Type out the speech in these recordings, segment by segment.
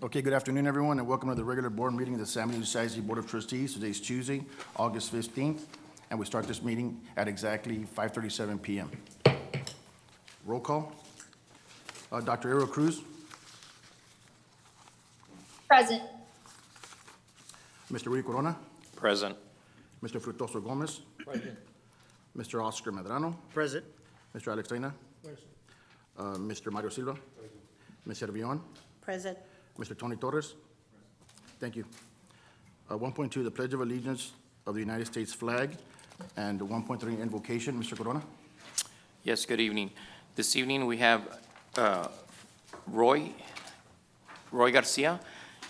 Okay, good afternoon, everyone, and welcome to the regular board meeting of the San Benito Society Board of Trustees. Today's Tuesday, August 15th, and we start this meeting at exactly 5:37 p.m. Roll call. Dr. Ariel Cruz. Present. Mr. Rudy Corona. Present. Mr. Frutoso Gomez. Present. Mr. Oscar Medrano. Present. Mr. Alex Tena. Mr. Mario Silva. Ms. Servillon. Present. Mr. Tony Torres. Thank you. 1.2, the Pledge of Allegiance of the United States flag, and 1.3, invocation. Mr. Corona. Yes, good evening. This evening we have Roy Garcia.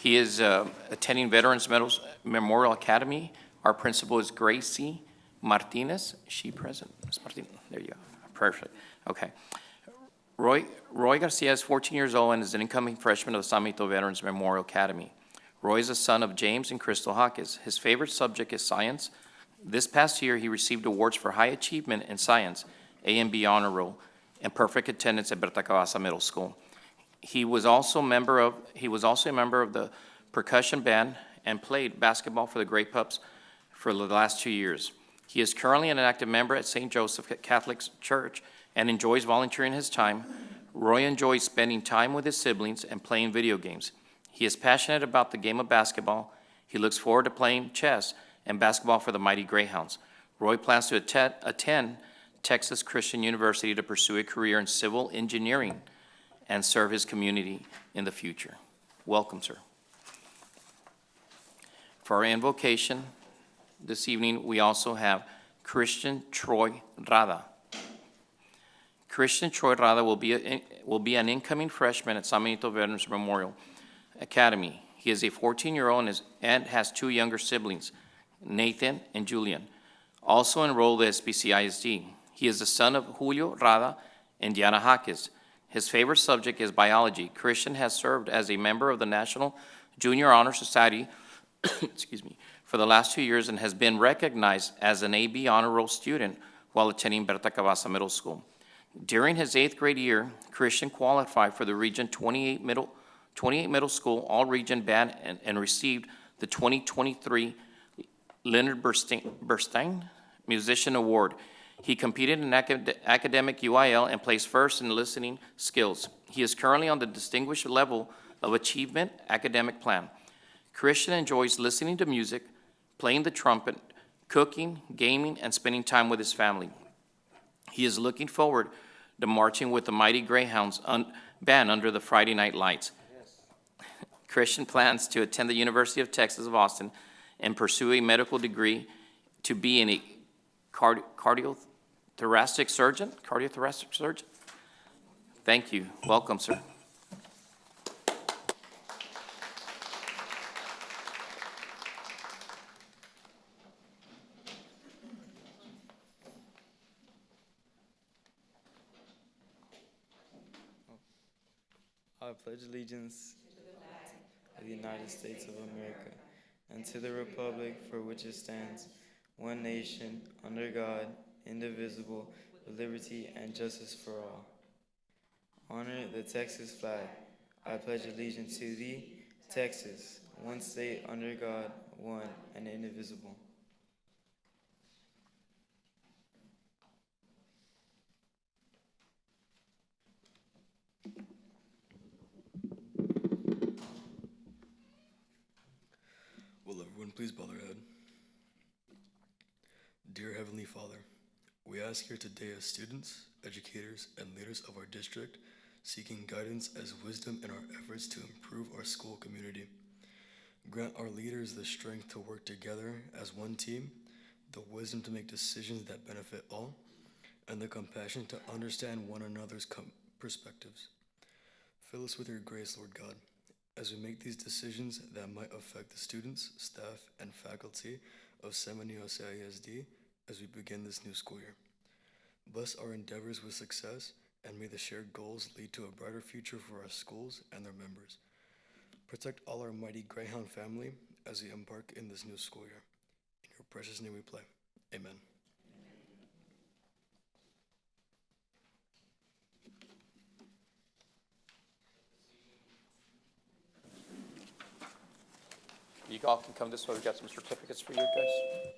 He is attending Veterans Memorial Academy. Our principal is Gracie Martinez. Is she present? Ms. Martinez, there you go. Perfect. Okay. Roy Garcia is 14 years old and is an incoming freshman of the San Benito Veterans Memorial Academy. Roy is the son of James and Crystal Hawkins. His favorite subject is science. This past year, he received awards for high achievement in science, A and B honor roll, and perfect attendance at Berta Cavazza Middle School. He was also a member of the percussion band and played basketball for the Grey Pups for the last 2 years. He is currently an active member at St. Joseph Catholic Church and enjoys volunteering his time. Roy enjoys spending time with his siblings and playing video games. He is passionate about the game of basketball. He looks forward to playing chess and basketball for the mighty Greyhounds. Roy plans to attend Texas Christian University to pursue a career in civil engineering and serve his community in the future. Welcome, sir. For our invocation this evening, we also have Christian Troy Rada. Christian Troy Rada will be an incoming freshman at San Benito Veterans Memorial Academy. He is a 14-year-old and has 2 younger siblings, Nathan and Julian, also enrolled at SBC ISD. He is the son of Julio Rada and Diana Jaques. His favorite subject is biology. Christian has served as a member of the National Junior Honor Society for the last 2 years and has been recognized as an AB Honor Roll student while attending Berta Cavazza Middle School. During his 8th grade year, Christian qualified for the Region 28 Middle School All-Region Band and received the 2023 Leonard Bernstein Musician Award. He competed in academic UIL and placed first in listening skills. He is currently on the distinguished level of achievement academic plan. Christian enjoys listening to music, playing the trumpet, cooking, gaming, and spending time with his family. He is looking forward to marching with the mighty Greyhounds band under the Friday night lights. Christian plans to attend the University of Texas of Austin and pursue a medical degree to be a cardiothoracic surgeon. Thank you. Welcome, sir. I pledge allegiance to the United States of America and to the republic for which it stands, one nation, under God, indivisible, with liberty and justice for all. Honor the Texas flag. I pledge allegiance to thee, Texas, one state under God, one and indivisible. Will everyone please bow their head? Dear Heavenly Father, we ask here today as students, educators, and leaders of our district, seeking guidance as wisdom in our efforts to improve our school community. Grant our leaders the strength to work together as one team, the wisdom to make decisions that benefit all, and the compassion to understand one another's perspectives. Fill us with your grace, Lord God, as we make these decisions that might affect the students, staff, and faculty of San Benito ISD as we begin this new school year. Bless our endeavors with success, and may the shared goals lead to a brighter future for our schools and their members. Protect all our mighty Greyhound family as we embark in this new school year. In your precious name we pray. Amen. You all can come this way. We've got some certificates for you guys.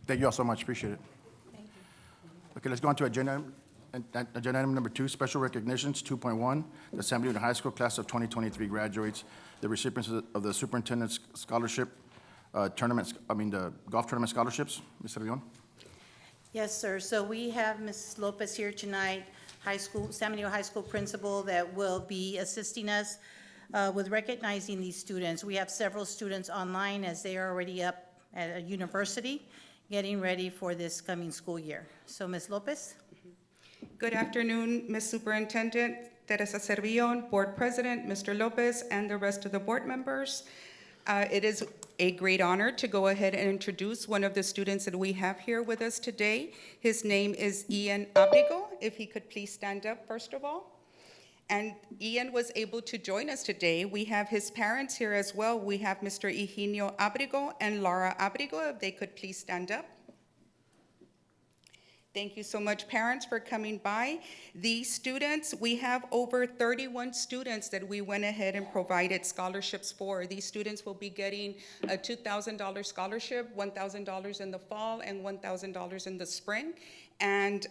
Thank you all so much, appreciate it. Okay, let's go on to agenda item number 2, special recognitions, 2.1. The San Bernardino High School class of 2023 graduates, the recipients of the Superintendent's Scholarship tournaments, the golf tournament scholarships. Ms. Leon? Yes, sir. So we have Ms. Lopez here tonight, San Benito High School principal, that will be assisting us with recognizing these students. We have several students online as they are already up at a university, getting ready for this coming school year. So Ms. Lopez? Good afternoon, Ms. Superintendent, Teresa Servillon, Board President, Mr. Lopez, and the rest of the board members. It is a great honor to go ahead and introduce one of the students that we have here with us today. His name is Ian Abrigo. If he could please stand up, first of all. And Ian was able to join us today. We have his parents here as well. We have Mr. Eugenio Abrigo and Laura Abrigo, if they could please stand up. Thank you so much, parents, for coming by. These students, we have over 31 students that we went ahead and provided scholarships for. These students will be getting a $2,000 scholarship, $1,000 in the fall and $1,000 in the spring. And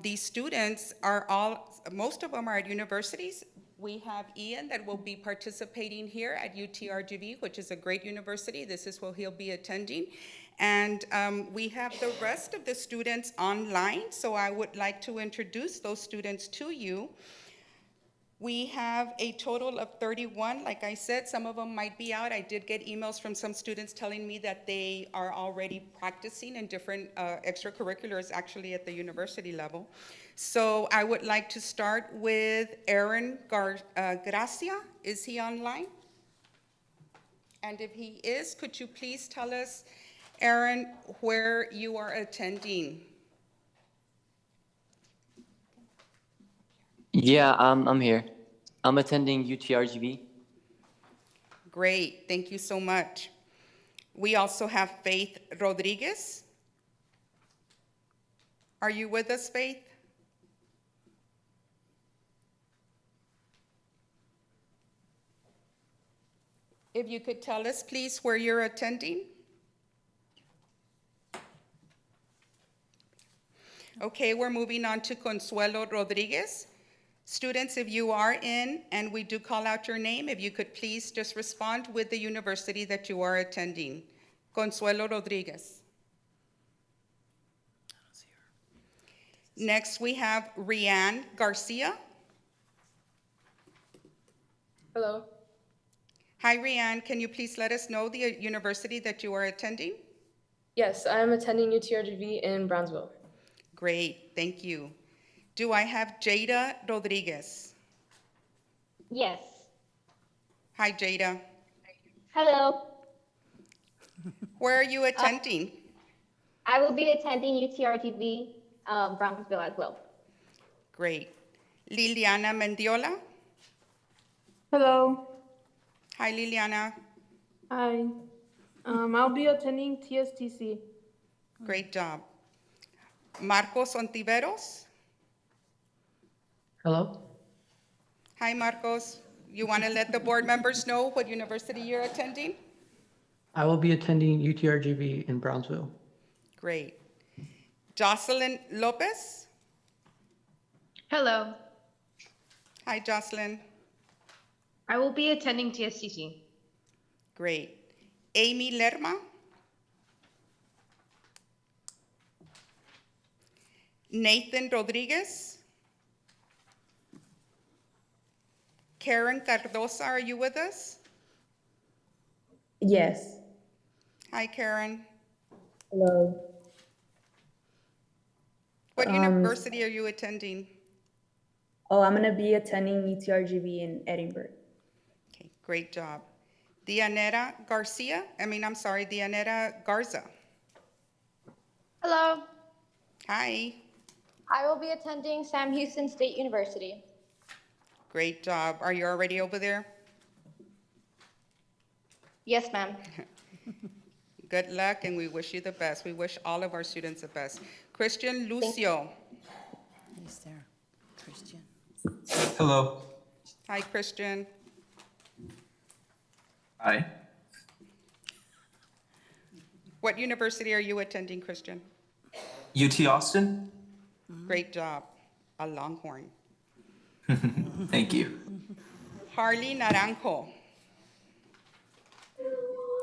these students are most of them are at universities. We have Ian that will be participating here at UTRGV, which is a great university. This is where he'll be attending. And we have the rest of the students online, so I would like to introduce those students to you. We have a total of 31. Like I said, some of them might be out. I did get emails from some students telling me that they are already practicing in different extracurriculars, actually at the university level. So I would like to start with Aaron Gracia. Is he online? And if he is, could you please tell us, Aaron, where you are attending? Yeah, I'm here. I'm attending UTRGV. Great, thank you so much. We also have Faith Rodriguez. Are you with us, Faith? If you could tell us, please, where you're attending. Okay, we're moving on to Consuelo Rodriguez. Students, if you are in and we do call out your name, if you could please just respond with the university that you are attending. Consuelo Rodriguez. Next, we have Rianne Garcia. Hello. Hi, Rianne. Can you please let us know the university that you are attending? Yes, I am attending UTRGV in Brownsville. Great, thank you. Do I have Jada Rodriguez? Yes. Hi, Jada. Hello. Where are you attending? I will be attending UTRGV Brownsville as well. Great. Liliana Mendiola. Hello. Hi, Liliana. Hi. I'll be attending TSTC. Great job. Marcos Ontiveros. Hello. Hi, Marcos. You want to let the board members know what university you're attending? I will be attending UTRGV in Brownsville. Great. Jocelyn Lopez. Hello. Hi, Jocelyn. I will be attending TSTC. Great. Amy Lerma. Nathan Rodriguez. Karen Cardosa, are you with us? Yes. Hi, Karen. Hello. What university are you attending? Oh, I'm gonna be attending UTRGV in Edinburgh. Okay, great job. Dianera Garza. Hello. Hi, I will be attending Sam Houston State University. great job. Are you already over there? Yes, ma'am. Good luck, and we wish you the best. We wish all of our students the best. Christian Lucio. He's there. Christian. Hello. Hi, Christian. Hi. What university are you attending, Christian? UT Austin? Great job. A Longhorn. Thank you. Harley Naranjo.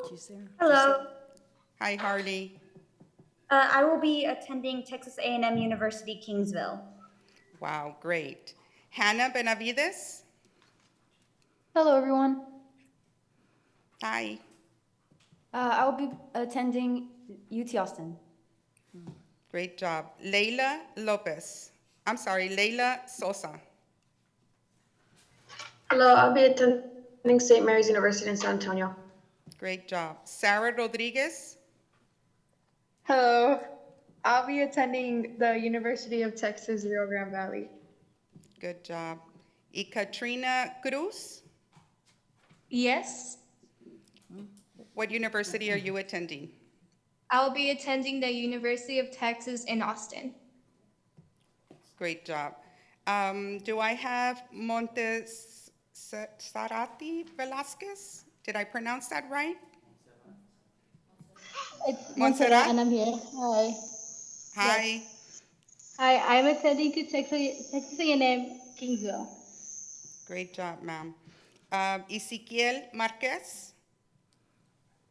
She's there. Hello. Hi, Harley. I will be attending Texas A&M University, Kingsville. Wow, great. Hannah Benavides. Hello, everyone. Hi. I will be attending UT Austin. Great job. Leila Sosa. Hello, I'll be attending St. Mary's University in San Antonio. Great job. Sarah Rodriguez. Hello, I'll be attending the University of Texas, Rio Grande Valley. Good job. Y Katrina Cruz. Yes, What university are you attending? I'll be attending the University of Texas in Austin. Great job. Do I have Montserrati Velasquez? Did I pronounce that right? It's Montserrat? and I'm here. Hi. Hi. Hi, I'm attending to Texas A&M Kingsville. Great job, ma'am. Ezequiel Marquez.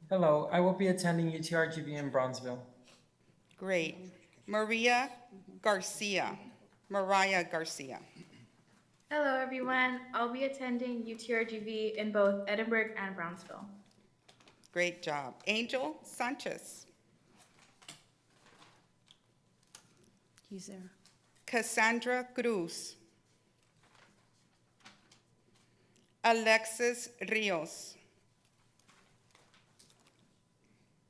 Hello. I will be attending UTRGV in Brownsville. Great. Mariah Garcia. Hello, everyone. I'll be attending UTRGV in both Edinburgh and Brownsville. Great job. Angel Sanchez. He's there. Cassandra Cruz. Alexis Rios.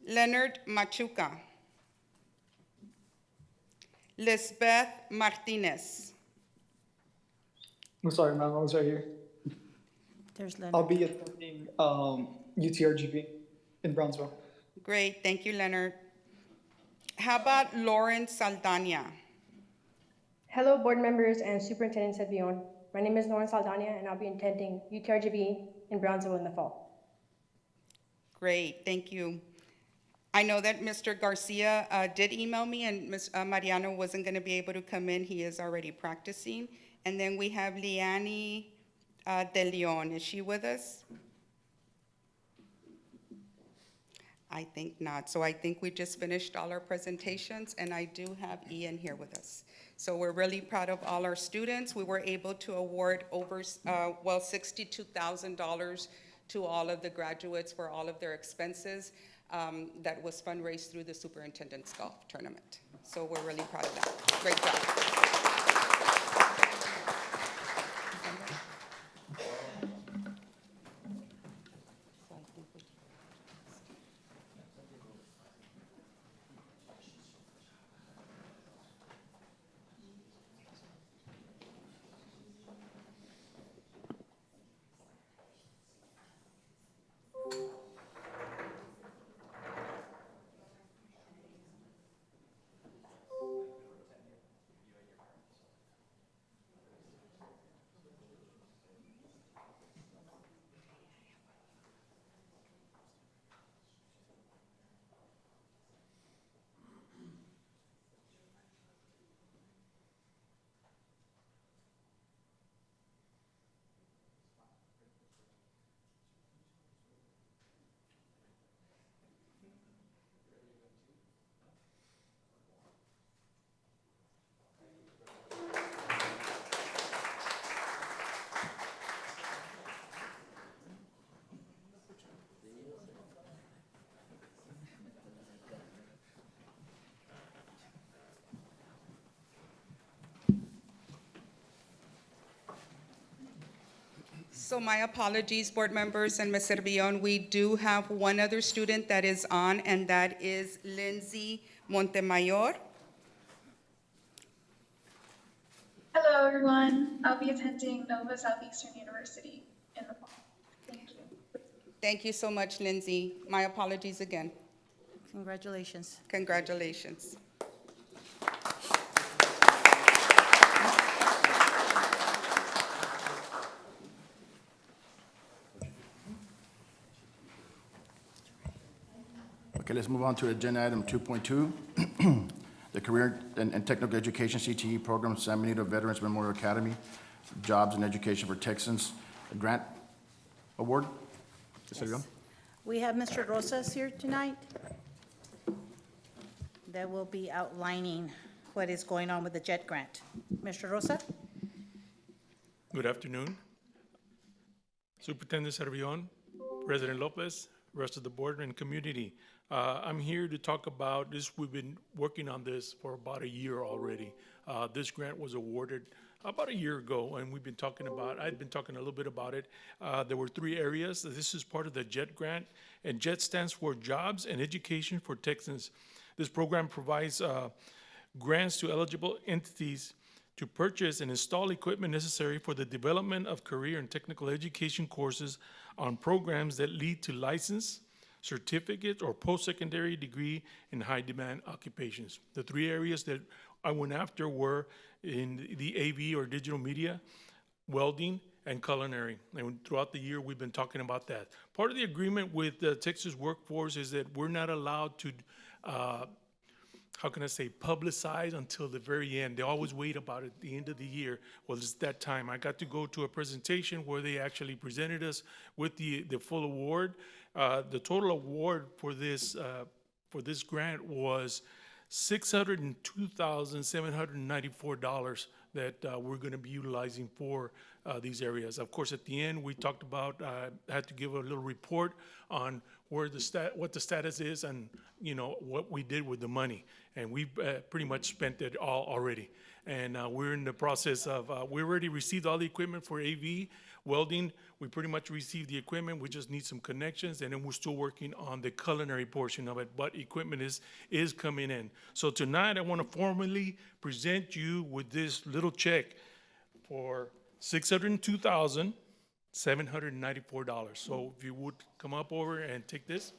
Leonard Machuca. Lisbeth Martinez. I'm sorry, ma'am. I was right here. There's I'll Leonard. be attending UTRGV in Brownsville. Great, thank you, Leonard. How about Lauren Saldana? Hello, board members and Superintendent Sedvion. My name is Lauren Saldana, and I'll be attending UTRGV in Brownsville in the fall. Great, thank you. I know that Mr. Garcia did email me, and Ms. Mariano wasn't going to be able to come in. He is already practicing. And then we have Liani De Leon. Is she with us? I think not. So I think we just finished all our presentations, and I do have Ian here with us. So we're really proud of all our students. We were able to award over, $62,000 to all of the graduates for all of their expenses. That was fundraised through the Superintendent's Golf Tournament. So we're really proud of that. Great job. So my apologies, board members and Ms. Servillon. We do have one other student that is on, and that is Lindsay Montemayor. Hello, everyone. I'll be attending Nova Southeastern University in the fall. Thank you. Thank you so much, Lindsay. My apologies again. Congratulations. Congratulations. Okay, let's move on to agenda item 2.2, the Career and Technical Education CTE Program, San Benito Veterans Memorial Academy, Jobs and Education for Texans, a grant award. Ms. Servillon? We have Mr. Rosas here tonight that will be outlining what is going on with the JET grant. Mr. Rosa? Good afternoon. Superintendent Servillon, President Lopez, rest of the board and community. I'm here to talk about this. We've been working on this for about a year already. This grant was awarded about a year ago, and we've been talking about, I'd been talking a little bit about it. There were 3 areas. This is part of the JET grant, and JET stands for Jobs and Education for Texans. This program provides grants to eligible entities to purchase and install equipment necessary for the development of career and technical education courses on programs that lead to license, certificate, or post-secondary degree in high-demand occupations. The 3 areas that I went after were in the AV or digital media, welding, and culinary. And throughout the year, we've been talking about that. Part of the agreement with the Texas workforce is that we're not allowed to how can I say, publicize until the very end. They always wait about at the end of the year. Well, it's that time. I got to go to a presentation where they actually presented us with the full award. The total award for this grant was $602,794 that we're going to be utilizing for these areas. Of course, at the end, we talked about, had to give a little report on where what the status is and, you know, what we did with the money. And we've pretty much spent it all already. And we're in the process of, we already received all the equipment for AV, welding. We pretty much received the equipment. We just need some connections, and then we're still working on the culinary portion of it, but equipment is coming in. So tonight, I want to formally present you with this little check for $602,794. So if you would come up over and take this.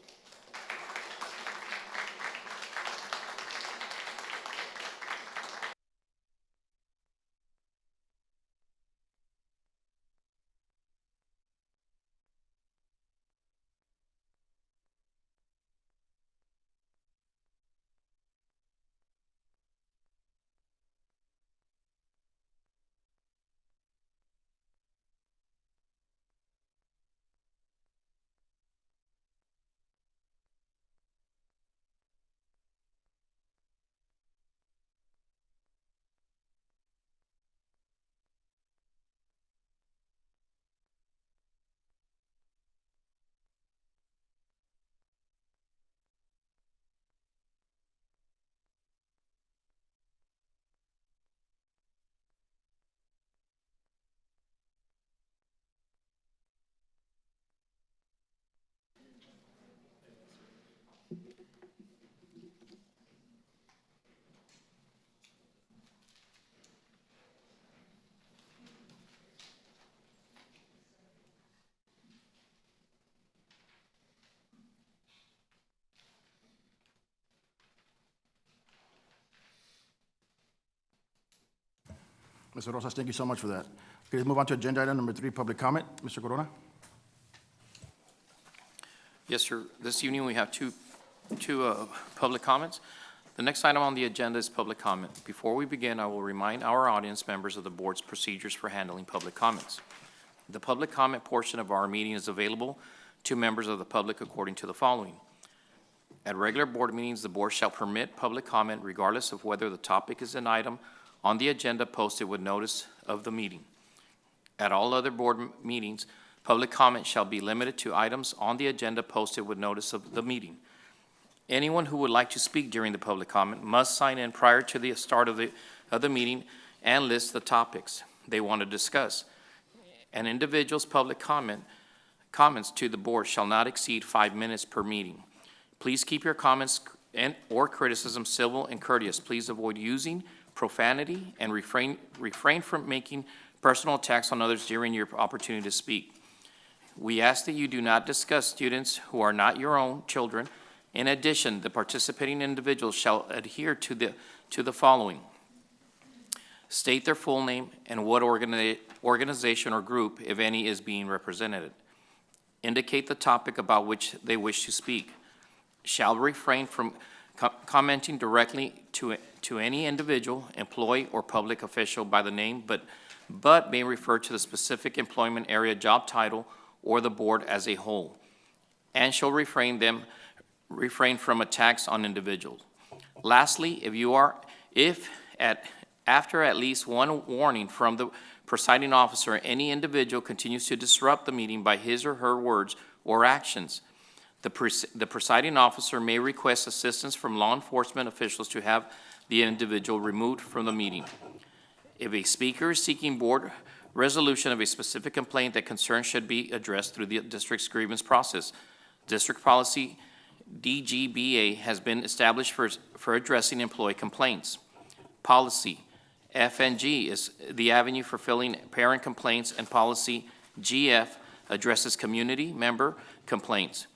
Mr. Rosas, thank you so much for that. Okay, let's move on to agenda item number 3, public comment. Mr. Corona? Yes, sir. This evening, we have two public comments. The next item on the agenda is public comment. Before we begin, I will remind our audience members of the board's procedures for handling public comments. The public comment portion of our meeting is available to members of the public according to the following. At regular board meetings, the board shall permit public comment regardless of whether the topic is an item on the agenda posted with notice of the meeting. At all other board meetings, public comment shall be limited to items on the agenda posted with notice of the meeting. Anyone who would like to speak during the public comment must sign in prior to the start of the meeting and list the topics they want to discuss. An individual's public comments to the board shall not exceed 5 minutes per meeting. Please keep your comments or criticism civil and courteous. Please avoid using profanity and refrain from making personal attacks on others during your opportunity to speak. We ask that you do not discuss students who are not your own children. In addition, the participating individuals shall adhere to the following. State their full name and what organization or group, if any, is being represented. Indicate the topic about which they wish to speak. Shall refrain from commenting directly to any individual, employee, or public official by the name, but may refer to the specific employment area, job title, or the board as a whole, and shall refrain from attacks on individuals. Lastly, after at least one warning from the presiding officer, any individual continues to disrupt the meeting by his or her words or actions, the presiding officer may request assistance from law enforcement officials to have the individual removed from the meeting. If a speaker is seeking board resolution of a specific complaint, that concern should be addressed through the district's grievance process. District policy DGBA has been established for addressing employee complaints. Policy FNG is the avenue for filling parent complaints, and policy GF addresses community member complaints.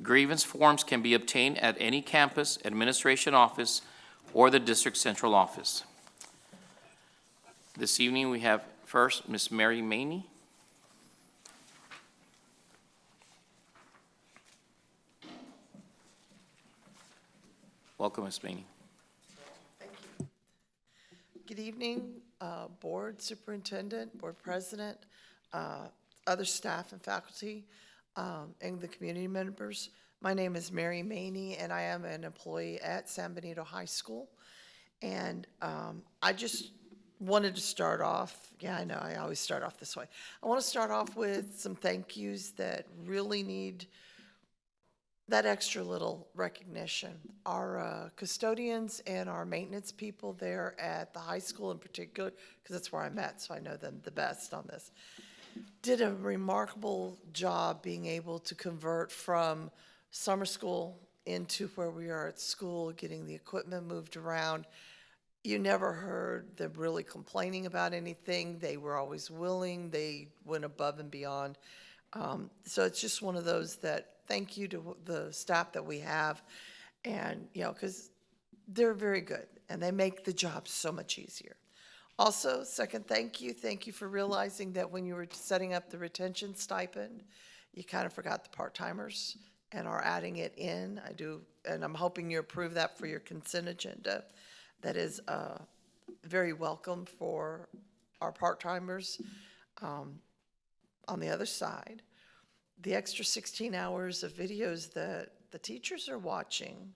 Grievance forms can be obtained at any campus administration office or the district central office. This evening we have first Ms. Mary Maney. Welcome, Ms. Maney. Thank you. Good evening, Board Superintendent, Board President, other staff and faculty, and the community members. My name is Mary Maney, and I am an employee at San Benito High School. And I just wanted to start off, I know I always start off this way. I want to start off with some thank yous that really need that extra little recognition. Our custodians and our maintenance people there at the high school in particular, because that's where I'm at, so I know them the best on this, did a remarkable job being able to convert from summer school into where we are at school, getting the equipment moved around. You never heard them really complaining about anything. They were always willing. They went above and beyond. So it's just one of those that thank you to the staff that we have, and because they're very good and they make the job so much easier. Also, second thank you for realizing that when you were setting up the retention stipend, you kind of forgot the part-timers and are adding it in. I do, and I'm hoping you approve that for your consent agenda. That is very welcome for our part-timers. On the other side, the extra 16 hours of videos that the teachers are watching,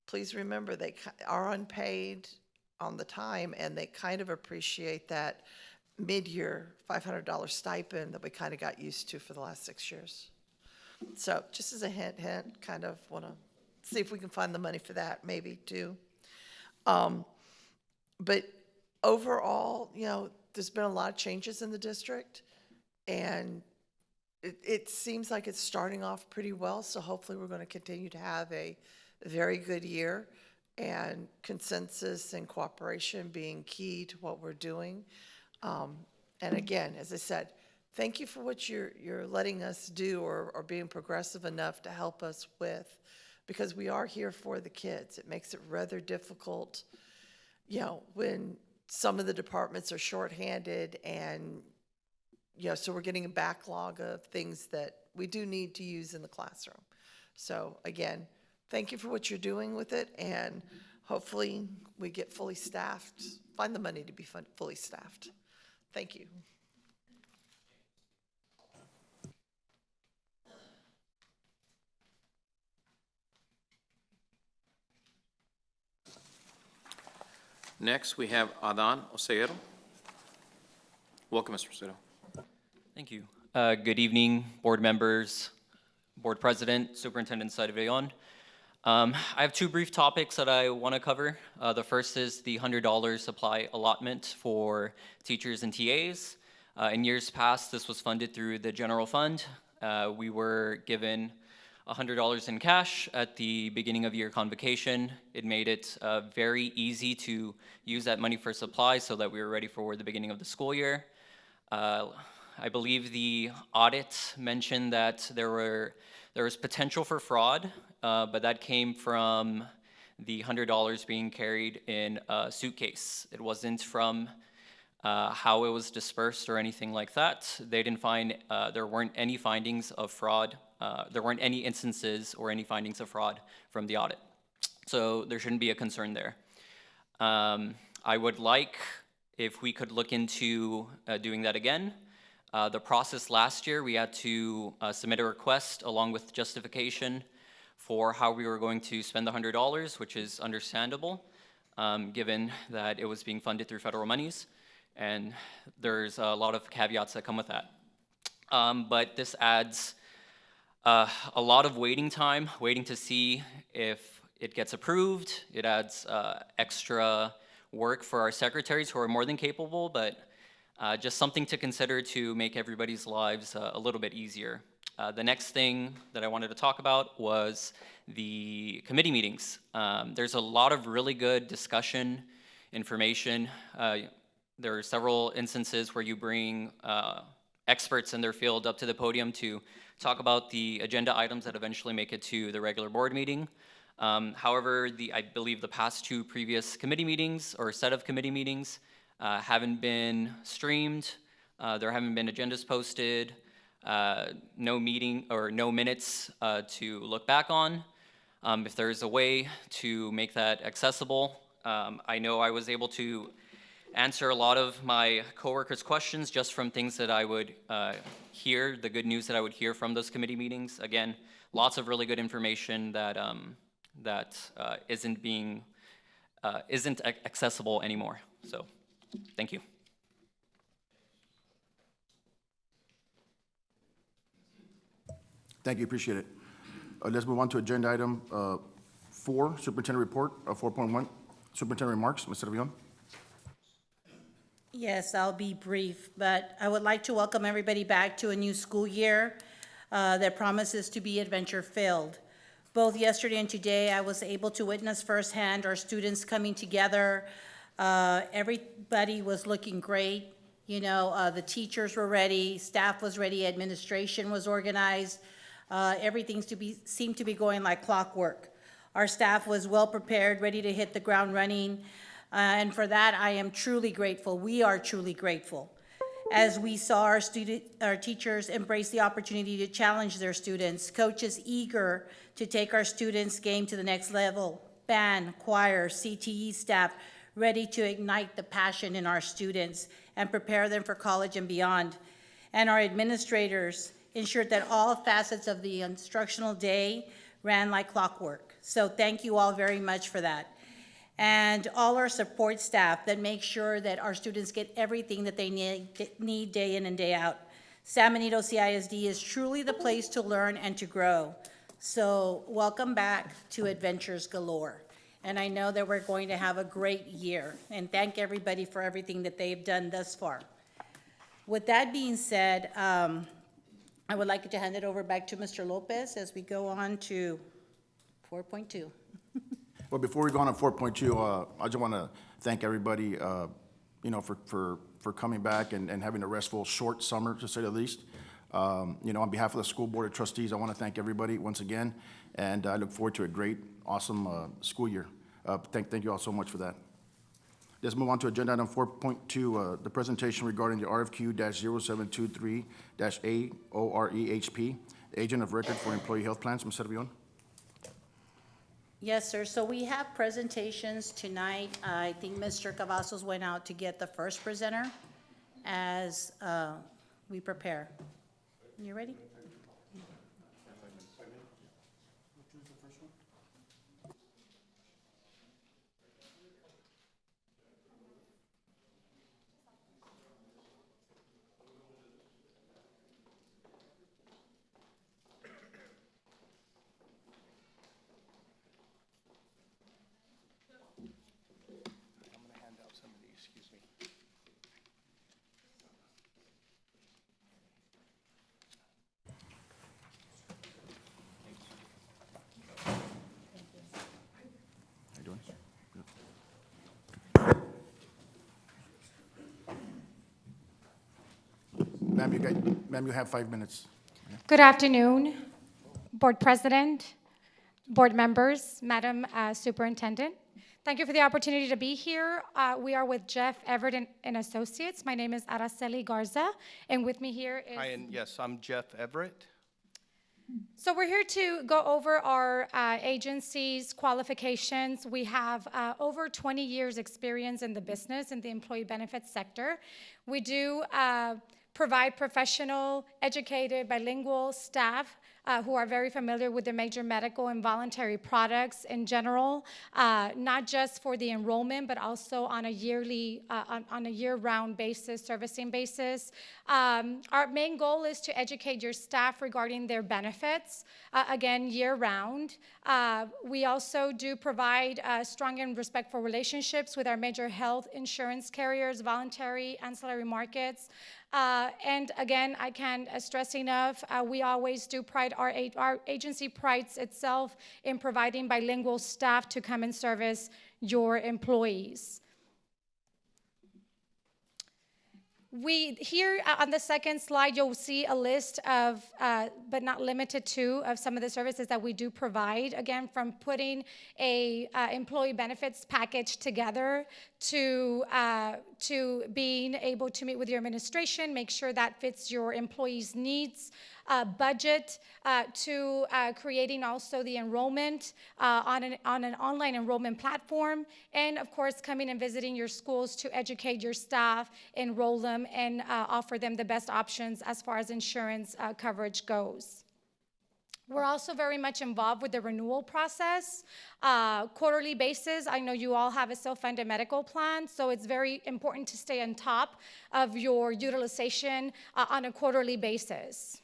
please remember they are unpaid on the time, and they kind of appreciate that mid-year $500 stipend that we kind of got used to for the last 6 years. So just as a hint, kind of want to see if we can find the money for that, maybe too. But overall, there's been a lot of changes in the district, and it seems like it's starting off pretty well, so hopefully we're going to continue to have a very good year, and consensus and cooperation being key to what we're doing. And again, as I said, thank you for what you're letting us do or being progressive enough to help us with, because we are here for the kids. It makes it rather difficult, when some of the departments are shorthanded, and so we're getting a backlog of things that we do need to use in the classroom. So again, thank you for what you're doing with it, and hopefully we get fully staffed, find the money to be fully staffed. Thank you. Next, we have Adan Oseguero. Welcome, Mr. Oseguero. Thank you. Good evening, board members, board president, Superintendent Sarveon. I have two brief topics that I want to cover. The first is the $100 supply allotment for teachers and TAs. In years past, this was funded through the general fund. We were given $100 in cash at the beginning of year convocation. It made it very easy to use that money for supplies so that we were ready for the beginning of the school year. I believe the audit mentioned that there was potential for fraud, but that came from the $100 being carried in a suitcase. It wasn't from how it was dispersed or anything like that. They didn't find, there weren't any findings of fraud. There weren't any instances or any findings of fraud from the audit. So there shouldn't be a concern there. I would like if we could look into doing that again. The process last year, we had to submit a request along with justification for how we were going to spend the $100, which is understandable, given that it was being funded through federal monies. And there's a lot of caveats that come with that. But this adds a lot of waiting time, waiting to see if it gets approved. It adds extra work for our secretaries who are more than capable, but just something to consider to make everybody's lives a little bit easier. The next thing that I wanted to talk about was the committee meetings. There's a lot of really good discussion, information. There are several instances where you bring experts in their field up to the podium to talk about the agenda items that eventually make it to the regular board meeting. However, I believe the past two previous committee meetings or set of committee meetings haven't been streamed. There haven't been agendas posted, no meeting or no minutes to look back on. If there's a way to make that accessible, I know I was able to answer a lot of my coworkers' questions just from things that I would hear, the good news that I would hear from those committee meetings. Again, lots of really good information that isn't accessible anymore. So, thank you. Thank you, appreciate it. Let's move on to agenda item 4, Superintendent Report of 4.1. Superintendent remarks, Ms. Servillon. Yes, I'll be brief, but I would like to welcome everybody back to a new school year that promises to be adventure-filled. Both yesterday and today, I was able to witness firsthand our students coming together. Everybody was looking great. You know, the teachers were ready, staff was ready, administration was organized. Everything seemed to be going like clockwork. Our staff was well prepared, ready to hit the ground running. And for that, I am truly grateful. We are truly grateful. As we saw our teachers embrace the opportunity to challenge their students, coaches eager to take our students' game to the next level, band, choir, CTE staff ready to ignite the passion in our students and prepare them for college and beyond. And our administrators ensured that all facets of the instructional day ran like clockwork. So thank you all very much for that. And all our support staff that make sure that our students get everything that they need day in and day out. San Benito CISD is truly the place to learn and to grow. So welcome back to Adventures Galore. And I know that we're going to have a great year. And thank everybody for everything that they've done thus far. With that being said, I would like to hand it over back to Mr. Lopez as we go on to 4.2. Well, before we go on to 4.2, I just want to thank everybody, you know, for coming back and having a restful, short summer, to say the least. You know, on behalf of the School Board of Trustees, I want to thank everybody once again, and I look forward to a great, awesome school year. Thank you all so much for that. Let's move on to agenda item 4.2, the presentation regarding the RFQ-0723-AOREHP, Agent of Record for Employee Health Plans. Ms. Servillon. Yes, sir. So we have presentations tonight. I think Mr. Cavazos went out to get the first presenter as we prepare. You ready? Ma'am, you have 5 minutes. Good afternoon, Board President, board members, Madam Superintendent. Thank you for the opportunity to be here. We are with Jeff Everett and Associates. My name is Araceli Garza, and with me here is... Hi, and yes, I'm Jeff Everett. So we're here to go over our agency's qualifications. We have over 20 years experience in the business, in the employee benefits sector. We do provide professional, educated, bilingual staff who are very familiar with the major medical and voluntary products in general, not just for the enrollment, but also on a year-round basis, servicing basis. Our main goal is to educate your staff regarding their benefits, again, year-round. We also do provide strong and respectful relationships with our major health insurance carriers, voluntary, ancillary markets. And again, I can't stress enough, we always do pride, our agency prides itself in providing bilingual staff to come and service your employees. Here on the second slide, you'll see a list of, but not limited to, of some of the services that we do provide. Again, from putting a employee benefits package together to being able to meet with your administration, make sure that fits your employees' needs, budget, to creating also the enrollment on an online enrollment platform, and of course coming and visiting your schools to educate your staff, enroll them, and offer them the best options as far as insurance coverage goes. We're also very much involved with the renewal process. Quarterly basis, I know you all have a self-funded medical plan, so it's very important to stay on top of your utilization on a quarterly basis.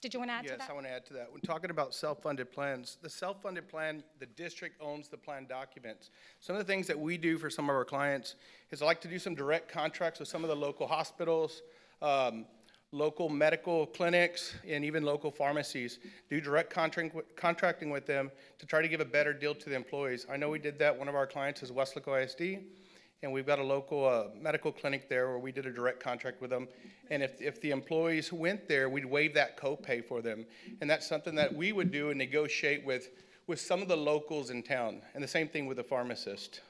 Did you want to add to that? Yes, I want to add to that. When talking about self-funded plans, the self-funded plan, the district owns the plan documents. Some of the things that we do for some of our clients is I like to do some direct contracts with some of the local hospitals, local medical clinics, and even local pharmacies. Do direct contracting with them to try to give a better deal to the employees. I know we did that. One of our clients is Westlaco ISD, and we've got a local medical clinic there where we did a direct contract with them. And if the employees went there, we'd waive that copay for them. And that's something that we would do and negotiate with some of the locals in town. And the same thing with the pharmacist.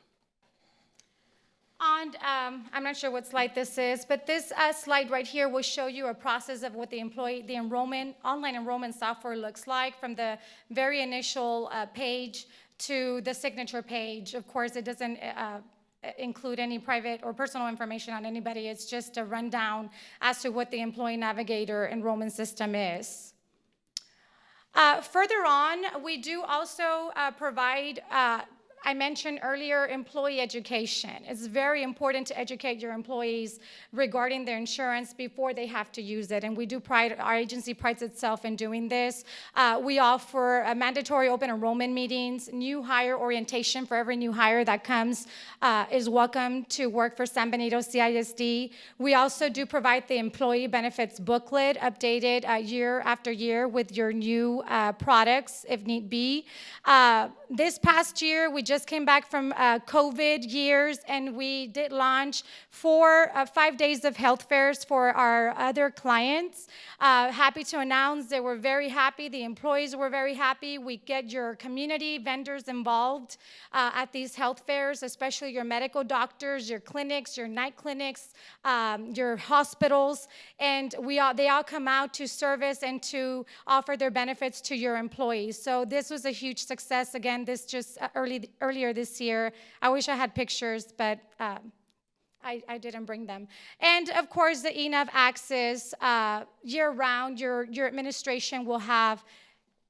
And I'm not sure what slide this is, but this slide right here will show you a process of what the online enrollment software looks like from the very initial page to the signature page. Of course, it doesn't include any private or personal information on anybody. It's just a rundown as to what the Employee Navigator enrollment system is. Further on, we do also provide I mentioned earlier employee education. It's very important to educate your employees regarding their insurance before they have to use it, and we do pride, our agency prides itself in doing this. We offer mandatory open enrollment meetings, new hire orientation for every new hire that comes is welcome to work for San Benito CISD. We also do provide the employee benefits booklet updated year after year with your new products if need be. This past year, we just came back from COVID years, and we did launch 5 days of health fairs for our other clients. Happy to announce they were very happy. The employees were very happy. We get your community vendors involved at these health fairs, especially your medical doctors, your clinics, your night clinics, your hospitals, and they all come out to service and to offer their benefits to your employees. So this was a huge success. Again, this just earlier this year. I wish I had pictures, but I didn't bring them. And of course, the ENAV access year-round. Your administration will have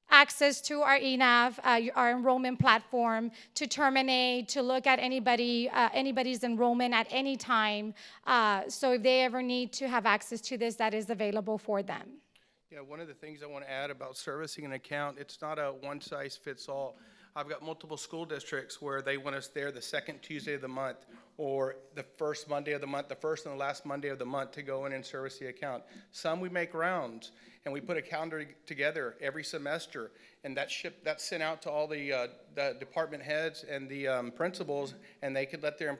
access to our ENAV, our enrollment platform, to terminate, to look at anybody's enrollment at any time. So if they ever need to have access to this, that is available for them. Yeah, one of the things I want to add about servicing an account, it's not a one-size-fits-all. I've got multiple school districts where they want us there the second Tuesday of the month or the first Monday of the month, the first and the last Monday of the month to go in and service the account. Some we make rounds, and we put a calendar together every semester, and that's sent out to all the department heads and the principals, and they could let their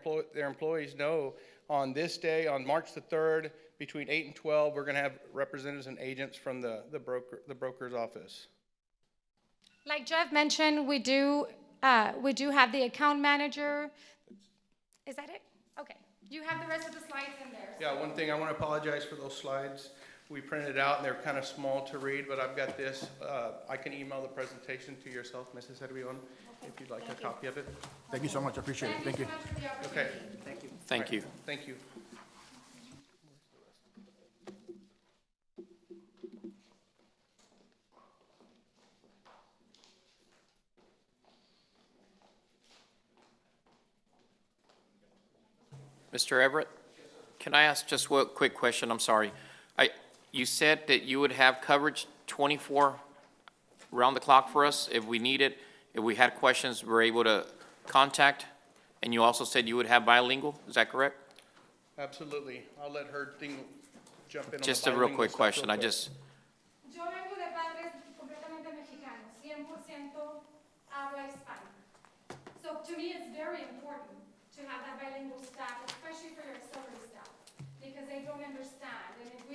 employees know on this day, on March the 3rd, Between 8 and 12, we're going to have representatives and agents from the broker's office. Like Jeff mentioned, we do have the account manager. Is that it? Okay. You have the rest of the slides in there. Yeah, one thing, I want to apologize for those slides. We printed it out and they're kind of small to read, but I've got this. I can email the presentation to yourself, Mrs. Servillon, if you'd like a copy of it. Thank you so much, I appreciate it, thank you. Okay. Thank you. Thank you. Thank you. Mr. Everett, can I ask just one quick question? I'm sorry. You said that you would have coverage 24 round the clock for us if we need it, if we had questions, we're able to contact, and you also said you would have bilingual, is that correct? Absolutely. I'll let her jump in on the Just a real bilingual quick stuff question, real I quick. just, Yo vengo de padres completamente mexicanos, 100% habla hispano. So to me, it's very important to have that bilingual staff, especially for your auxiliary staff, because they don't understand. And if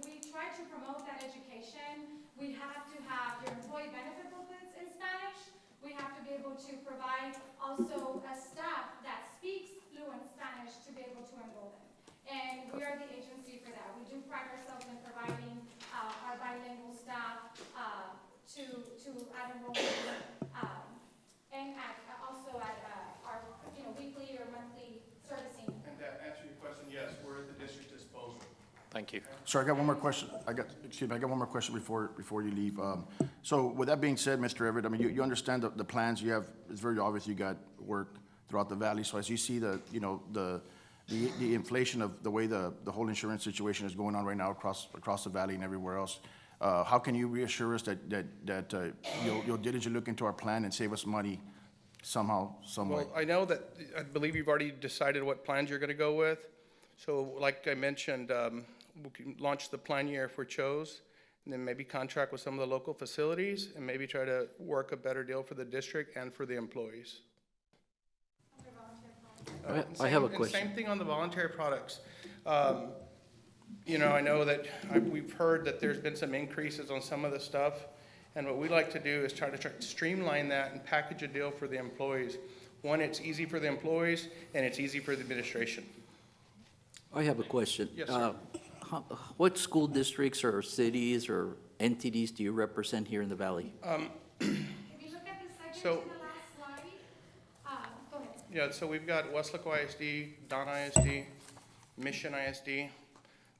we try to promote that education, we have to have your employee benefit booklets in Spanish. We have to be able to provide also a staff that speaks fluent Spanish to be able to enroll them. And we are the agency for that. We do pride ourselves in providing our bilingual staff to add enrollment and also at our weekly or monthly servicing. And to answer your question, yes, we're at the district disposal. thank you. Sir, I got one more question. I got one more question before you leave. So with that being said, Mr. Everett, I mean, you understand the plans you have. It's very obvious you got work throughout the valley. So as you see the inflation of the way the whole insurance situation is going on right now across the valley and everywhere else, how can you reassure us that you'll diligently look into our plan and save us money somehow, some way? Well, I know that, I believe you've already decided what plans you're going to go with. So like I mentioned, we can launch the plan year if we're chose, and then maybe contract with some of the local facilities and maybe try to work a better deal for the district and for the employees. I have a question. Same thing on the voluntary products. I know that we've heard that there's been some increases on some of the stuff, and what we like to do is try to streamline that and package a deal for the employees. One, it's easy for the employees, and it's easy for the administration. I have a question. Yes, sir. What school districts or cities or entities do you represent here in the valley? If you look at the second to the last slide, go ahead. Yeah, so we've got Westlaco ISD, Don ISD, Mission ISD.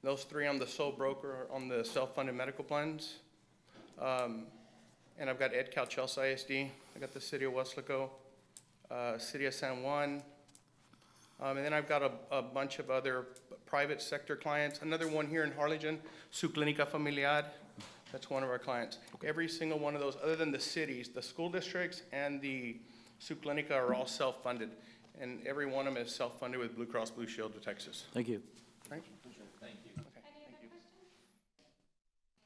Those three, I'm the sole broker on the self-funded medical plans. And I've got EdCal Chelsea ISD. I got the City of Westlaco, City of San Juan. And then I've got a bunch of other private sector clients. Another one here in Harlingen, Su Clínica Familiar. That's one of our clients. Okay. Every single one of those, other than the cities, the school districts and the Su Clínica are all self-funded. And every one of them is self-funded with Blue Cross Blue Shield of Texas. Thank you. Right? Thank you. Okay. Any other questions?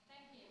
Thank you.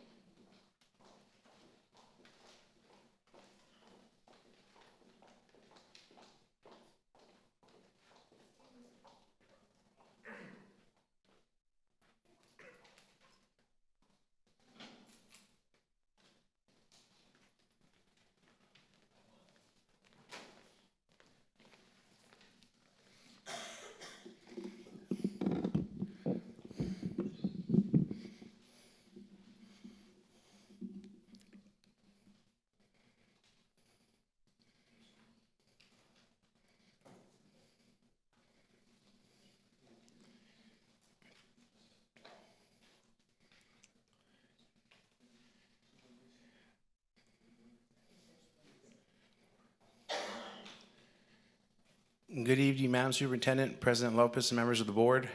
Good evening, Madam Superintendent, President Lopez, and members of the board.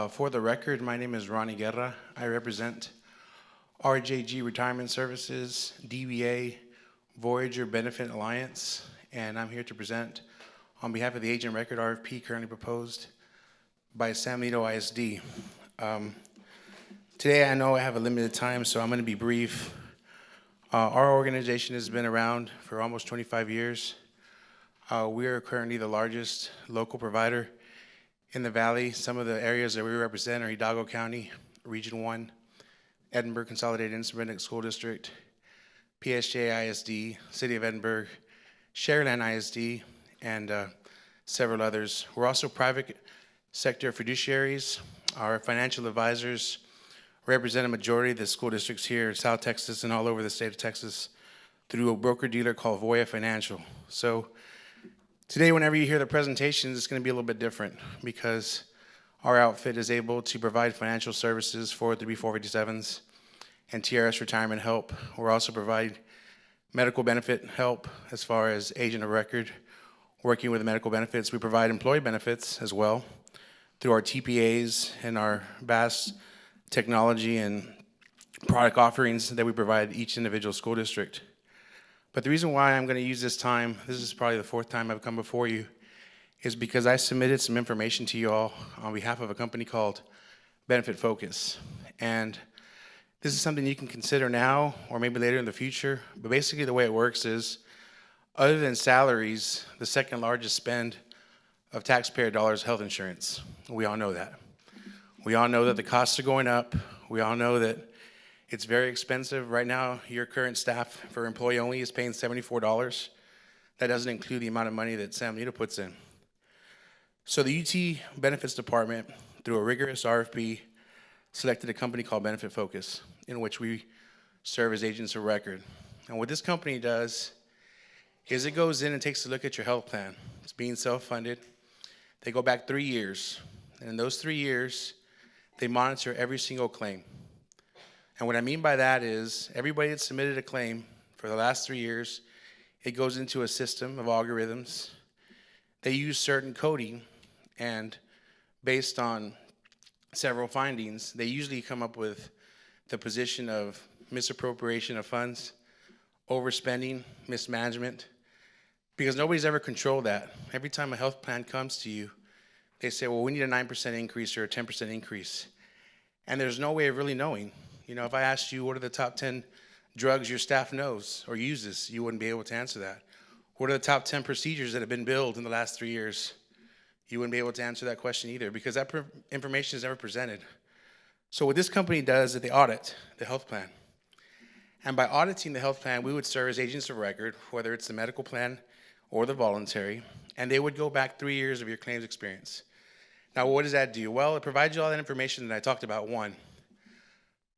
For the record, my name is Ronnie Guerra. I represent RJG Retirement Services, DBA, Voyager Benefit Alliance, and I'm here to present on behalf of the agent record RFP currently proposed by San Benito ISD. Today, I know I have a limited time, so I'm going to be brief. Our organization has been around for almost 25 years. We are currently the largest local provider in the valley. Some of the areas that we represent are Hidalgo County, Region 1, Edinburgh Consolidated Independent School District, PSJ ISD, City of Edinburgh, Sharyland ISD, and several others. We're also private sector fiduciaries. Our financial advisors represent a majority of the school districts here in South Texas and all over the state of Texas through a broker-dealer called Voya Financial. So today, whenever you hear the presentations, it's going to be a little bit different because our outfit is able to provide financial services for 457s and TRS retirement help. We're also provide medical benefit help as far as agent of record, working with medical benefits. We provide employee benefits as well through our TPAs and our vast technology and product offerings that we provide each individual school district. But the reason why I'm going to use this time, this is probably the fourth time I've come before you, is because I submitted some information to you all on behalf of a company called Benefit Focus. And this is something you can consider now or maybe later in the future. But basically the way it works is, other than salaries, the second largest spend of taxpayer dollars is health insurance. We all know that. We all know that the costs are going up. We all know that it's very expensive. Right now, your current staff for employee only is paying $74. That doesn't include the amount of money that Sam Nita puts in. So the UT Benefits Department, through a rigorous RFP, selected a company called Benefit Focus, in which we serve as agents of record. And what this company does is it goes in and takes a look at your health plan. It's being self-funded. They go back 3 years. And in those 3 years, they monitor every single claim. And what I mean by that is everybody that submitted a claim for the last 3 years, it goes into a system of algorithms. They use certain coding, and based on several findings, they usually come up with the position of misappropriation of funds, overspending, mismanagement, because nobody's ever controlled that. Every time a health plan comes to you, they say, well, we need a 9% increase or a 10% increase. And there's no way of really knowing. You know, if I asked you what are the top 10 drugs your staff knows or uses, you wouldn't be able to answer that. What are the top 10 procedures that have been billed in the last 3 years? You wouldn't be able to answer that question either, because that information is never presented. So what this company does is they audit the health plan. And by auditing the health plan, we would serve as agents of record, whether it's the medical plan or the voluntary, and they would go back 3 years of your claims experience. Now, what does that do? Well, it provides you all that information that I talked about, one.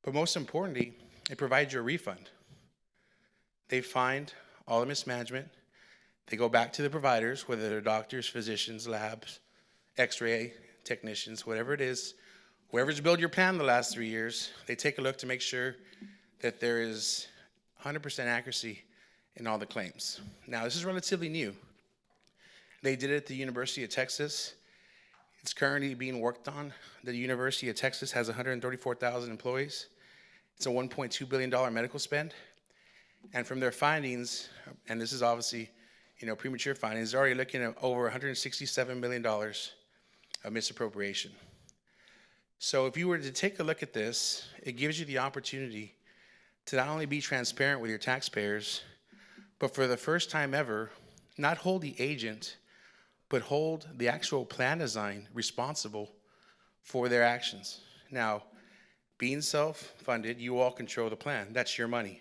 But most importantly, it provides you a refund. They find all the mismanagement. They go back to the providers, whether they're doctors, physicians, labs, x-ray technicians, whatever it is. Whoever's billed your plan the last 3 years, they take a look to make sure that there is 100% accuracy in all the claims. Now, this is relatively new. They did it at the University of Texas. It's currently being worked on. The University of Texas has 134,000 employees. It's a $1.2 billion medical spend. And from their findings, and this is obviously, premature findings, they're already looking at over $167 million of misappropriation. So if you were to take a look at this, it gives you the opportunity to not only be transparent with your taxpayers, but for the first time ever, not hold the agent, but hold the actual plan design responsible for their actions. Now, being self-funded, you all control the plan. That's your money.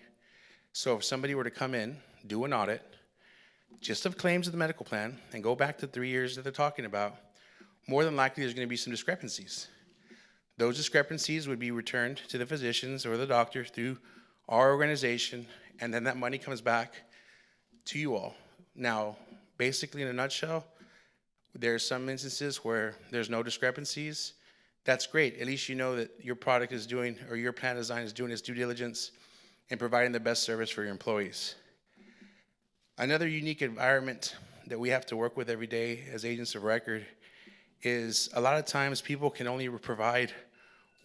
So if somebody were to come in, do an audit, just of claims of the medical plan, and go back to 3 years that they're talking about, more than likely there's going to be some discrepancies. Those discrepancies would be returned to the physicians or the doctor through our organization, and then that money comes back to you all. Now, basically in a nutshell, there are some instances where there's no discrepancies. That's great. At least you know that your product is doing, or your plan design is doing its due diligence in providing the best service for your employees. Another unique environment that we have to work with every day as agents of record is a lot of times people can only provide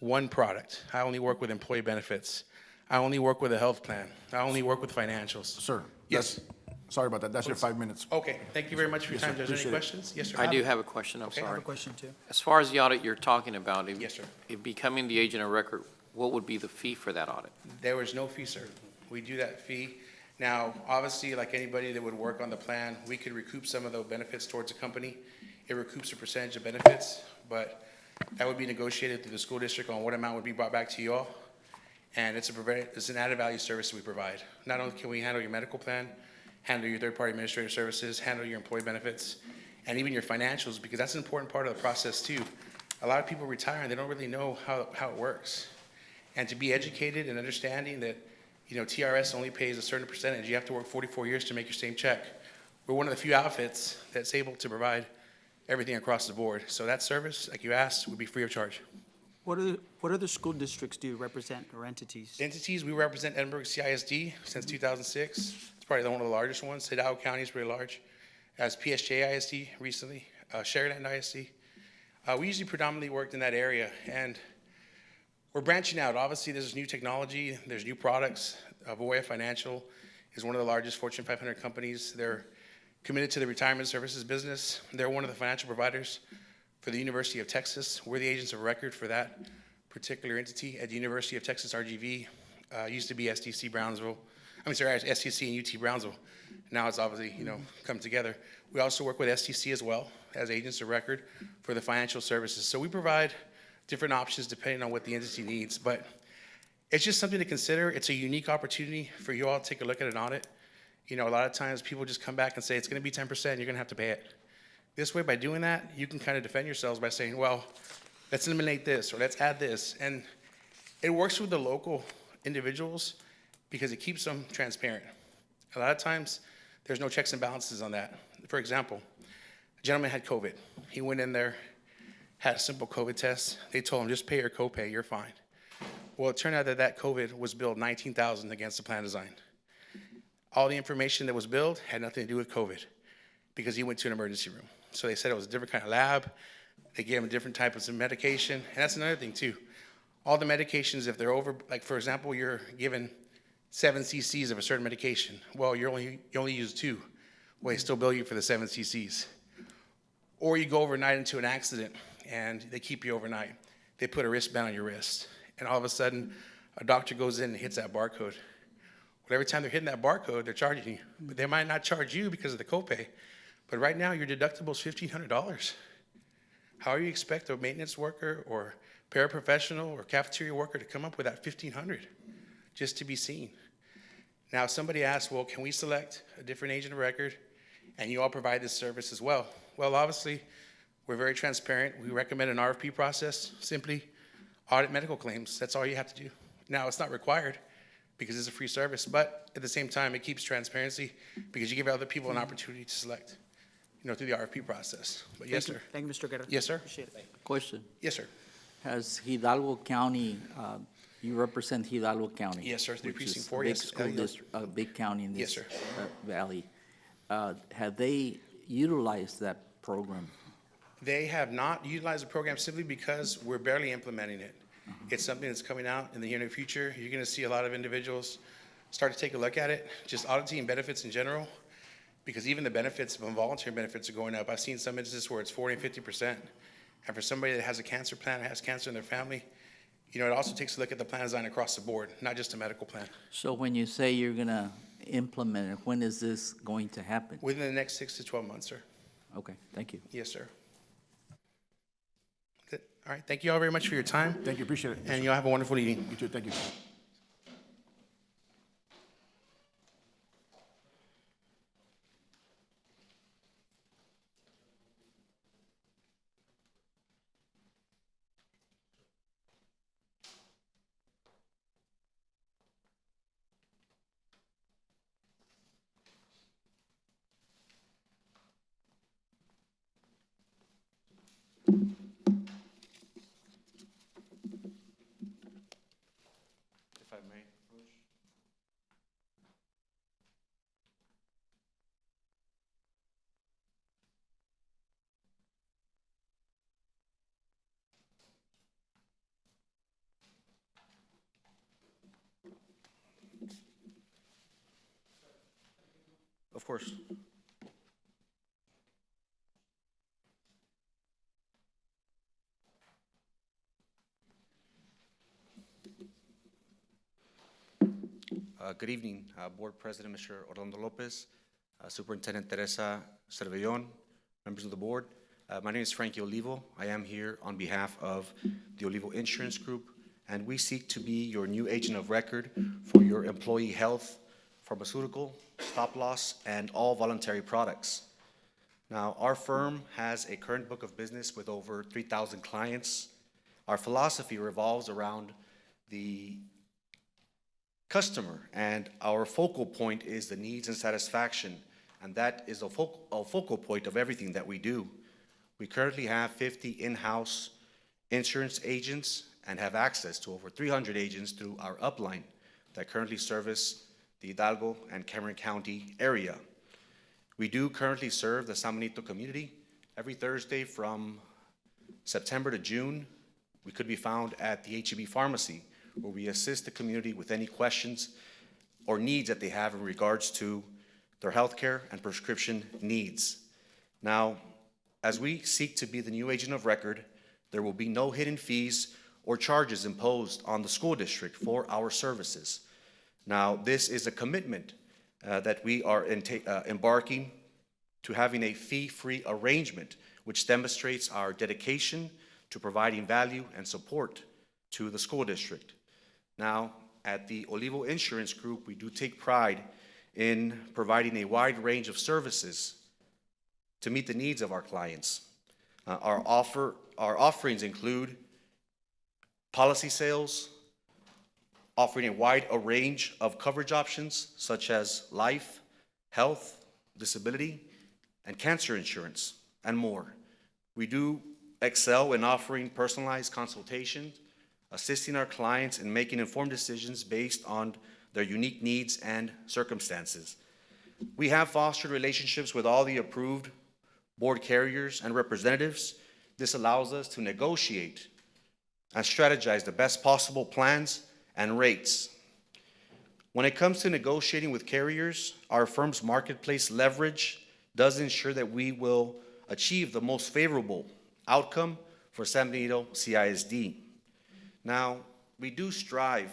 one product. I only work with employee benefits. I only work with a health plan. I only work with financials. Sir. Yes. Sorry about that. That's your 5 minutes. Okay, thank you very much for your Yes, sir. time. Is there any Appreciate it. questions? Yes, sir. I do have a question, I'm Okay. I have sorry. a question too. As far as the audit you're talking about, Yes, sir. if becoming the agent of record, what would be the fee for that audit? There was no fee, sir. We do that fee. Now, obviously, like anybody that would work on the plan, we could recoup some of those benefits towards the company it recoups a percentage of benefits, but that would be negotiated through the school district on what amount would be brought back to you all. And it's an added value service we provide. Not only can we handle your medical plan, handle your third-party administrative services, handle your employee benefits, and even your financials, because that's an important part of the process too. A lot of people retire and they don't really know how it works. And to be educated and understanding that, TRS only pays a certain percentage. You have to work 44 years to make your same check. We're one of the few outfits that's able to provide everything across the board. So that service, like you asked, would be free of charge. What other school districts do you represent, or entities? Entities, we represent Edinburgh CISD since 2006. It's probably one of the largest ones. Hidalgo County is pretty large. As PSJ ISD recently, Sharyland ISD. We usually predominantly worked in that area, and we're branching out. Obviously, there's new technology, there's new products. Voya Financial is one of the largest Fortune 500 companies. They're committed to the retirement services business. They're one of the financial providers for the University of Texas. We're the agents of record for that particular entity at the University of Texas RGV. Used to be STC Brownsville. STC and UT Brownsville. Now it's obviously, come together. We also work with STC as well as agents of record for the financial services. So we provide different options depending on what the entity needs. But it's just something to consider. It's a unique opportunity for you all to take a look at an audit. A lot of times people just come back and say, it's going to be 10%, you're going to have to pay it. This way, by doing that, you can kind of defend yourselves by saying, well, let's eliminate this, or let's add this. And it works with the local individuals because it keeps them transparent. A lot of times, there's no checks and balances on that. For example, a gentleman had COVID. He went in there, had a simple COVID test. They told him, just pay your copay, you're fine. Well, it turned out that COVID was billed $19,000 against the plan design. All the information that was billed had nothing to do with COVID because he went to an emergency room. So they said it was a different kind of lab. They gave him different types of medication. And that's another thing too. All the medications, if they're over, like for example, you're given 7 cc's of a certain medication. Well, you only use 2. Well, they still bill you for the 7 cc's. Or you go overnight into an accident and they keep you overnight. They put a wristband on your wrist. And all of a sudden, a doctor goes in and hits that barcode. Well, every time they're hitting that barcode, they're charging you. But they might not charge you because of the copay. But right now, your deductible is $1,500. How do you expect a maintenance worker or paraprofessional or cafeteria worker to come up with that $1,500 just to be seen? Now, somebody asked, well, can we select a different agent of record and you all provide this service as well? Well, obviously, we're very transparent. We recommend an RFP process. Simply audit medical claims. That's all you have to do. Now, it's not required because it's a free service, but at the same time, it keeps transparency because you give other people an opportunity to select, through the RFP process. But yes, sir. Thank you, Mr. Guerra. Yes, sir. Appreciate it. Question. Yes, sir. Has Hidalgo County, you represent Hidalgo County? Yes, sir, through which Precinct is 4, big yes. school district, a big county in Yes, this sir. valley. Have they utilized that program? They have not utilized the program simply because we're barely implementing it. It's something that's coming out in the near future. You're going to see a lot of individuals start to take a look at it, just auditing benefits in general, because even the benefits of involuntary benefits are going up. I've seen some instances where it's 40 and 50%. And for somebody that has a cancer plan, has cancer in their family, it also takes a look at the plan design across the board, not just a medical plan. So when you say you're going to implement it, when is this going to happen? Within the next 6 to 12 months, sir. Okay, thank you. Yes, sir. Good. All right, thank you all very much for your time. Thank you, appreciate it. And y'all have a wonderful evening. You too, thank you. If I may. Of course. Good evening, Board President, Mr. Orlando Lopez, Superintendent Teresa Cervellon, members of the board. My name is Frankie Olivo. I am here on behalf of the Olivo Insurance Group, and we seek to be your new agent of record for your employee health, pharmaceutical, stop-loss, and all voluntary products. Now, our firm has a current book of business with over 3,000 clients. Our philosophy revolves around the customer, and our focal point is the needs and satisfaction, and that is a focal point of everything that we do. We currently have 50 in-house insurance agents and have access to over 300 agents through our upline that currently service the Hidalgo and Cameron County area. We do currently serve the San Benito community. Every Thursday from September to June, we could be found at the HEB Pharmacy, where we assist the community with any questions or needs that they have in regards to their healthcare and prescription needs. Now, as we seek to be the new agent of record, there will be no hidden fees or charges imposed on the school district for our services. Now, this is a commitment that we are embarking to having a fee-free arrangement, which demonstrates our dedication to providing value and support to the school district. Now, at the Olivo Insurance Group, we do take pride in providing a wide range of services to meet the needs of our clients. Our offerings include policy sales, offering a wide range of coverage options such as life, health, disability, and cancer insurance, and more. We do excel in offering personalized consultation, assisting our clients in making informed decisions based on their unique needs and circumstances. We have fostered relationships with all the approved board carriers and representatives. This allows us to negotiate and strategize the best possible plans and rates. When it comes to negotiating with carriers, our firm's marketplace leverage does ensure that we will achieve the most favorable outcome for San Benito CISD. Now, we do strive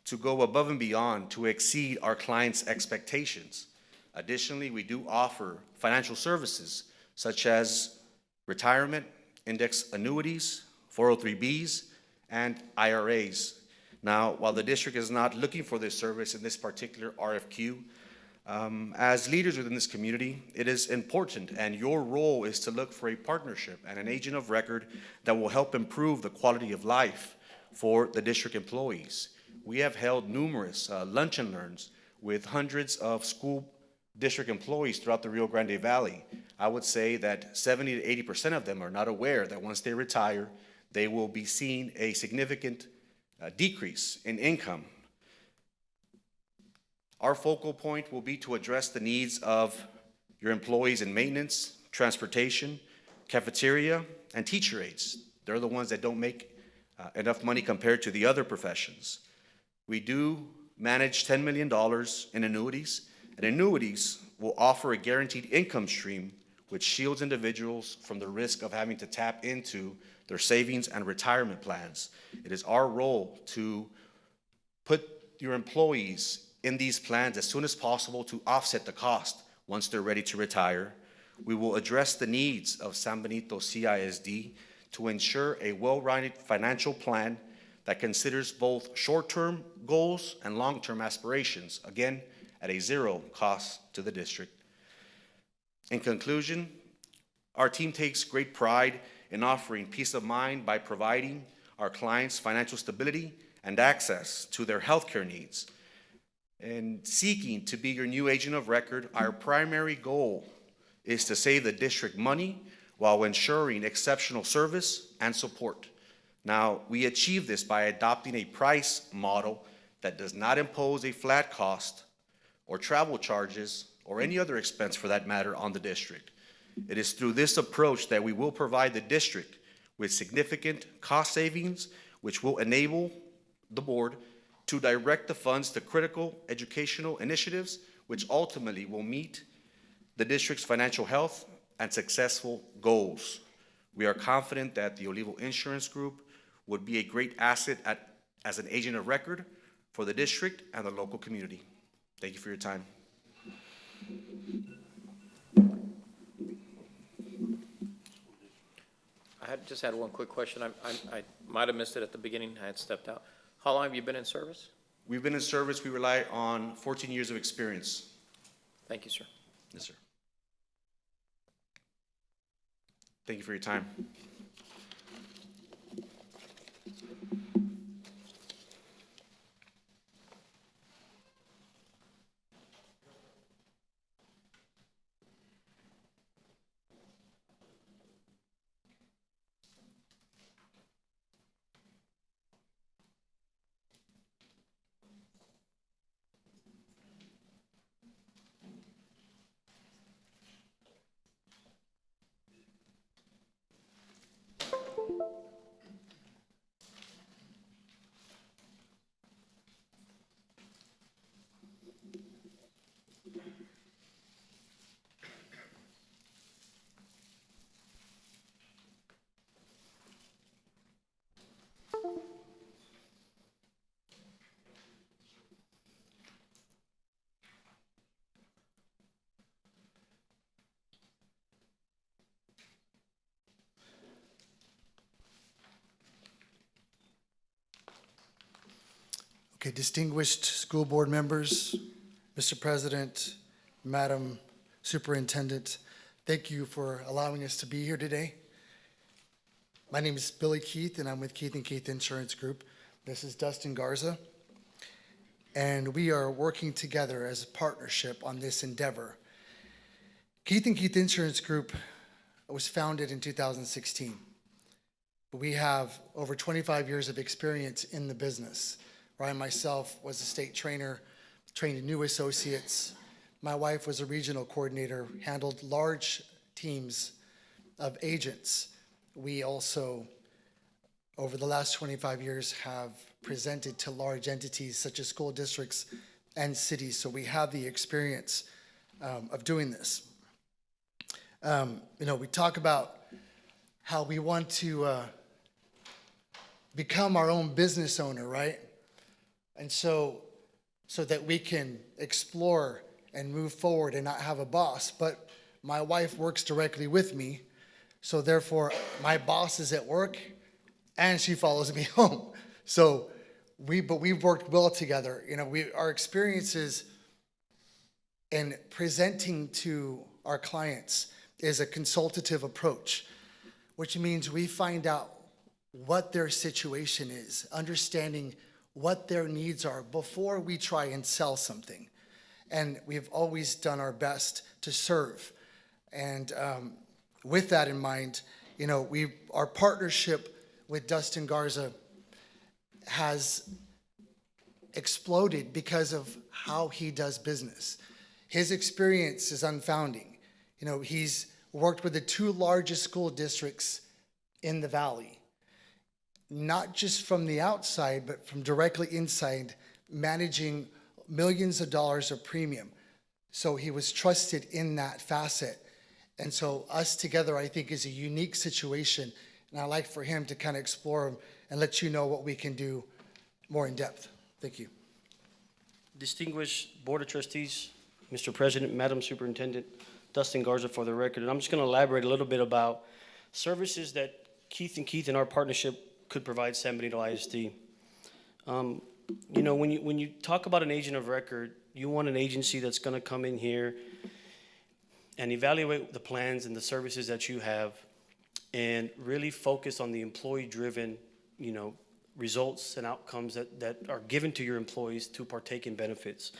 to go above and beyond to exceed our clients' expectations. Additionally, we do offer financial services such as retirement, index annuities, 403Bs, and IRAs. Now, while the district is not looking for this service in this particular RFQ, as leaders within this community, it is important, and your role is to look for a partnership and an agent of record that will help improve the quality of life for the district employees. We have held numerous lunch and learns with hundreds of school district employees throughout the Rio Grande Valley. I would say that 70 to 80% of them are not aware that once they retire, they will be seeing a significant decrease in income. Our focal point will be to address the needs of your employees in maintenance, transportation, cafeteria, and teacher aides. They're the ones that don't make enough money compared to the other professions. We do manage $10 million in annuities, and annuities will offer a guaranteed income stream which shields individuals from the risk of having to tap into their savings and retirement plans. It is our role to put your employees in these plans as soon as possible to offset the cost once they're ready to retire. We will address the needs of San Benito CISD to ensure a well-rounded financial plan that considers both short-term goals and long-term aspirations, again, at a zero cost to the district. In conclusion, our team takes great pride in offering peace of mind by providing our clients financial stability and access to their healthcare needs. And seeking to be your new agent of record, our primary goal is to save the district money while ensuring exceptional service and support. Now, we achieve this by adopting a price model that does not impose a flat cost or travel charges or any other expense for that matter on the district. It is through this approach that we will provide the district with significant cost savings, which will enable the board to direct the funds to critical educational initiatives, which ultimately will meet the district's financial health and successful goals. We are confident that the Olivo Insurance Group would be a great asset as an agent of record for the district and the local community. Thank you for your time. just had one quick question. I might have missed it at the beginning. I had stepped out. How long have you been in service? We've been in service, we rely on 14 years of experience. Thank you, sir. Yes, sir. Thank you for your time. Okay, distinguished school board members, Mr. President, Madam Superintendent, thank you for allowing us to be here today. My name is Billy Keith, and I'm with Keith & Keith Insurance Group. This is Dustin Garza, and we are working together as a partnership on this endeavor. Keith & Keith Insurance Group was founded in 2016. We have over 25 years of experience in the business. Ryan myself was a state trainer, trained new associates. My wife was a regional coordinator, handled large teams of agents. We also, over the last 25 years, have presented to large entities such as school districts and cities, so we have the experience of doing this. We talk about how we want to become our own business owner, right? And so that we can explore and move forward and not have a boss. But my wife works directly with me, so therefore my boss is at work and she follows me home. So we've worked well together. Our experiences in presenting to our clients is a consultative approach, which means we find out what their situation is, understanding what their needs are before we try and sell something. And we've always done our best to serve. And with that in mind, our partnership with Dustin Garza has exploded because of how he does business. His experience is unfounding. He's worked with the 2 largest school districts in the Valley, not just from the outside, but from directly inside, managing millions of dollars of premium. So he was trusted in that facet. And so us together, I think, is a unique situation. And I'd like for him to kind of explore them and let you know what we can do more in depth. Thank you. Distinguished Board of Trustees, Mr. President, Madam Superintendent, Dustin Garza for the record. And I'm just going to elaborate a little bit about services that Keith & Keith in our partnership could provide San Benito ISD. When you talk about an agent of record, you want an agency that's going to come in here and evaluate the plans and the services that you have and really focus on the employee-driven, results and outcomes that are given to your employees to partake in benefits.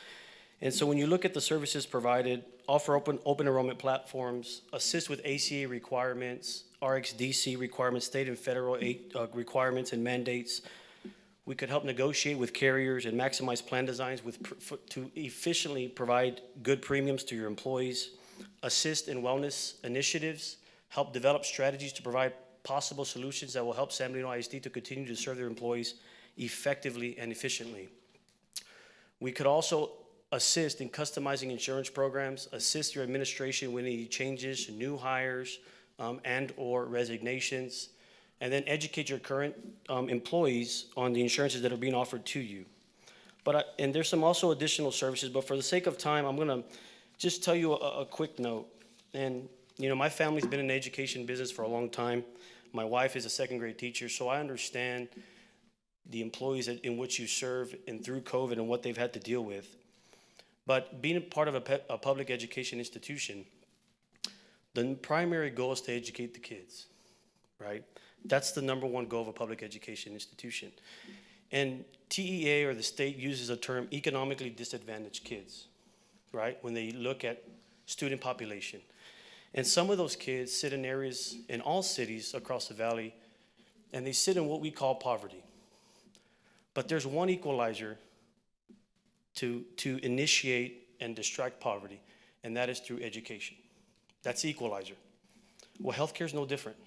And so when you look at the services provided, offer open enrollment platforms, assist with ACA requirements, RxDC requirements, state and federal requirements and mandates. We could help negotiate with carriers and maximize plan designs to efficiently provide good premiums to your employees, assist in wellness initiatives, help develop strategies to provide possible solutions that will help San Benito ISD to continue to serve their employees effectively and efficiently. We could also assist in customizing insurance programs, assist your administration with any changes, new hires, and or resignations, and then educate your current employees on the insurances that are being offered to you. And there's some also additional services, but for the sake of time, I'm gonna just tell you a quick note. And my family's been in the education business for a long time. My wife is a second grade teacher, so I understand the employees in which you serve and through COVID and what they've had to deal with. But being a part of a public education institution, the primary goal is to educate the kids, right? That's the number one goal of a public education institution. And TEA, or the state, uses a term, economically disadvantaged kids, right? When they look at student population. And some of those kids sit in areas in all cities across the valley, and they sit in what we call poverty. But there's one equalizer to initiate and distract poverty, and that is through education. That's the equalizer. Well, healthcare is no different.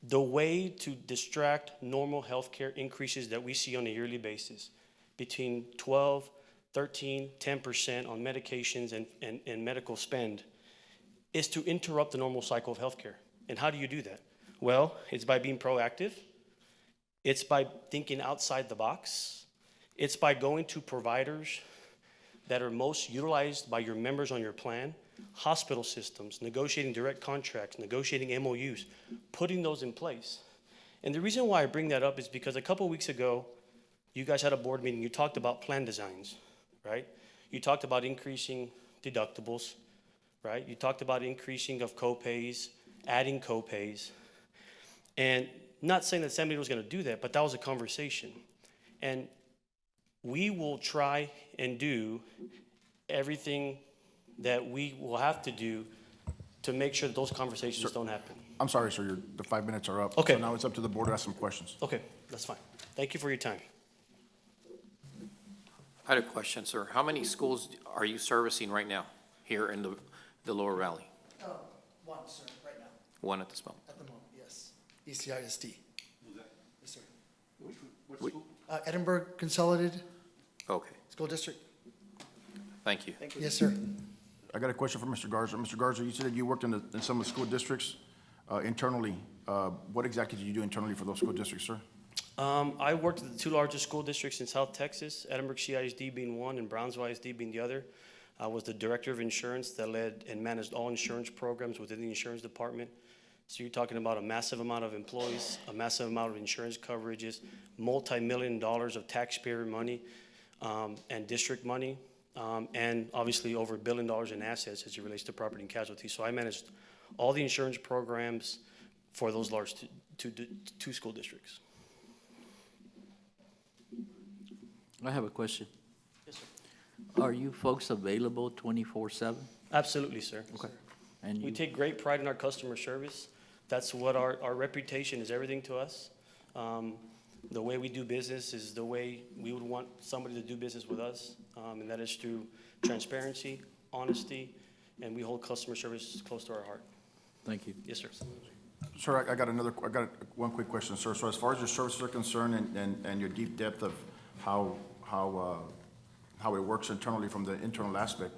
The way to distract normal healthcare increases that we see on a yearly basis, between 12, 13, 10% on medications and medical spend, is to interrupt the normal cycle of healthcare. And how do you do that? Well, it's by being proactive. It's by thinking outside the box. It's by going to providers that are most utilized by your members on your plan, hospital systems, negotiating direct contracts, negotiating MOUs, putting those in place. And the reason why I bring that up is because a couple weeks ago, you guys had a board meeting, you talked about plan designs, right? You talked about increasing deductibles, right? You talked about increasing of co-pays, adding co-pays. And not saying that San Benito was gonna do that, but that was a conversation. And we will try and do everything that we will have to do to make sure that those conversations don't happen. I'm sorry, sir, the 5 minutes are up. Okay. So now it's up to the board to ask some questions. Okay, that's fine. Thank you for your time. I had a question, sir. How many schools are you servicing right now here in the Lower Valley? One, sir, right now, One at this moment. at the moment, yes. ECISD. Yes, sir. Which- Edinburgh Consolidated Okay, School District. thank you. Yes, sir. I got a question for Mr. Garza. Mr. Garza, you said that you worked in some of the school districts internally. What exactly did you do internally for those school districts, sir? I worked at the two largest school districts in South Texas, Edinburgh CISD being one and Brownsville ISD being the other. I was the director of insurance that led and managed all insurance programs within the insurance department. So you're talking about a massive amount of employees, a massive amount of insurance coverages, multi-million dollars of taxpayer money and district money, and obviously over $1 billion in assets as it relates to property and casualty. So I managed all the insurance programs for those large two school districts. I have a question. Yes, sir. Are you folks available 24/7? Absolutely, sir. Okay. And We you, take great pride in our customer service. That's what our reputation is everything to us. The way we do business is the way we would want somebody to do business with us, and that is through transparency, honesty, and we hold customer service close to our heart. thank you. Yes, sir. Sir, I got one quick question, sir. So as far as your services are concerned and your deep depth of how it works internally from the internal aspect,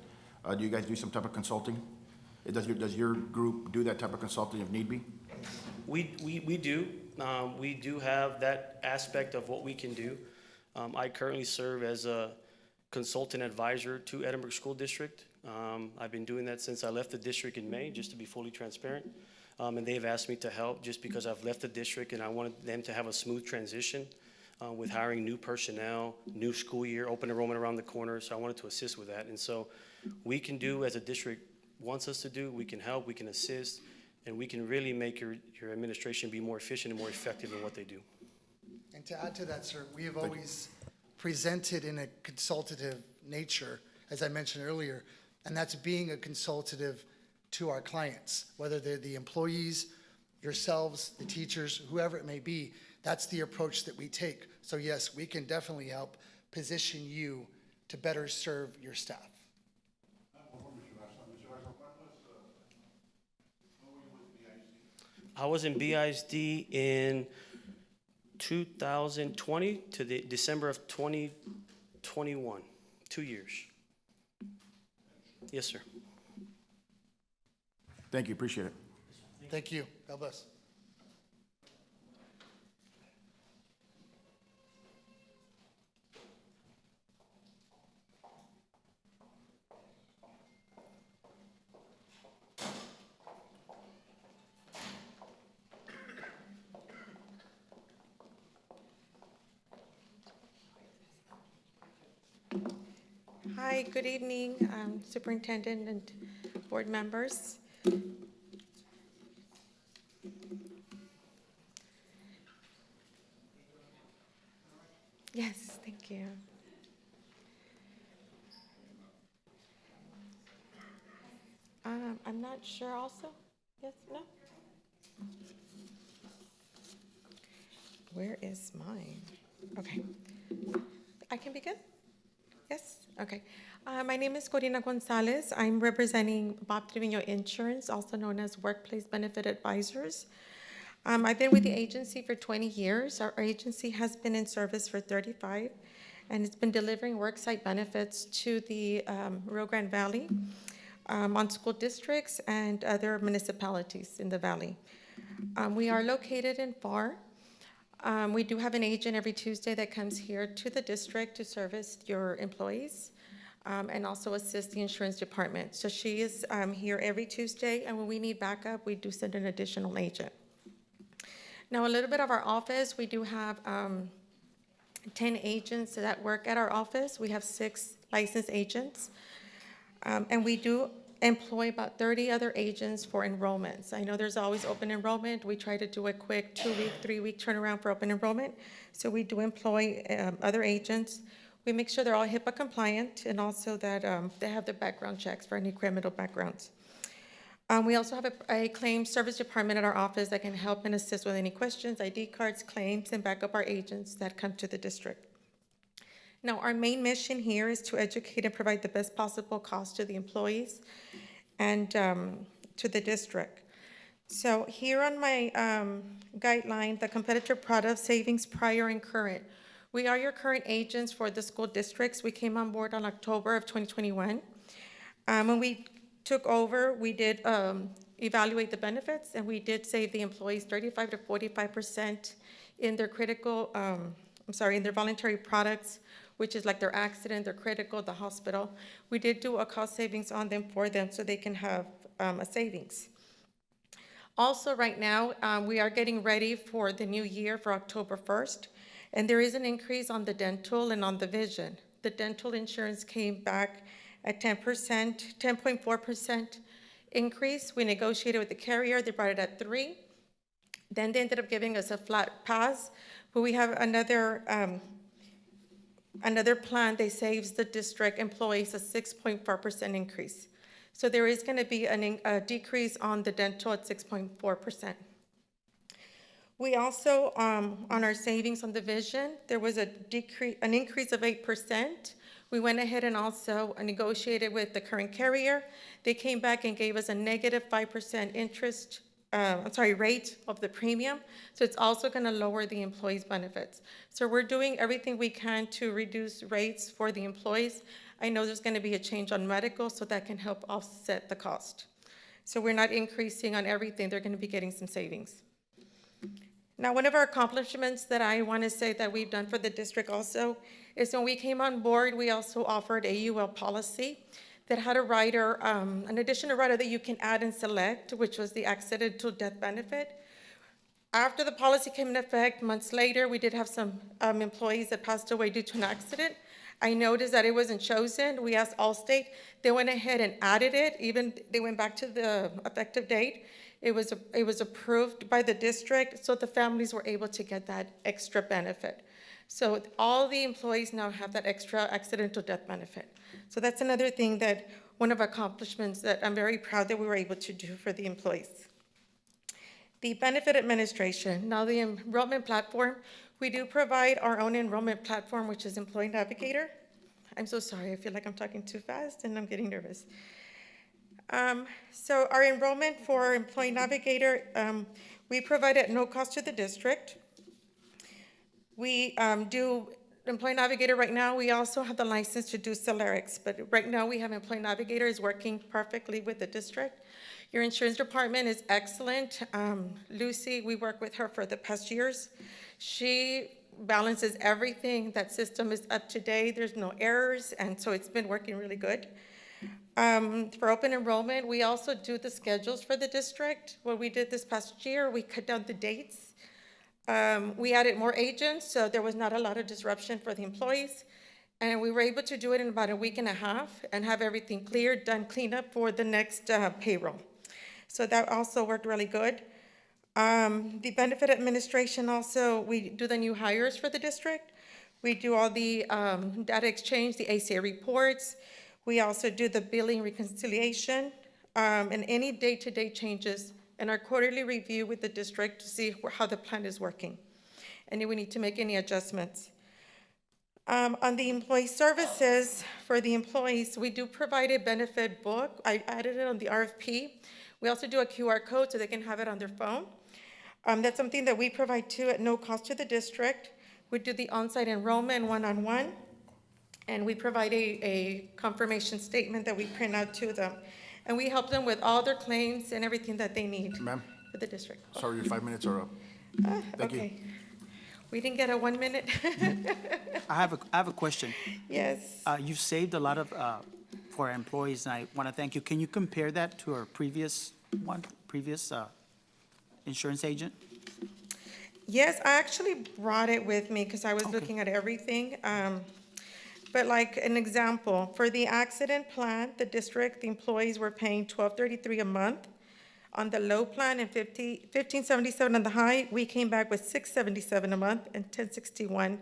do you guys do some type of consulting? Does your group do that type of consulting if need be? We do. We do have that aspect of what we can do. I currently serve as a consultant advisor to Edinburgh School District. I've been doing that since I left the district in May, just to be fully transparent. And they've asked me to help just because I've left the district and I wanted them to have a smooth transition with hiring new personnel, new school year, open enrollment around the corner. So I wanted to assist with that. And so we can do as a district wants us to do, we can help, we can assist, and we can really make your administration be more efficient and more effective in what they do. And to add to that, sir, we have always presented in a consultative nature, as I mentioned earlier, and that's being a consultative to our clients, whether they're the employees, yourselves, the teachers, whoever it may be. That's the approach that we take. So yes, we can definitely help position you to better serve your staff. I was in BISD in 2020 to the December of 2021, 2 years. Yes, sir. Thank you, appreciate it. Thank you. God bless. Hi, good evening, Superintendent and board members. Yes, thank you. I'm not sure also. Yes, no? Where is mine? Okay. I can begin? Yes? Okay. My name is Corina Gonzalez. I'm representing Bob Trevino Insurance, also known as Workplace Benefit Advisors. I've been with the agency for 20 years. Our agency has been in service for 35, and it's been delivering worksite benefits to the Rio Grande Valley on school districts and other municipalities in the valley. We are located in FAR. We do have an agent every Tuesday that comes here to the district to service your employees and also assist the insurance department. So she is here every Tuesday, and when we need backup, we do send an additional agent. Now, a little bit of our office, we do have 10 agents that work at our office. We have 6 licensed agents, and we do employ about 30 other agents for enrollments. I know there's always open enrollment. We try to do a quick 2-week, 3-week turnaround for open enrollment. So we do employ other agents. We make sure they're all HIPAA compliant and also that they have the background checks for any criminal backgrounds. We also have a claims service department at our office that can help and assist with any questions, ID cards, claims, and back up our agents that come to the district. Now, our main mission here is to educate and provide the best possible cost to the employees and to the district. So here on my guideline, the competitive product savings prior and current. We are your current agents for the school districts. We came on board on October of 2021. When we took over, we did evaluate the benefits, and we did save the employees 35 to 45% in their critical, in their voluntary products, which is like their accident, their critical, the hospital. We did do a cost savings on them for them so they can have a savings. Also, right now, we are getting ready for the new year for October 1st, and there is an increase on the dental and on the vision. The dental insurance came back at 10.4% increase. We negotiated with the carrier, they brought it at 3%. Then they ended up giving us a flat pass, but we have another plan that saves the district employees a 6.4% increase. So there is gonna be a decrease on the dental at 6.4%. We also, on our savings on the vision, there was an increase of 8%. We went ahead and also negotiated with the current carrier. They came back and gave us a negative 5% interest, rate of the premium. So it's also gonna lower the employees' benefits. So we're doing everything we can to reduce rates for the employees. I know there's gonna be a change on medical, so that can help offset the cost. So we're not increasing on everything. They're gonna be getting some savings. Now, one of our accomplishments that I wanna say that we've done for the district also is when we came on board, we also offered a UL policy that had a rider, an additional rider that you can add and select, which was the accidental death benefit. After the policy came into effect, months later, we did have some employees that passed away due to an accident. I noticed that it wasn't chosen. We asked Allstate. They went ahead and added it. Even they went back to the effective date. It was approved by the district, so the families were able to get that extra benefit. So all the employees now have that extra accidental death benefit. So that's another thing that, one of our accomplishments that I'm very proud that we were able to do for the employees. The benefit administration. Now the enrollment platform, we do provide our own enrollment platform, which is Employee Navigator. I'm so sorry, I feel like I'm talking too fast and I'm getting nervous. So our enrollment for Employee Navigator, we provide at no cost to the district. We do Employee Navigator right now. We also have the license to do Celerix, but right now we have Employee Navigator is working perfectly with the district. Your insurance department is excellent. Lucy, we work with her for the past years. She balances everything. That system is up to date. There's no errors, and so it's been working really good. For open enrollment, we also do the schedules for the district. What we did this past year, we cut down the dates. We added more agents, so there was not a lot of disruption for the employees. And we were able to do it in about a week and a half and have everything cleared, done cleanup for the next payroll. So that also worked really good. The benefit administration also, we do the new hires for the district. We do all the data exchange, the ACA reports. We also do the billing reconciliation and any day-to-day changes and our quarterly review with the district to see how the plan is working and if we need to make any adjustments. On the employee services for the employees, we do provide a benefit book. I added it on the RFP. We also do a QR code so they can have it on their phone. That's something that we provide too at no cost to the district. We do the on-site enrollment one-on-one, and we provide a confirmation statement that we print out to them. And we help them with all their claims and everything that they need for the district. Sorry, your 5 minutes are up. Thank you. We didn't get a 1 minute. I have a question. Yes. You've saved a lot of, for our employees, and I want to thank you. Can you compare that to our previous insurance agent? Yes, I actually brought it with me because I was looking at everything. But like an example, for the accident plan, the district, the employees were paying $12.33 a month. On the low plan and $15.77 on the high, we came back with $6.77 a month and $10.61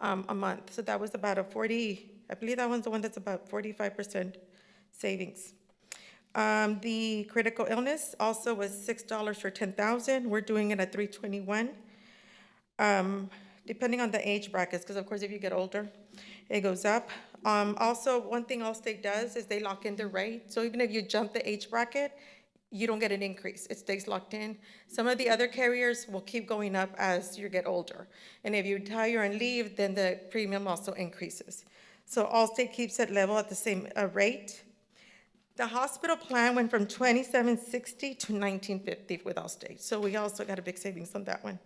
a month. So that was about a 40, I believe that one's the one that's about 45% savings. The critical illness also was $6 for 10,000. We're doing it at $321. Depending on the age brackets, because of course if you get older, it goes up. Also, one thing Allstate does is they lock in the rate. So even if you jump the age bracket, you don't get an increase. It stays locked in. Some of the other carriers will keep going up as you get older. And if you retire and leave, then the premium also increases. So Allstate keeps it level at the same rate. The hospital plan went from $27.60 to $19.50 with Allstate. So we also got a big savings on that one.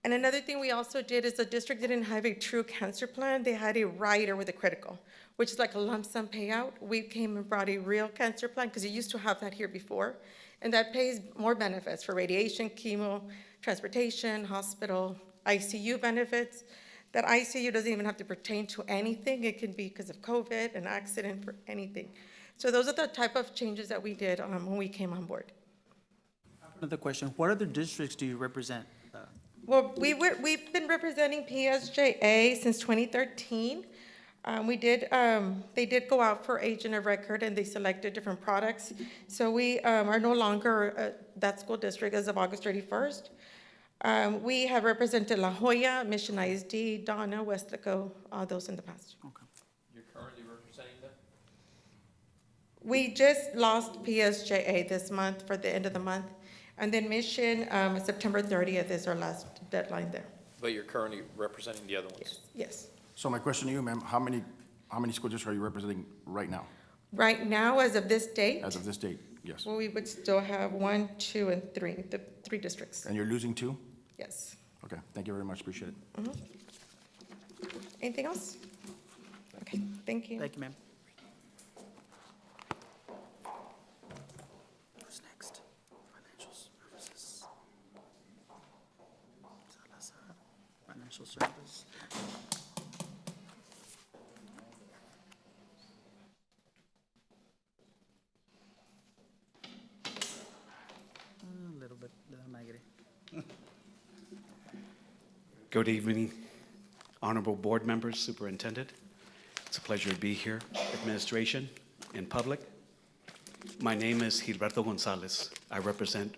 And another thing we also did is the district didn't have a true cancer plan. They had a rider with a critical, which is like a lump sum payout. We came and brought a real cancer plan because you used to have that here before. And that pays more benefits for radiation, chemo, transportation, hospital, ICU benefits. That ICU doesn't even have to pertain to anything. It can be because of COVID, an accident, for anything. So those are the type of changes that we did when we came on board. Another question. What other districts do you represent? Well, we've been representing PSJA since 2013. They did go out for agent of record and they selected different products. So we are no longer that school district as of August 31st. We have represented La Jolla, Mission ISD, Donna, Westaco, all those in the past. Okay. You're currently representing them? We just lost PSJA this month for the end of the month. And then Mission, September 30th is our last deadline there. But you're currently representing the other ones? Yes. So my question to you, ma'am, how many school districts are you representing right now? Right now, as of this date? As of this date, yes. Well, we would still have 1, 2, and 3, the 3 districts. And you're losing 2? Yes. Okay, thank you very much, appreciate it. Anything else? Okay, thank you. Thank you, ma'am. Who's next? Financial services. Salazar, financial service. A little bit, Magri. Good evening, honorable board members, superintendent. It's a pleasure to be here, administration, and public. My name is Gilberto Gonzalez. I represent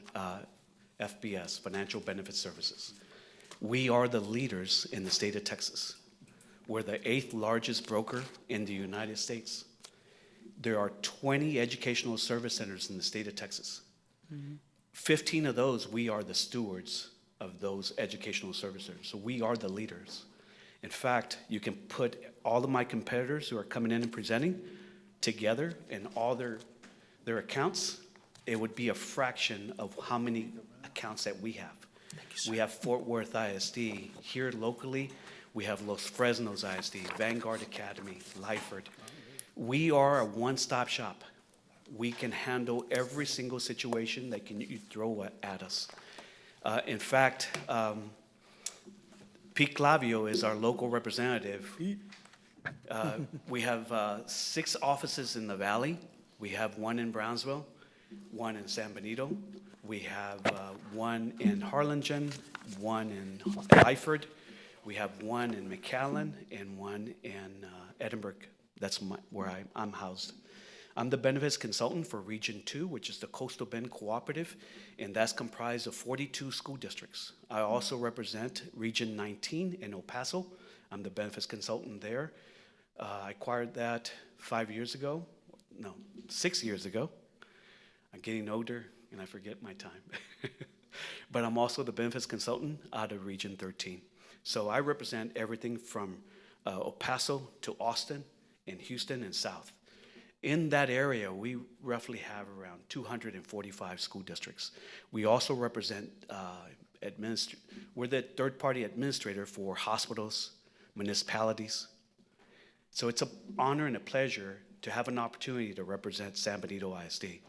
FBS, Financial Benefit Services. We are the leaders in the state of Texas. We're the 8th largest broker in the United States. There are 20 educational service centers in the state of Texas. 15 of those, we are the stewards of those educational service centers. So we are the leaders. In fact, you can put all of my competitors who are coming in and presenting together and all their accounts, it would be a fraction of how many accounts that we have. We have Fort Worth ISD. Here locally, we have Los Fresnos ISD, Vanguard Academy, Lyford. We are a one-stop shop. We can handle every single situation that you throw at us. In fact, Pete Clavio is our local representative. We have 6 offices in the valley. We have 1 in Brownsville, 1 in San Benito. We have 1 in Harlingen, 1 in Lyford. We have 1 in McAllen and 1 in Edinburgh. That's where I'm housed. I'm the benefits consultant for Region 2, which is the Coastal Bend Cooperative, and that's comprised of 42 school districts. I also represent Region 19 in El Paso. I'm the benefits consultant there. I acquired that 6 years ago. I'm getting older and I forget my time. But I'm also the benefits consultant out of Region 13. So I represent everything from El Paso to Austin and Houston and South. In that area, we roughly have around 245 school districts. We also represent, we're the third-party administrator for hospitals, municipalities. So it's an honor and a pleasure to have an opportunity to represent San Benito ISD.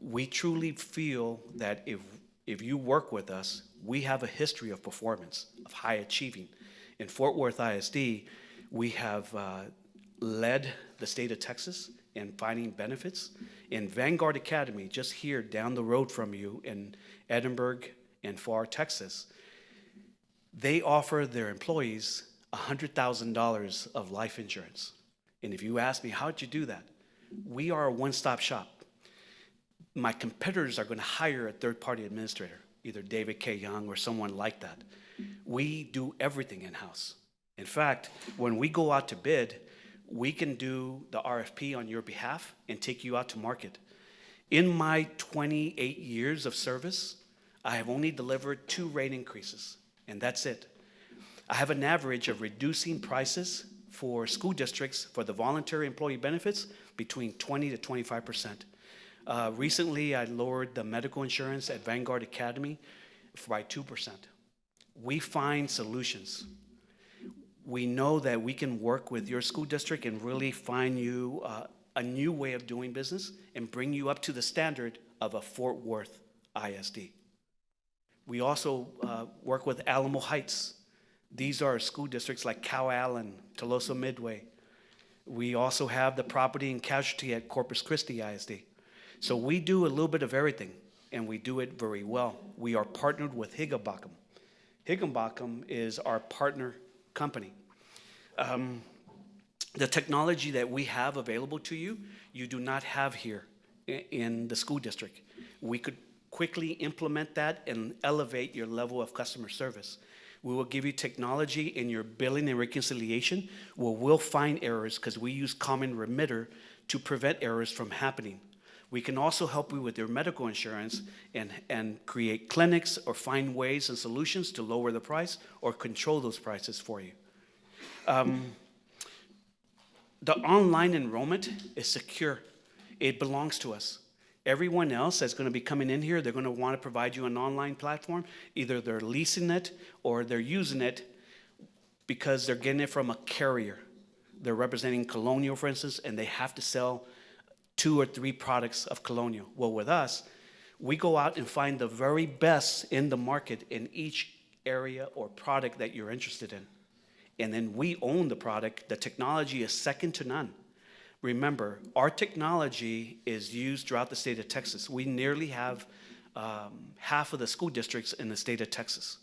We truly feel that if you work with us, we have a history of performance, of high achieving. In Fort Worth ISD, we have led the state of Texas in finding benefits. In Vanguard Academy, just here down the road from you in Edinburgh and Pharr, Texas, they offer their employees $100,000 of life insurance. And if you ask me, how'd you do that? We are a one-stop shop. My competitors are going to hire a third-party administrator, either David K. Young or someone like that. We do everything in-house. In fact, when we go out to bid, we can do the RFP on your behalf and take you out to market. In my 28 years of service, I have only delivered 2 rate increases, and that's it. I have an average of reducing prices for school districts for the voluntary employee benefits between 20 to 25%. Recently, I lowered the medical insurance at Vanguard Academy by 2%. We find solutions. We know that we can work with your school district and really find you a new way of doing business and bring you up to the standard of a Fort Worth ISD. We also work with Alamo Heights. These are school districts like Cow Allen, Tolosa Midway. We also have the property and casualty at Corpus Christi ISD. So we do a little bit of everything, and we do it very well. We are partnered with Higginbotham. Higginbotham is our partner company. The technology that we have available to you, you do not have here in the school district. We could quickly implement that and elevate your level of customer service. We will give you technology in your billing and reconciliation where we'll find errors because we use common remitter to prevent errors from happening. We can also help you with your medical insurance and create clinics or find ways and solutions to lower the price or control those prices for you. The online enrollment is secure. It belongs to us. Everyone else that's going to be coming in here, they're going to want to provide you an online platform. Either they're leasing it or they're using it because they're getting it from a carrier. They're representing Colonial, for instance, and they have to sell 2 or 3 products of Colonial. Well, with us, we go out and find the very best in the market in each area or product that you're interested in. And then we own the product. The technology is second to none. Remember, our technology is used throughout the state of Texas. We nearly have half of the school districts in the state of Texas.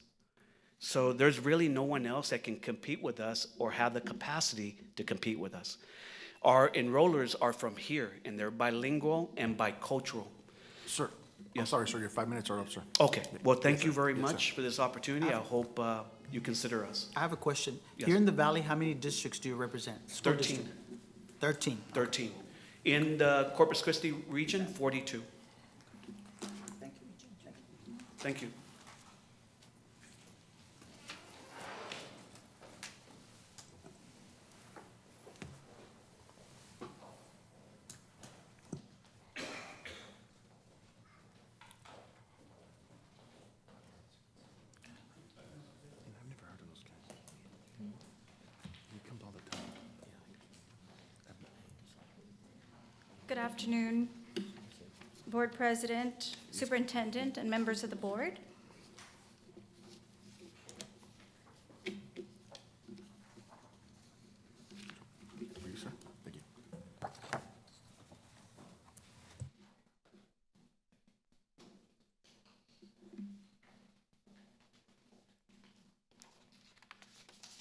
So there's really no one else that can compete with us or have the capacity to compete with us. Our enrollers are from here, and they're bilingual and bicultural. Sir, I'm sorry, sir, your 5 minutes are up, sir. Okay, well, thank you very Yes, much for this opportunity. I hope you consider us. I have a question. Yes. Here in the valley, how many districts do you represent? School 13. district? 13. 13. In the Corpus Christi region, 42. Thank you. Good afternoon, Board President, Superintendent, and members of the board.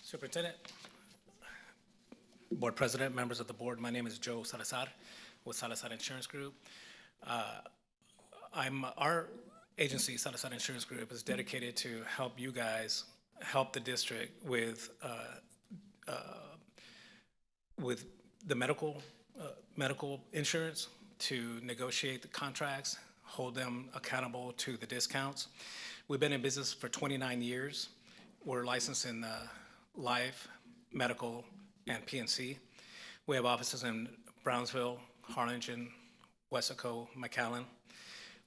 Superintendent, Board President, members of the board, my name is Joe Salazar with Salazar Insurance Group. Our agency, Salazar Insurance Group, is dedicated to help you guys, help the district with the medical insurance, to negotiate the contracts, hold them accountable to the discounts. We've been in business for 29 years. We're licensed in life, medical, and PNC. We have offices in Brownsville, Harlingen, Wessico, McAllen.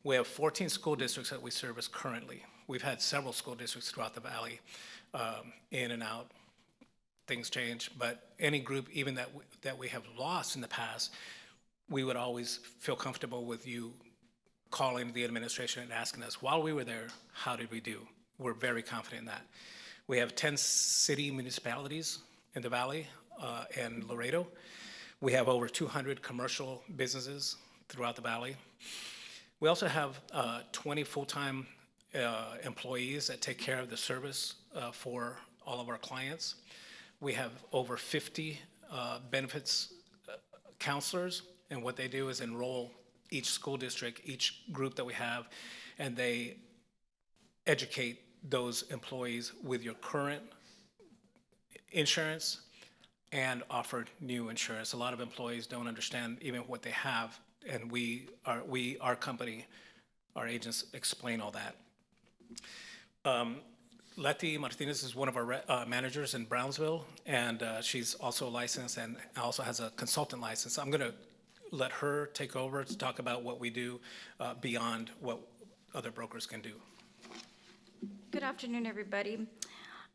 We have 14 school districts that we service currently. We've had several school districts throughout the valley, in and out. Things change, but any group, even that we have lost in the past, we would always feel comfortable with you calling the administration and asking us, while we were there, how did we do? We're very confident in that. We have 10 city municipalities in the valley and Laredo. We have over 200 commercial businesses throughout the valley. We also have 20 full-time employees that take care of the service for all of our clients. We have over 50 benefits counselors, and what they do is enroll each school district, each group that we have, and they educate those employees with your current insurance and offer new insurance. A lot of employees don't understand even what they have, and our company, our agents explain all that. Letty Martinez is one of our managers in Brownsville, and she's also licensed and also has a consultant license. I'm going to let her take over to talk about what we do beyond what other brokers can do. Good afternoon, everybody.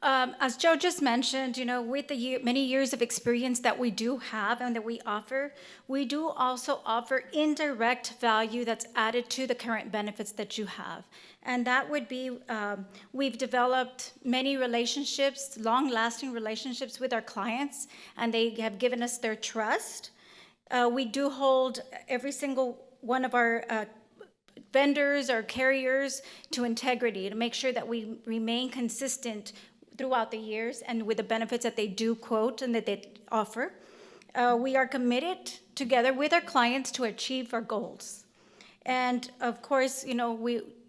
As Joe just mentioned, with the many years of experience that we do have and that we offer, we do also offer indirect value that's added to the current benefits that you have. And that would be, we've developed many relationships, long-lasting relationships with our clients, and they have given us their trust. We do hold every single one of our vendors or carriers to integrity to make sure that we remain consistent throughout the years and with the benefits that they do quote and that they offer. We are committed together with our clients to achieve our goals. And of course,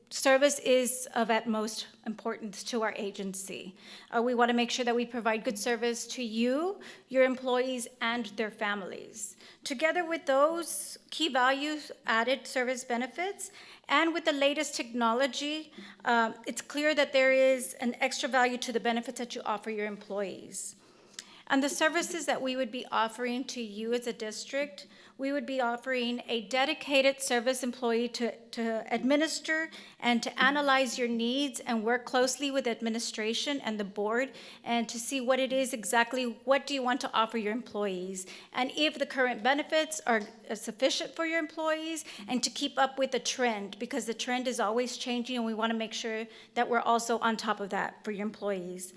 service is of utmost importance to our agency. We want to make sure that we provide good service to you, your employees, and their families. Together with those key values, added service benefits, and with the latest technology, it's clear that there is an extra value to the benefits that you offer your employees. And the services that we would be offering to you as a district, we would be offering a dedicated service employee to administer and to analyze your needs and work closely with administration and the board and to see what it is exactly, what do you want to offer your employees, and if the current benefits are sufficient for your employees, and to keep up with the trend, because the trend is always changing and we want to make sure that we're also on top of that for your employees.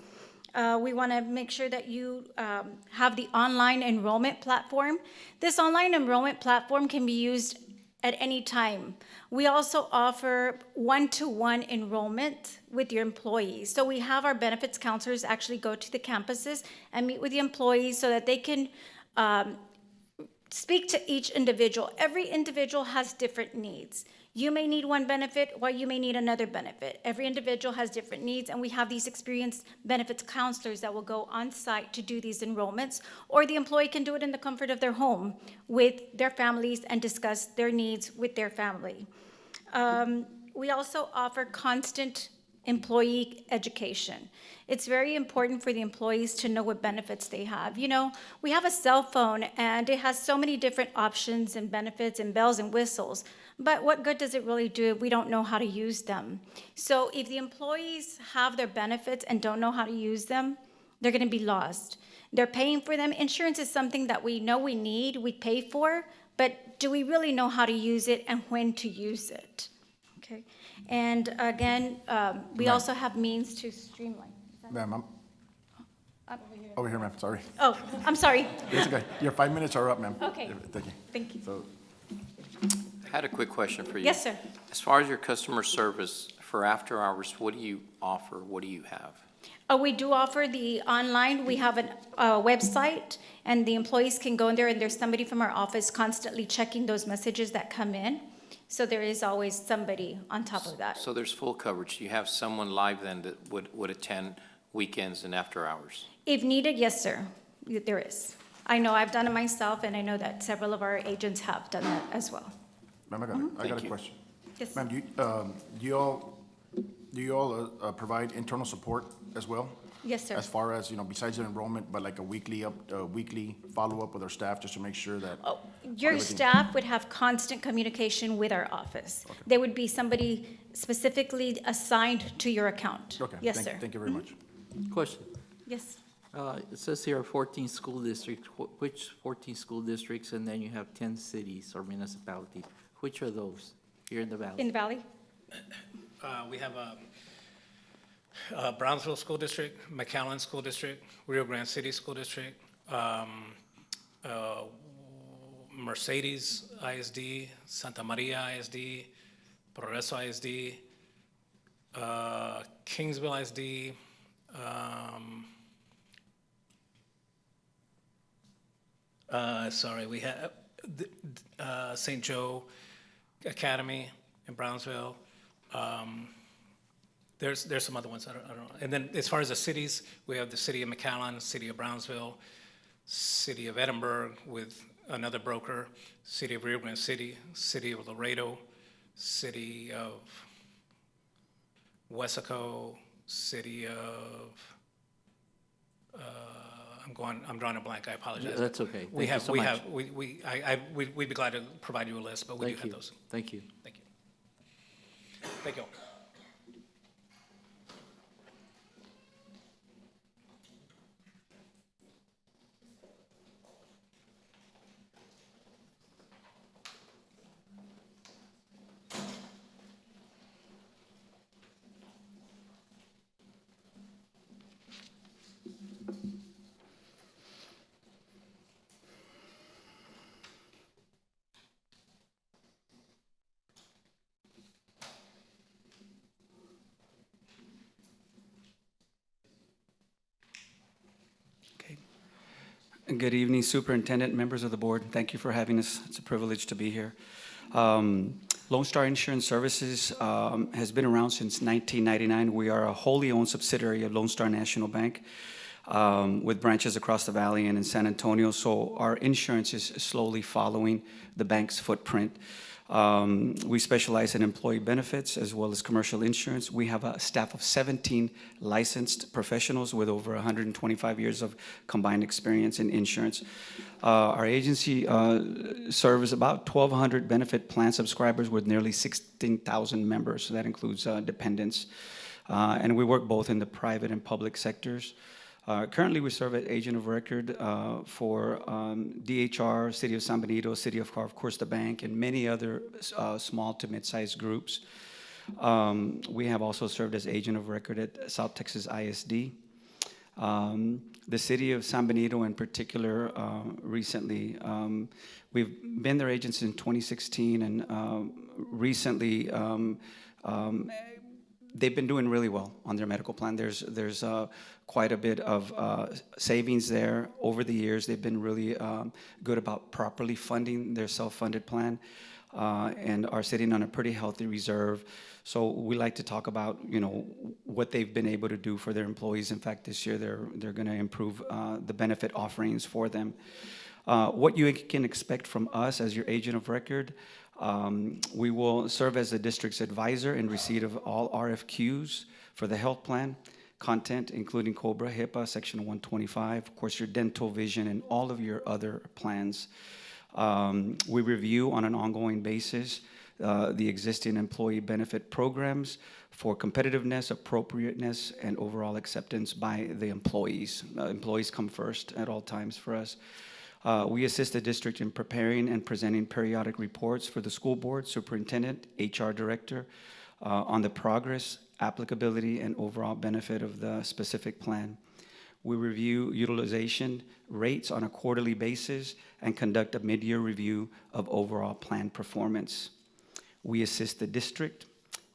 We want to make sure that you have the online enrollment platform. This online enrollment platform can be used at any time. We also offer one-to-one enrollment with your employees. So we have our benefits counselors actually go to the campuses and meet with the employees so that they can speak to each individual. Every individual has different needs. You may need one benefit while you may need another benefit. Every individual has different needs, and we have these experienced benefits counselors that will go on site to do these enrollments, or the employee can do it in the comfort of their home with their families and discuss their needs with their family. We also offer constant employee education. It's very important for the employees to know what benefits they have. We have a cell phone and it has so many different options and benefits and bells and whistles, but what good does it really do if we don't know how to use them? So if the employees have their benefits and don't know how to use them, they're going to be lost. They're paying for them. Insurance is something that we know we need, we pay for, but do we really know how to use it and when to use it? Okay. And again, we also have means to streamline. Ma'am, I'm over here, ma'am, sorry. Oh, I'm sorry. It's okay. Your 5 minutes are up, ma'am. Okay. Thank you. Thank you. So, I had a quick question for you. Yes, sir. As far as your customer service for after hours, what do you offer? What do you have? We do offer the online, we have a website, and the employees can go in there, and there's somebody from our office constantly checking those messages that come in. So there is always somebody on top of that. So there's full coverage. You have someone live then that would attend weekends and after hours? If needed, yes, sir, there is. I know I've done it myself, and I know that several of our agents have done that as well. Ma'am, I got a you. question. Yes. Ma'am, do you all provide internal support as well? Yes, sir. As far as, besides the enrollment, but like a weekly follow-up with our staff, just to make sure that? Oh, your everything- staff would have constant communication with our office. There would be somebody specifically assigned to your account. Okay. Yes, Thank- sir. Thank you very much. Question. Yes. It says here 14 school districts. Which 14 school districts? And then you have 10 cities or municipalities. Which are those here in the valley? In the valley? We have Brownsville School District, McAllen School District, Rio Grande City School District, Mercedes ISD, Santa Maria ISD, Progreso ISD, Kingsville ISD, we have St. Joe Academy in Brownsville. There's some other ones, I don't know. And then as far as the cities, we have the city of McAllen, city of Brownsville, city of Edinburgh with another broker, city of Rio Grande City, city of Laredo, city of Wesco, city of, I'm drawing a blank, I apologize. That's okay. We Thank you have, so we much. have, we'd be glad to provide you a list, but we do Thank have you. those. Thank you. Thank you. Thank you. Good evening, Superintendent, members of the board. Thank you for having us. It's a privilege to be here. Lone Star Insurance Services has been around since 1999. We are a wholly owned subsidiary of Lone Star National Bank with branches across the valley and in San Antonio. So our insurance is slowly following the bank's footprint. We specialize in employee benefits as well as commercial insurance. We have a staff of 17 licensed professionals with over 125 years of combined experience in insurance. Our agency serves about 1,200 benefit plan subscribers with nearly 16,000 members. So that includes dependents. And we work both in the private and public sectors. Currently, we serve as agent of record for DHR, City of San Benito, City of course, the bank, and many other small to mid-sized groups. We have also served as agent of record at South Texas ISD. The City of San Benito in particular, recently, we've been their agents in 2016, and recently, they've been doing really well on their medical plan. There's quite a bit of savings there over the years. They've been really good about properly funding their self-funded plan and are sitting on a pretty healthy reserve. So we like to talk about, what they've been able to do for their employees. In fact, this year they're going to improve the benefit offerings for them. What you can expect from us as your agent of record, we will serve as the district's advisor in receipt of all RFQs for the health plan, content, including COBRA, HIPAA, Section 125, of course, your dental, vision, and all of your other plans. We review on an ongoing basis the existing employee benefit programs for competitiveness, appropriateness, and overall acceptance by the employees. Employees come first at all times for us. We assist the district in preparing and presenting periodic reports for the school board, superintendent, HR director, on the progress, applicability, and overall benefit of the specific plan. We review utilization rates on a quarterly basis and conduct a mid-year review of overall plan performance. We assist the district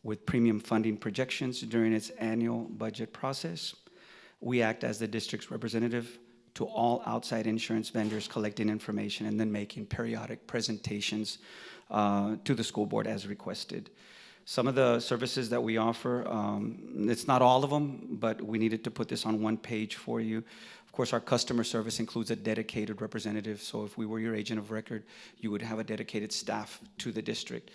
with premium funding projections during its annual budget process. We act as the district's representative to all outside insurance vendors, collecting information and then making periodic presentations to the school board as requested. Some of the services that we offer, it's not all of them, but we needed to put this on one page for you. Of course, our customer service includes a dedicated representative, so if we were your agent of record, you would have a dedicated staff to the district.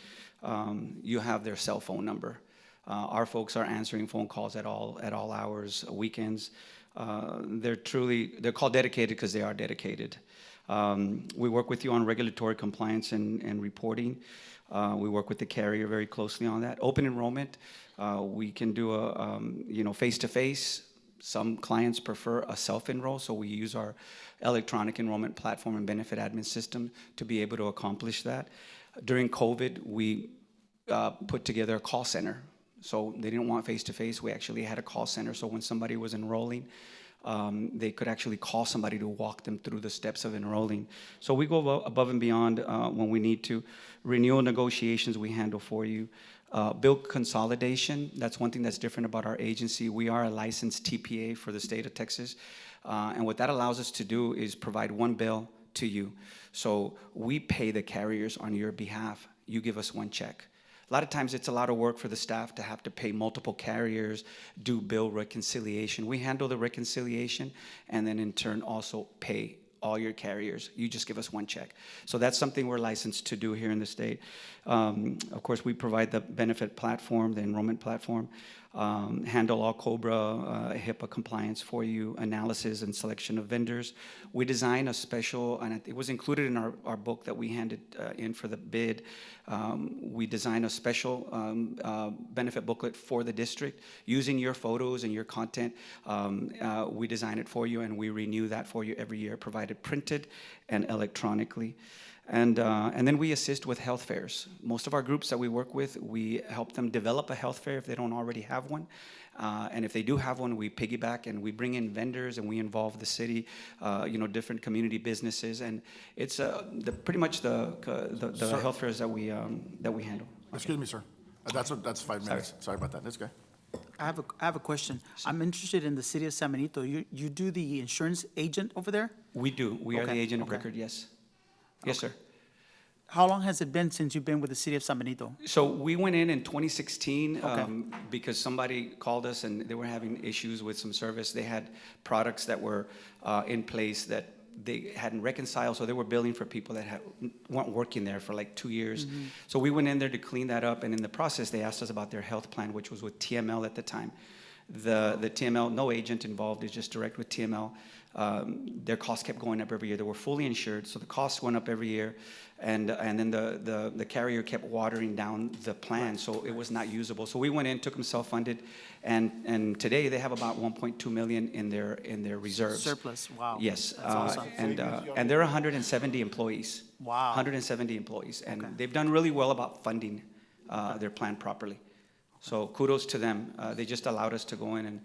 You have their cell phone number. Our folks are answering phone calls at all hours, weekends. They're called dedicated because they are dedicated. We work with you on regulatory compliance and reporting. We work with the carrier very closely on that. Open enrollment, we can do a face-to-face. Some clients prefer a self-enroll, so we use our electronic enrollment platform and benefit admin system to be able to accomplish that. During COVID, we put together a call center. So they didn't want face-to-face. We actually had a call center, so when somebody was enrolling, they could actually call somebody to walk them through the steps of enrolling. So we go above and beyond when we need to. Renewal negotiations we handle for you. Bill consolidation, that's one thing that's different about our agency. We are a licensed TPA for the state of Texas. And what that allows us to do is provide one bill to you. So we pay the carriers on your behalf. You give us one check. A lot of times it's a lot of work for the staff to have to pay multiple carriers, do bill reconciliation. We handle the reconciliation and then in turn also pay all your carriers. You just give us one check. So that's something we're licensed to do here in the state. Of course, we provide the benefit platform, the enrollment platform, handle all COBRA, HIPAA compliance for you, analysis and selection of vendors. We design a special, and it was included in our book that we handed in for the bid. We design a special benefit booklet for the district using your photos and your content. We design it for you and we renew that for you every year, provided printed and electronically. And then we assist with health fairs. Most of our groups that we work with, we help them develop a health fair if they don't already have one. And if they do have one, we piggyback and we bring in vendors and we involve the city, different community businesses. And it's pretty much the health fairs that we handle. Excuse me, sir. That's 5 minutes. Sorry about that. Let's go. I have a question. I'm interested in the city of San Benito. You do the insurance agent over there? We do. We are the agent of record, yes. Yes, sir. How long has it been since you've been with the city of San Benito? So we went in 2016 because somebody called us and they were having issues with some service. They had products that were in place that they hadn't reconciled, so they were billing for people that weren't working there for like 2 years. Mm-hmm. So we went in there to clean that up, and in the process, they asked us about their health plan, which was with TML at the time. The TML, no agent involved, it's just direct with TML. Their costs kept going up every year. They were fully insured, so the costs went up every year, and then the carrier kept watering down the plan, so it was not usable. So we went in, took them self-funded, and today they have about 1.2 million in their reserves. Surplus, wow. Yes, That's awesome. and they're 170 employees. Wow. 170 employees, and they've done really well about funding their plan properly. So kudos to them. They just allowed us to go in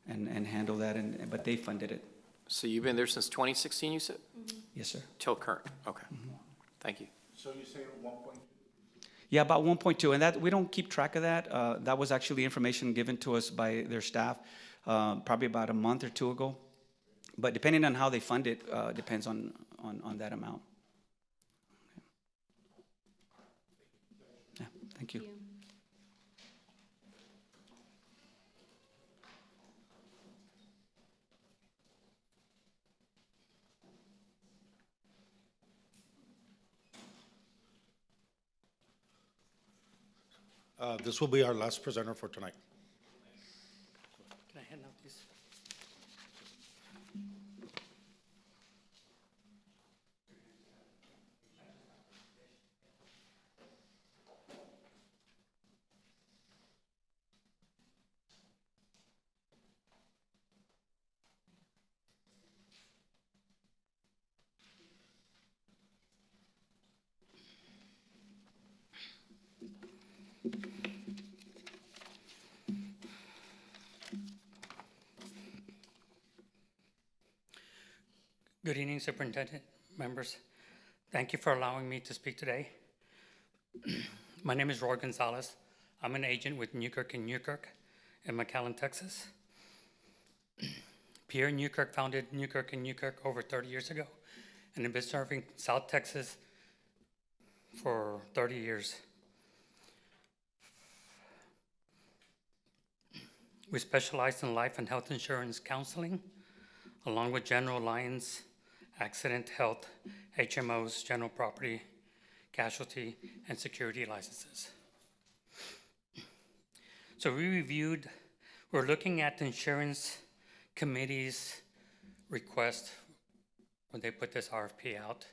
and handle that, but they funded it. So you've been there since 2016, you said? Mm-hmm. Yes, sir. Till current, okay. Thank you. So you say 1.2? Yeah, about 1.2, and that we don't keep track of that. That was actually information given to us by their staff probably about a month or two ago. But depending on how they fund it, depends on that amount. Yeah, thank you. This will be our last presenter for tonight. Can I hand out these? Good evening, Superintendent, members. Thank you for allowing me to speak today. My name is Roy Gonzalez. I'm an agent with Newkirk & Newkirk in McAllen, Texas. Pierre Newkirk founded Newkirk and Newkirk over 30 years ago, and have been serving South Texas for 30 years. We specialize in life and health insurance counseling, along with general lines, accident, health, HMOs, general property, casualty, and security licenses. So we're looking at the insurance committee's request when they put this RFP out.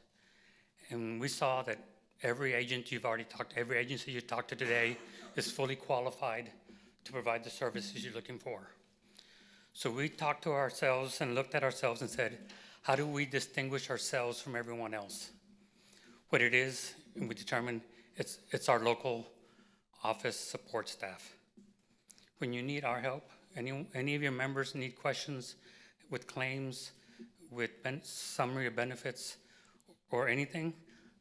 And we saw that every agency you talked to today is fully qualified to provide the services you're looking for. So we talked to ourselves and looked at ourselves and said, how do we distinguish ourselves from everyone else? What it is, and we determined it's our local office support staff. When you need our help, any of your members need questions with claims, with summary of benefits, or anything,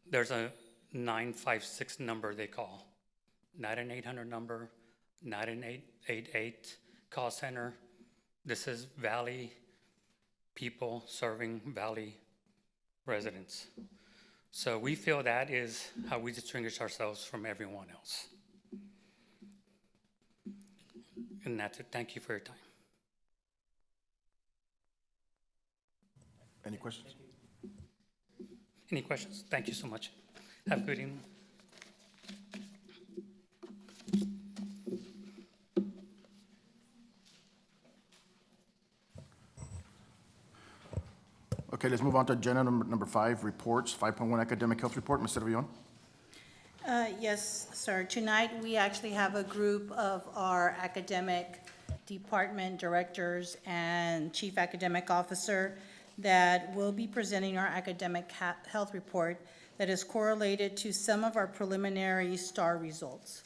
there's a 956 number they call. Not an 800 number, not an 888 call center. This is Valley people serving Valley residents. So we feel that is how we distinguish ourselves from everyone else. And that's it. Thank you for your time. Any questions? Any questions? Thank you so much. Have a good evening. Okay, let's move on to agenda number 5, reports. 5.1 academic health report. Ms. Servillon? Yes, sir. Tonight, we actually have a group of our academic department directors and chief academic officer that will be presenting our academic health report that is correlated to some of our preliminary STAR results.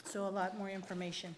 So a lot more information.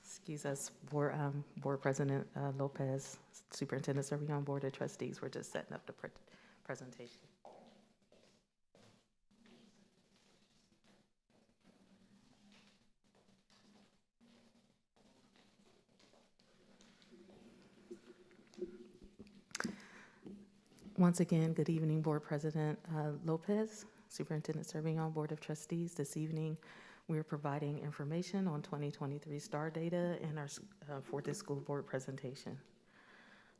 Excuse us, Board President Lopez, Superintendent serving on Board of Trustees. We're just setting up the presentation. Once again, good evening, Board President Lopez, Superintendent serving on Board of Trustees. This evening, we are providing information on 2023 STAR data in our for this school board presentation.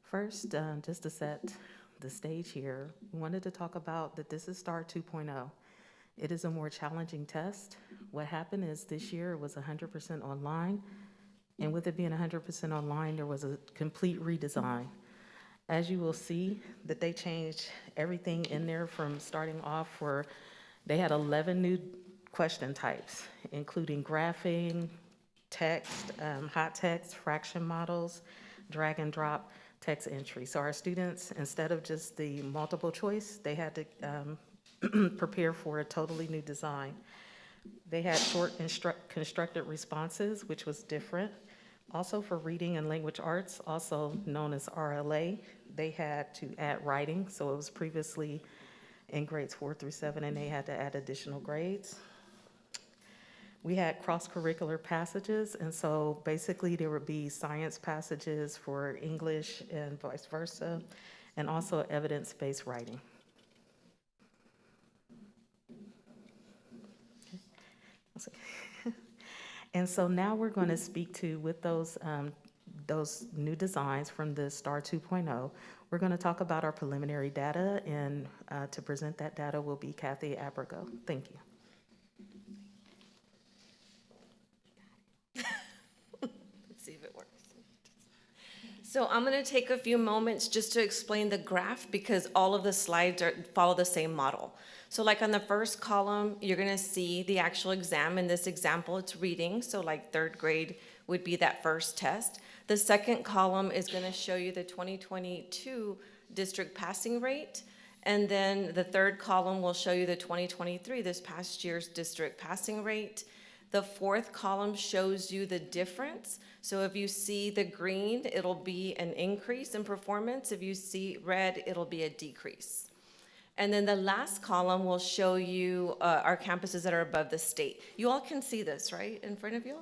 First, just to set the stage here, we wanted to talk about that this is STAR 2.0. It is a more challenging test. What happened is this year it was 100% online, and with it being 100% online, there was a complete redesign. As you will see, that they changed everything in there from starting off where they had 11 new question types, including graphing, text, hot text, fraction models, drag and drop text entry. So our students, instead of just the multiple choice, they had to prepare for a totally new design. They had short constructed responses, which was different. Also for reading and language arts, also known as RLA, they had to add writing. So it was previously in grades 4 through 7, and they had to add additional grades. We had cross-curricular passages, and so basically there would be science passages for English and vice versa, and also evidence-based writing. And so now we're going to speak to, with those new designs from the STAR 2.0, we're going to talk about our preliminary data, and to present that data will be Kathy Abrigo. Thank you. Let's see if it works. So I'm going to take a few moments just to explain the graph because all of the slides follow the same model. So like on the first column, you're going to see the actual exam. In this example, it's reading. So like third grade would be that first test. The second column is going to show you the 2022 district passing rate. And then the third column will show you the 2023, this past year's district passing rate. The fourth column shows you the difference. So if you see the green, it'll be an increase in performance. If you see red, it'll be a decrease. And then the last column will show you our campuses that are above the state. You all can see this, right, in front of you?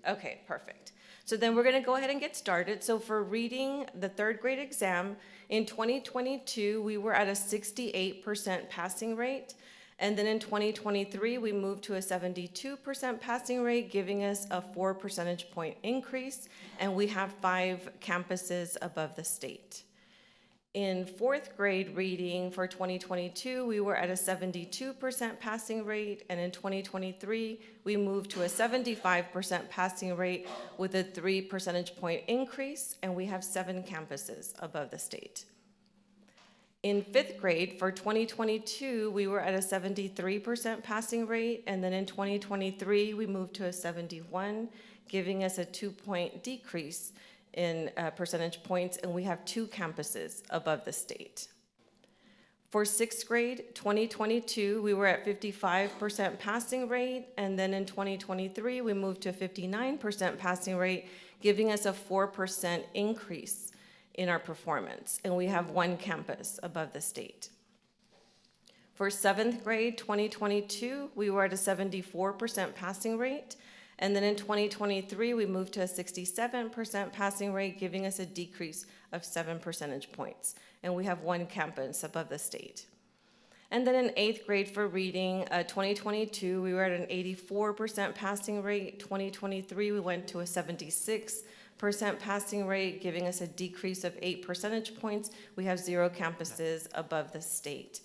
Okay, perfect. So then we're gonna go ahead and get started. So for reading the third grade exam, in 2022, we were at a 68% passing rate. And then in 2023, we moved to a 72% passing rate, giving us a 4 percentage point increase, and we have 5 campuses above the state. In fourth grade reading for 2022, we were at a 72% passing rate, and in 2023, we moved to a 75% passing rate with a 3 percentage point increase, and we have 7 campuses above the state. In fifth grade for 2022, we were at a 73% passing rate, and then in 2023, we moved to a 71, giving us a 2-point decrease in percentage points, and we have 2 campuses above the state. For sixth grade, 2022, we were at 55% passing rate, and then in 2023, we moved to a 59% passing rate, giving us a 4% increase in our performance, and we have 1 campus above the state. For seventh grade, 2022, we were at a 74% passing rate, and then in 2023, we moved to a 67% passing rate, giving us a decrease of 7 percentage points, and we have 1 campus above the state. And then in 8th grade for reading, 2022, we were at an 84% passing rate. 2023, we went to a 76% passing rate, giving us a decrease of 8 percentage points. We have 0 campuses above the state.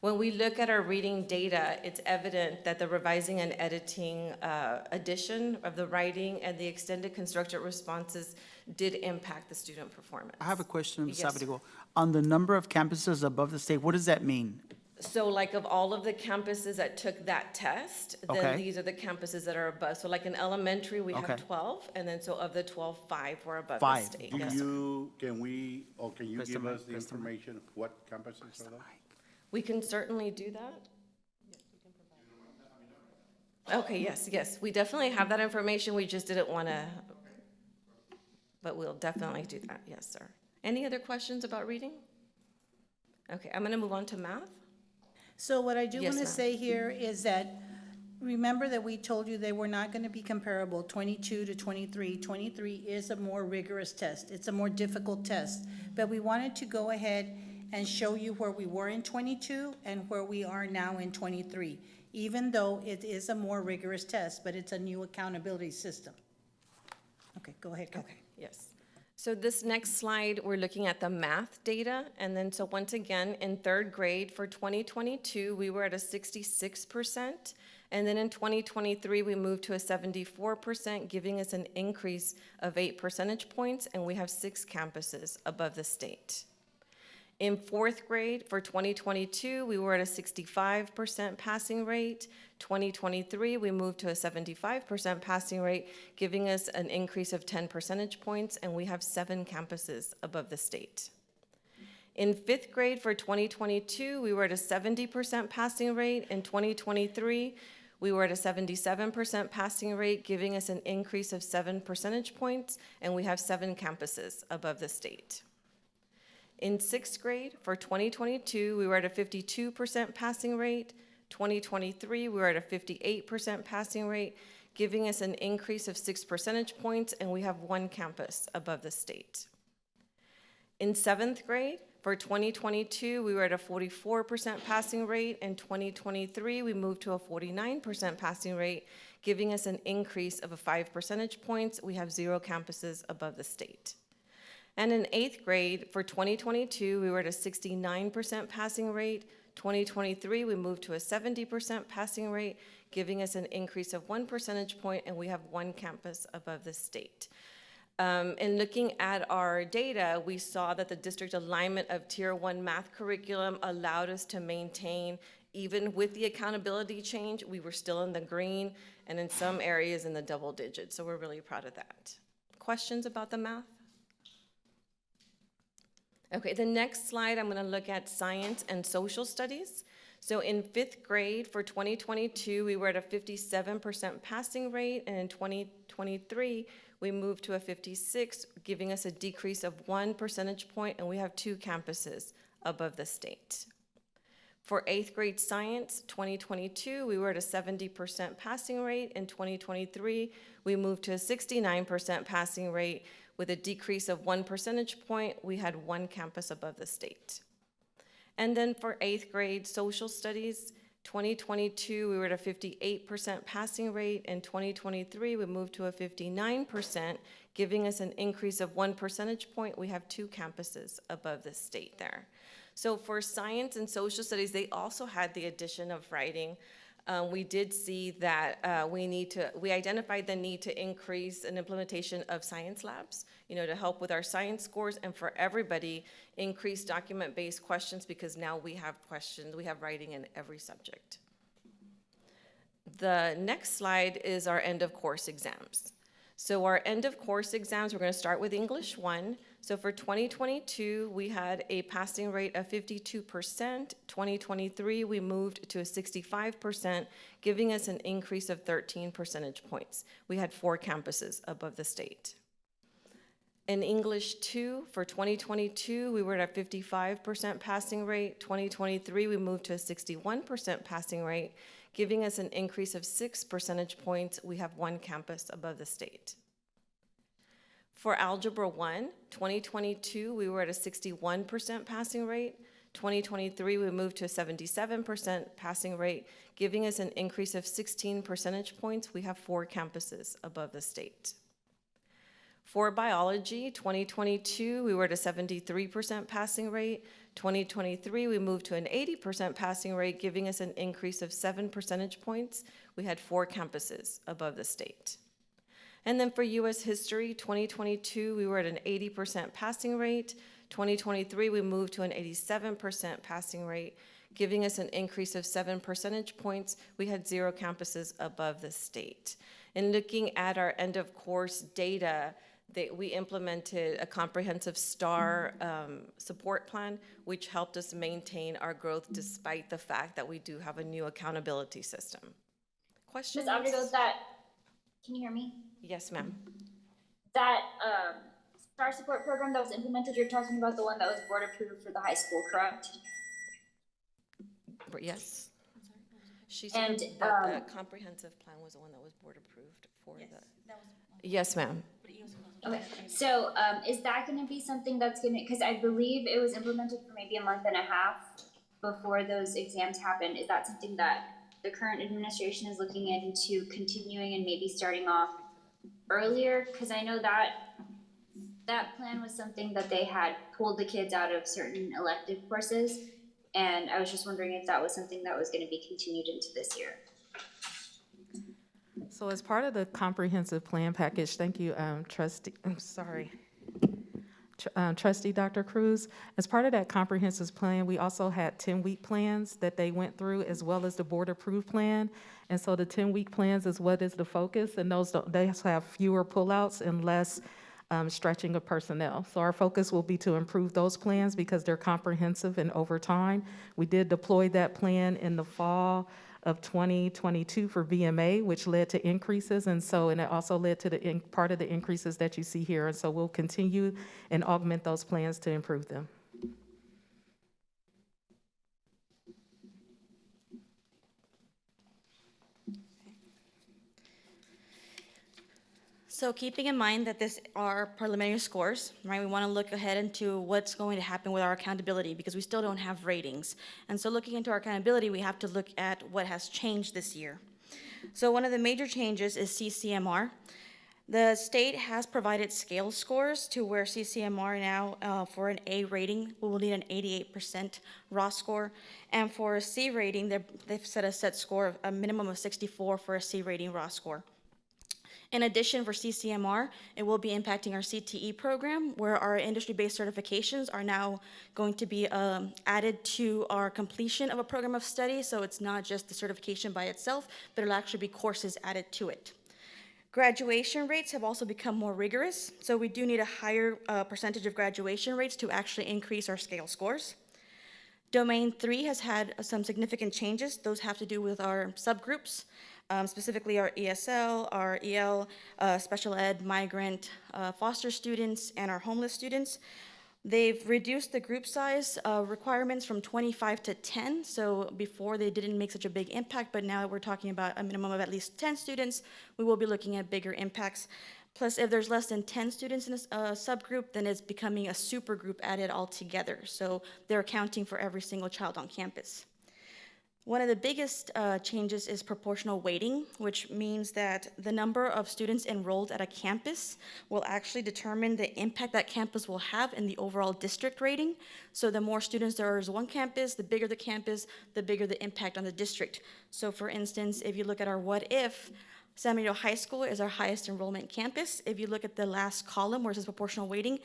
When we look at our reading data, it's evident that the revising and editing addition of the writing and the extended constructed responses did impact the student performance. I have a question, Ms. Yes. Abrigo. On the number of campuses above the state, what does that mean? So like of all of the campuses that took that test, then Okay. these are the campuses that are above. So like in elementary, we Okay. have 12, and then so of the 12, 5 were above the 5. state. Do Yes. you, can we, or can you Press the give mic, us the press the mic. information of what campuses are those? We can certainly do that. Okay, yes, we definitely have that information, we just didn't want to, but we'll definitely do that, yes, sir. Any other questions about reading? Okay, I'm going to move on to math. So what I do Yes, want to ma'am. say here is that, remember that we told you they were not going to be comparable, 22 to 23. 23 is a more rigorous test. It's a more difficult test. But we wanted to go ahead and show you where we were in 22 and where we are now in 23, even though it is a more rigorous test, but it's a new accountability system. Okay, go ahead, Kathy. Okay, yes. So this next slide, we're looking at the math data. And then so once again, in third grade for 2022, we were at a 66%. And then in 2023, we moved to a 74%, giving us an increase of 8 percentage points. And we have 6 campuses above the state. In fourth grade for 2022, we were at a 65% passing rate. 2023, we moved to a 75% passing rate, giving us an increase of 10 percentage points, and we have 7 campuses above the state. In fifth grade for 2022, we were at a 70% passing rate. In 2023, we were at a 77% passing rate, giving us an increase of 7 percentage points, and we have 7 campuses above the state. In sixth grade for 2022, we were at a 52% passing rate. 2023, we were at a 58% passing rate, giving us an increase of 6 percentage points, and we have 1 campus above the state. In 7th grade, for 2022, we were at a 44% passing rate. In 2023, we moved to a 49% passing rate, giving us an increase of 5 percentage points. We have 0 campuses above the state. And in 8th grade, for 2022, we were at a 69% passing rate. 2023, we moved to a 70% passing rate, giving us an increase of 1 percentage point, and we have 1 campus above the state. And looking at our data, we saw that the district alignment of Tier 1 math curriculum allowed us to maintain, even with the accountability change, we were still in the green, and in some areas in the double digits, so we're really proud of that. Questions about the math? Okay, the next slide, I'm gonna look at science and social studies. So in 5th grade for 2022, we were at a 57% passing rate, and in 2023, we moved to a 56, giving us a decrease of 1 percentage point, and we have 2 campuses above the state. For 8th grade science, 2022, we were at a 70% passing rate. In 2023, we moved to a 69% passing rate with a decrease of 1 percentage point. We had 1 campus above the state. And then for 8th grade social studies, 2022, we were at a 58% passing rate. In 2023, we moved to a 59%, giving us an increase of 1 percentage point. We have 2 campuses above the state there. So for science and social studies, they also had the addition of writing. We did see that we identified the need to increase an implementation of science labs, to help with our science scores, and for everybody, increase document-based questions, because now we have questions, we have writing in every subject. The next slide is our end of course exams. So our end of course exams, we're gonna start with English 1. So for 2022, we had a passing rate of 52%. 2023, we moved to a 65%, giving us an increase of 13 percentage points. We had 4 campuses above the state. In English 2, for 2022, we were at a 55% passing rate. 2023, we moved to a 61% passing rate, giving us an increase of 6 percentage points. We have 1 campus above the state. For Algebra 1, 2022, we were at a 61% passing rate. 2023, we moved to a 77% passing rate, giving us an increase of 16 percentage points. We have 4 campuses above the state. For Biology, 2022, we were at a 73% passing rate. 2023, we moved to an 80% passing rate, giving us an increase of 7 percentage points. We had 4 campuses above the state. And then for U.S. History, 2022, we were at an 80% passing rate. 2023, we moved to an 87% passing rate, giving us an increase of 7 percentage points. We had 0 campuses above the state. And looking at our end of course data, we implemented a comprehensive STAR support plan, which helped us maintain our growth despite the fact that we do have a new accountability system. Questions? Ms. Abrego, can you hear me? Yes, ma'am. That STAR support program that was implemented, you're talking about the one that was board approved for the high school, correct? Yes. She said that the comprehensive plan was the one that was board approved for the. Yes, ma'am. Okay, so is that going to be something that's going to, because I believe it was implemented for maybe a month and a half before those exams happened. Is that something that the current administration is looking into continuing and maybe starting off earlier? Because I know that that plan was something that they had pulled the kids out of certain elective courses, and I was just wondering if that was something that was going to be continued into this year. So as part of the comprehensive plan package, thank you, Trustee Dr. Cruz. As part of that comprehensive plan, we also had 10-week plans that they went through, as well as the board-approved plan. And so the 10-week plans is what is the focus, and they have fewer pullouts and less stretching of personnel. So our focus will be to improve those plans because they're comprehensive and over time. We did deploy that plan in the fall of 2022 for VMA, which led to increases, and it also led to part of the increases that you see here. And so we'll continue and augment those plans to improve them. So keeping in mind that this are preliminary scores, right, we want to look ahead into what's going to happen with our accountability because we still don't have ratings. And so looking into our accountability, we have to look at what has changed this year. So one of the major changes is CCMR. The state has provided scale scores to where CCMR now, for an A rating, we will need an 88% raw score. And for a C rating, they've set a set score of a minimum of 64 for a C rating raw score. In addition, for CCMR, it will be impacting our CTE program, where our industry-based certifications are now going to be added to our completion of a program of study. So it's not just the certification by itself, but it'll actually be courses added to it. Graduation rates have also become more rigorous, so we do need a higher percentage of graduation rates to actually increase our scale scores. Domain 3 has had some significant changes. Those have to do with our subgroups. Specifically our ESL, our EL, special ed, migrant, foster students, and our homeless students. They've reduced the group size requirements from 25 to 10. So before they didn't make such a big impact, but now we're talking about a minimum of at least 10 students. We will be looking at bigger impacts. Plus, if there's less than 10 students in a subgroup, then it's becoming a super group added altogether. So they're accounting for every single child on campus. One of the biggest changes is proportional weighting, which means that the number of students enrolled at a campus will actually determine the impact that campus will have in the overall district rating. So the more students there is one campus, the bigger the campus, the bigger the impact on the district. So for instance, if you look at our what if, San Benito High School is our highest enrollment campus. If you look at the last column where it says proportional weighting,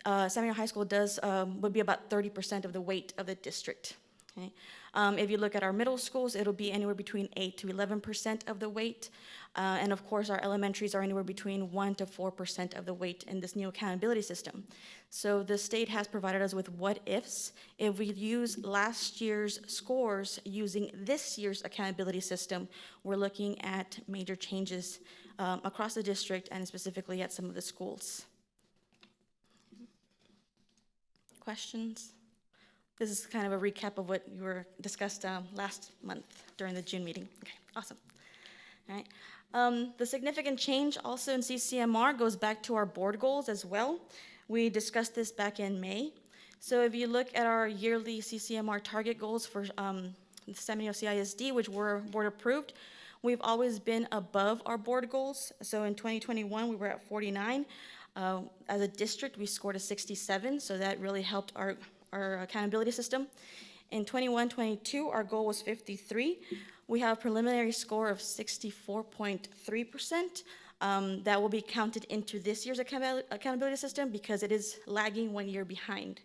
San Benito High School would be about 30% of the weight of the district. Okay. If you look at our middle schools, it'll be anywhere between 8 to 11% of the weight. And of course, our elementaries are anywhere between 1 to 4% of the weight in this new accountability system. So the state has provided us with what ifs. If we use last year's scores using this year's accountability system, we're looking at major changes across the district and specifically at some of the schools. Questions? This is kind of a recap of what you were discussed last month during the June meeting. Okay, awesome. All right. The significant change also in CCMR goes back to our board goals as well. We discussed this back in May. So if you look at our yearly CCMR target goals for the San Benito CISD, which were board approved, we've always been above our board goals. So in 2021, we were at 49. As a district, we scored a 67, so that really helped our accountability system. In 21-22, our goal was 53. We have a preliminary score of 64.3%. That will be counted into this year's accountability system because it is lagging 1 year behind.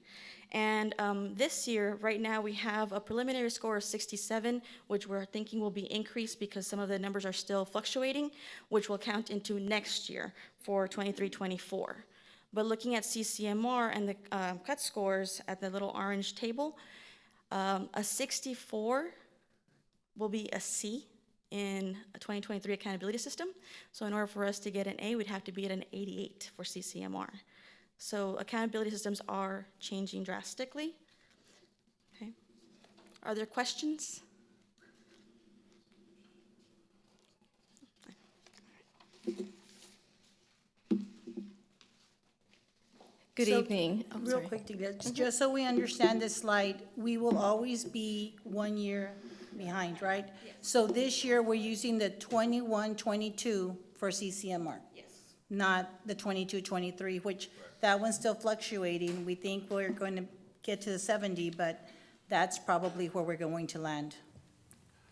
And this year, right now, we have a preliminary score of 67, which we're thinking will be increased because some of the numbers are still fluctuating, which will count into next year for 23-24. But looking at CCMR and the cut scores at the little orange table, a 64 will be a C in a 2023 accountability system. So in order for us to get an A, we'd have to be at an 88 for CCMR. So accountability systems are changing drastically. Okay. Are there questions? Good evening. Real quick, just so we understand this slide, we will always be 1 year behind, right? Yes. So this year, we're using the 21-22 for CCMR? Yes. Not the 22-23, which that one's still fluctuating. We think we're going to get to the 70, but that's probably where we're going to land.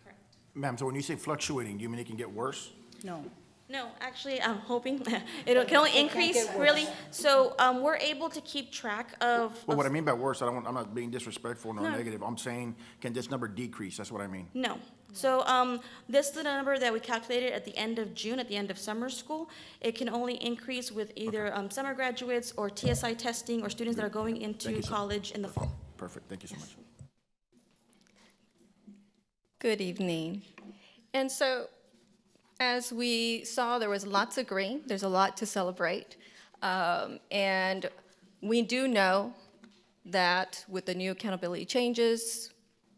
Correct. Ma'am, so when you say fluctuating, do you mean it can get worse? No. No, actually, I'm hoping it can only increase, really. So we're able to keep track of. Well, what I mean by worse, I'm not being disrespectful nor negative. I'm saying, can this number decrease? That's what I mean. No. So this is the number that we calculated at the end of June, at the end of summer school. It can only increase with either summer graduates or TSI testing or students that are going into college in the fall. Perfect. Thank you so much. Good evening. And so, as we saw, there was lots of green. There's a lot to celebrate. And we do know that with the new accountability changes,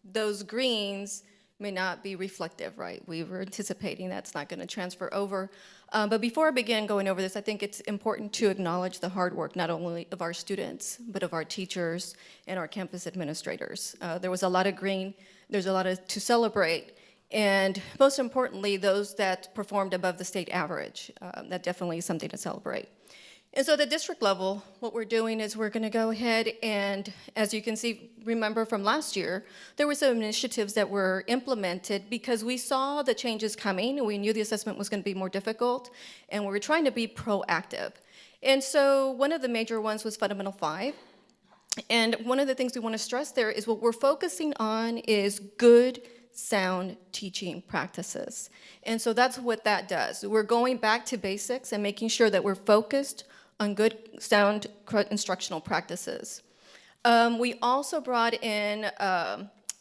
those greens may not be reflective, right? We were anticipating that's not going to transfer over. But before I begin going over this, I think it's important to acknowledge the hard work, not only of our students, but of our teachers and our campus administrators. There was a lot of green, there's a lot to celebrate, and most importantly, those that performed above the state average. That definitely is something to celebrate. And so at the district level, what we're doing is we're going to go ahead and, as you can see, remember from last year, there were some initiatives that were implemented because we saw the changes coming, and we knew the assessment was going to be more difficult, and we were trying to be proactive. And so one of the major ones was Fundamental 5. And one of the things we want to stress there is what we're focusing on is good, sound teaching practices. And so that's what that does. We're going back to basics and making sure that we're focused on good, sound instructional practices. We also brought in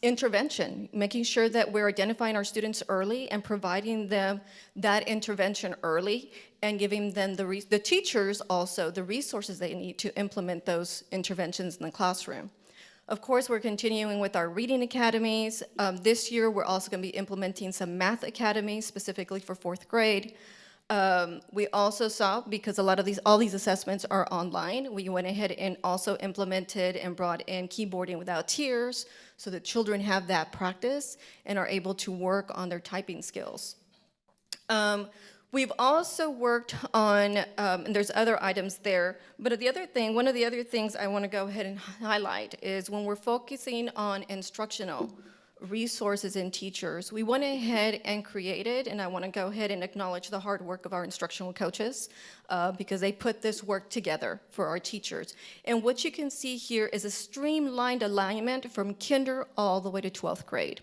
intervention, making sure that we're identifying our students early and providing them that intervention early and giving them the teachers also the resources they need to implement those interventions in the classroom. Of course, we're continuing with our reading academies. This year, we're also going to be implementing some math academies specifically for 4th grade. We also saw, because all these assessments are online, we went ahead and also implemented and brought in keyboarding without tears so that children have that practice and are able to work on their typing skills. We've also worked on, and there's other items there, but one of the other things I want to go ahead and highlight is when we're focusing on instructional resources and teachers, we went ahead and created, and I want to go ahead and acknowledge the hard work of our instructional coaches because they put this work together for our teachers. And what you can see here is a streamlined alignment from kinder all the way to 12th grade.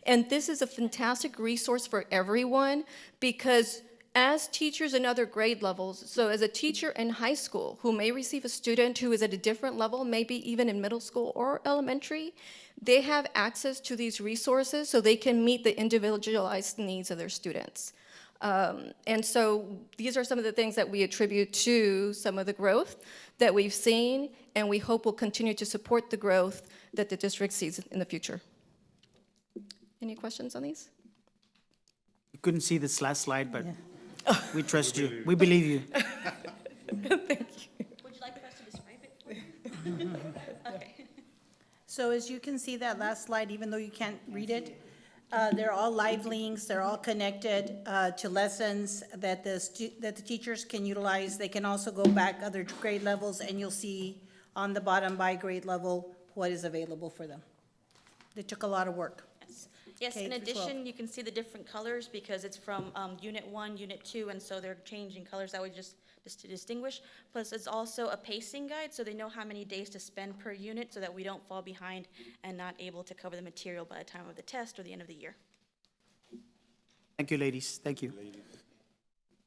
And this is a fantastic resource for everyone because as teachers in other grade levels, so as a teacher in high school who may receive a student who is at a different level, maybe even in middle school or elementary, they have access to these resources so they can meet the individualized needs of their students. And so these are some of the things that we attribute to some of the growth that we've seen, and we hope will continue to support the growth that the district sees in the future. Any questions on these? You couldn't see this last slide, but we trust you. We believe you. Thank you. Would you like for us to describe it? Okay. So as you can see that last slide, even though you can't read it, they're all live links, they're all connected to lessons that the teachers can utilize. They can also go back other grade levels, and you'll see on the bottom by grade level what is available for them. They took a lot of work. Yes, K in through 12. addition, you can see the different colors because it's from Unit 1, Unit 2, and so they're changing colors that way just to distinguish. Plus, it's also a pacing guide, so they know how many days to spend per unit so that we don't fall behind and not able to cover the material by the time of the test or the end of the year. Thank you, ladies. Thank you.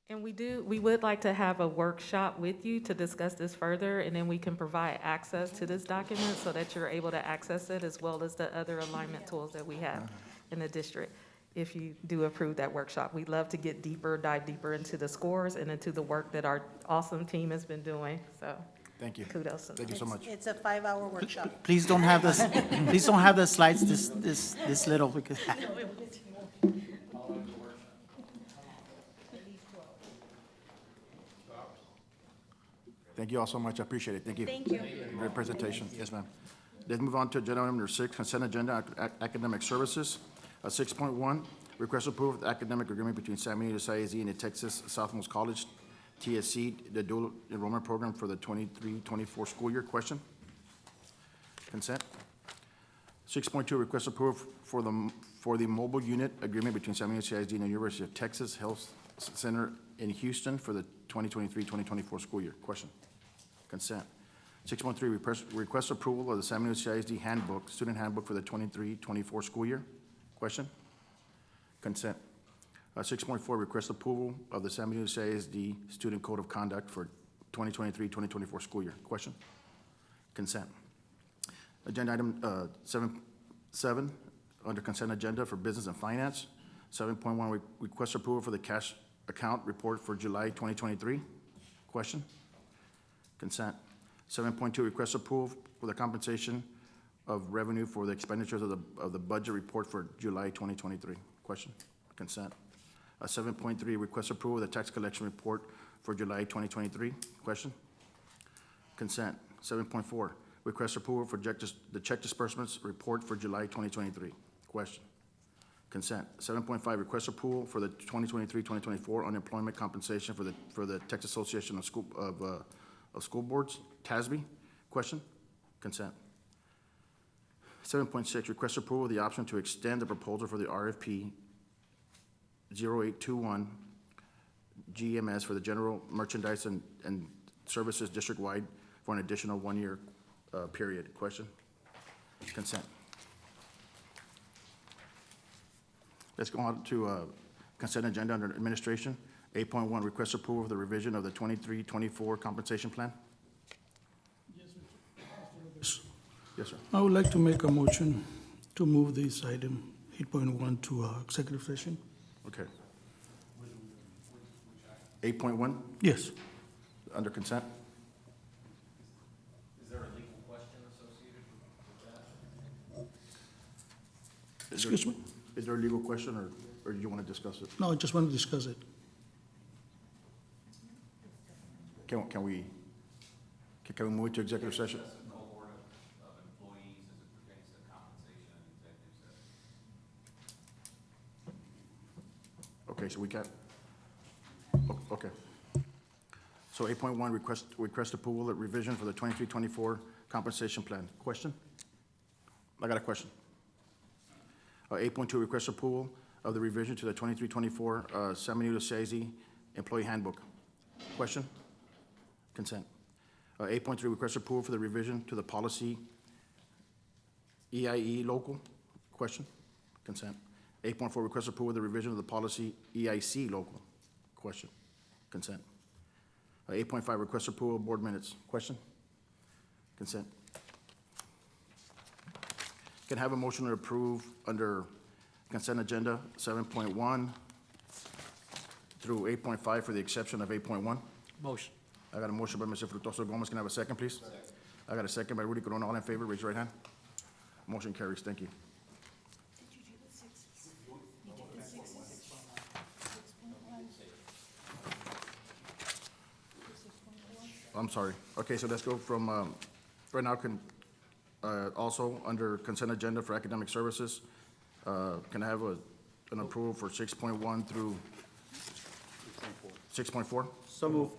And we would like to have a workshop with you to discuss this further, and then we can provide access to this document so that you're able to access it as well as the other alignment tools that we have in the district. If you do approve that workshop, we'd love to get dive deeper into the scores and into the work that our awesome team has been doing, so. Thank you. Kudos. Thank you so much. It's a 5-hour workshop. Please don't have this. Please don't have the slides this little because. Thank you all so much. I appreciate it. Thank you. Thank you. Great presentation. Yes, ma'am. Let's move on to agenda item number 6, consent agenda, academic services. 6.1, request approval of the academic agreement between San Benito SISD and the Texas Southmost College, TSC, the dual enrollment program for the 23-24 school year. Question? Consent. 6.2, request approval for the mobile unit agreement between San Benito SISD and the University of Texas Health Center in Houston for the 2023-2024 school year. Question? Consent. 6.3, request approval of the San Benito CISD handbook, student handbook for the 23-24 school year. Question? Consent. 6.4, request approval of the San Benito CISD student code of conduct for 2023-2024 school year. Question? Consent. Agenda item 7, under consent agenda for business and finance. 7.1, request approval for the cash account report for July 2023. Question? Consent. 7.2, request approval for the compensation of revenue for the expenditures of the budget report for July 2023. Question? Consent. 7.3, request approval of the tax collection report for July 2023. Question? Consent. 7.4, request approval for the check disbursements report for July 2023. Question? Consent. 7.5, request approval for the 2023-2024 unemployment compensation for the Texas Association of School Boards, TASB. Question? Consent. 7.6, request approval of the option to extend the proposal for the RFP 0821 GMS for the general merchandise and services district-wide for an additional 1-year period. Question? Consent. Let's go on to consent agenda under administration. 8.1, request approval of the revision of the 23-24 compensation plan. Yes, sir. I would like to make a motion to move this item 8.1 to executive session. Okay. 8.1, Yes. under consent. Is there a legal question associated with that? Excuse me? Is there a legal question, or do you want to discuss it? No, I just want to discuss it. Can we move to executive session? Okay, so we can't, okay. So 8.1, request approval of revision for the 23-24 compensation plan. Question? I got a question. 8.2, request approval of the revision to the 23-24 San Benito CIZ employee handbook. Question? Consent. 8.3, request approval for the revision to the policy EIE local. Question? Consent. 8.4, request approval of the revision of the policy EIC local. Question? Consent. 8.5, request approval of board minutes. Question? Consent. Can I have a motion to approve under consent agenda 7.1 through 8.5 for the exception of 8.1? Motion. I got a motion by Mr. Frutoso Gomez. Can I have a second, please? Second. I got a second by Rudy Corona. All in favor, raise your right hand. Motion carries. Thank you. I'm sorry. Okay, so let's go from, right now, also under consent agenda for academic services, can I have an approval for 6.1 through 6.4? So move.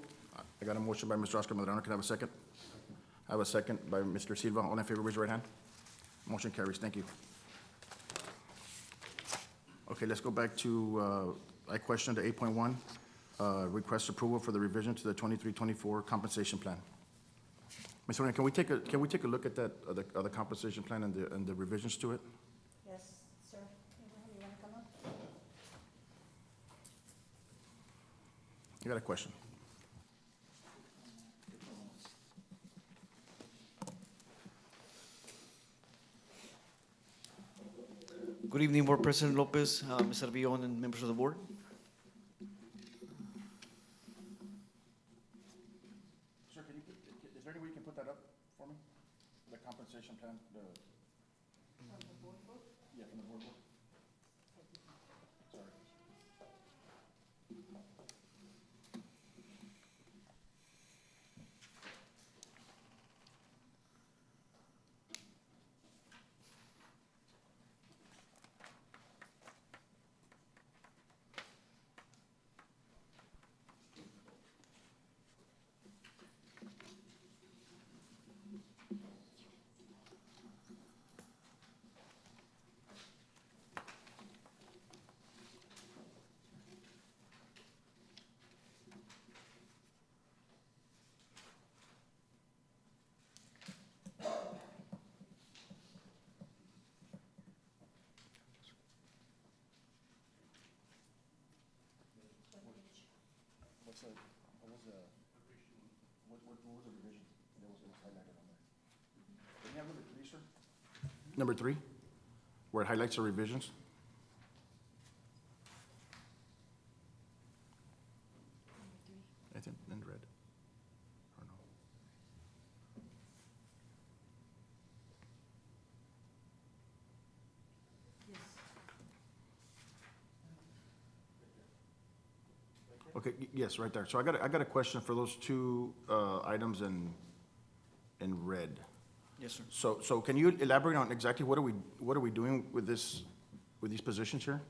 I got a motion by Mr. Oscar Medrano. Can I have a second? I have a second by Mr. Silva. All in favor, raise your right hand. Motion carries. Thank you. Okay, let's go back to, I questioned 8.1, request approval for the revision to the 23-24 compensation plan. Ms. Reyna, can we take a look at that, the compensation plan and the revisions to it? Yes, sir. Abraham, you want to come up? I got a question. Good evening, Board President Lopez, Mr. Villon, and members of the board. Sir, is there any way you can put that up for me? The compensation plan, From the board book? Yeah, from the board book. Sorry. What was the revision? It was highlighted on there. Can you have number 3, sir? Number 3, where it highlights the revisions? I think in red. Or no? Okay, yes, right there. So I got a question for those two items in red. Yes, sir. So can you elaborate on exactly what are we doing with this, with these positions here?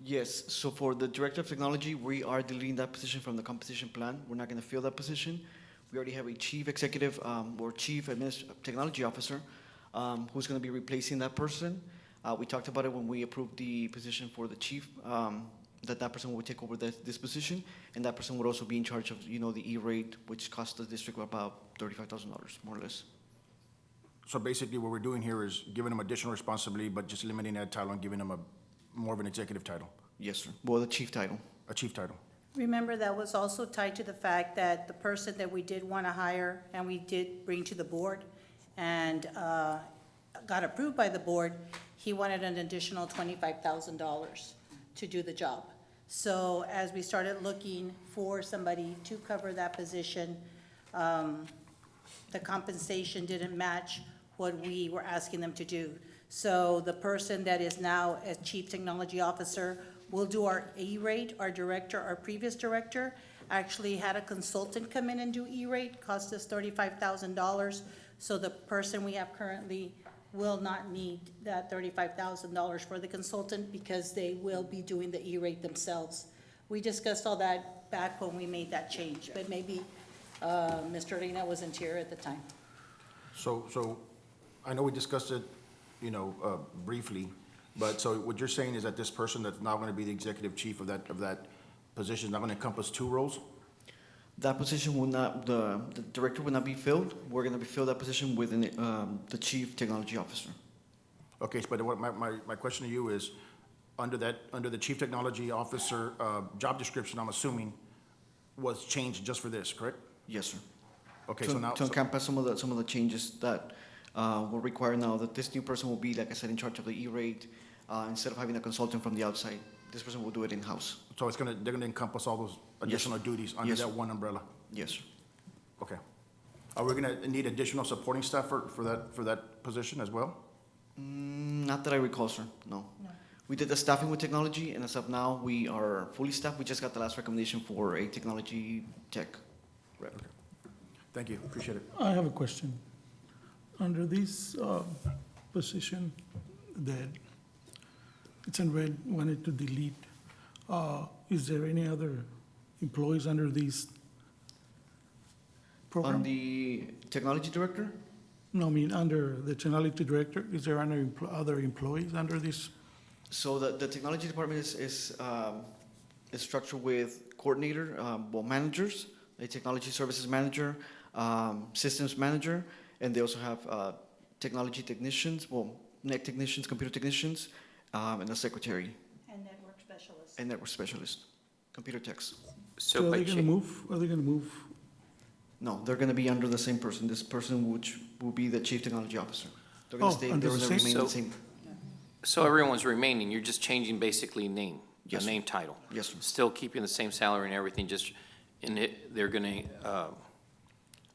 Yes, so for the Director of Technology, we are deleting that position from the compensation plan. We're not going to fill that position. We already have a Chief Executive or Chief Technology Officer who's going to be replacing that person. We talked about it when we approved the position for the chief, that person would take over this position, and that person would also be in charge of, the E-rate, which cost the district about $35,000, more or less. So basically what we're doing here is giving them additional responsibility, but just limiting that title and giving them more of an executive title, Yes, sir. Well, the chief title. a chief title. Remember, that was also tied to the fact that the person that we did want to hire and we did bring to the board and got approved by the board, he wanted an additional $25,000 to do the job. So as we started looking for somebody to cover that position, the compensation didn't match what we were asking them to do. So the person that is now a Chief Technology Officer will do our E-rate. Our director, our previous director, actually had a consultant come in and do E-rate, cost us $35,000. So the person we have currently will not need that $35,000 for the consultant because they will be doing the E-rate themselves. We discussed all that back when we made that change, but maybe Mr. Reyna wasn't here at the time. So I know we discussed it, briefly, but so what you're saying is that this person that's now going to be the executive chief of that position is not going to encompass two roles? That position will not, the director will not be filled. We're going to fill that position with the chief technology officer. Okay, but what my question to you is, under the chief technology officer job description, I'm assuming, was changed just for this, correct? Yes, sir. Okay, To so now. encompass some of the changes that will require now that this new person will be, like I said, in charge of the E-rate, instead of having a consultant from the outside. This person will do it in-house. So they're gonna encompass all those additional duties under Yes, that sir. one umbrella? Yes, sir. Okay. Are we gonna need additional supporting staff for that position as well? Not that I recall, sir, no. We did the staffing with technology, and as of now, we are fully staffed. We just got the last recommendation for a technology tech rep. Thank you, appreciate it. I have a question. Under this position that it's in red, wanted to delete, is there any other employees under this program? On the technology director, No, I mean, under the technology director, is there any other employees under this? so the technology department is structured with coordinator, managers, a technology services manager, systems manager, and they also have technology technicians, net technicians, computer technicians, and a secretary. And network specialist. And network specialist, computer techs. So are they gonna move, No, they're gonna be under the same person, this person which will be the chief technology officer. They're gonna Oh, stay, under they're the gonna same- remain the same. So everyone's remaining, you're just changing basically name, the Yes, sir. name title. Yes, sir. Still keeping the same salary and everything, just, they're gonna,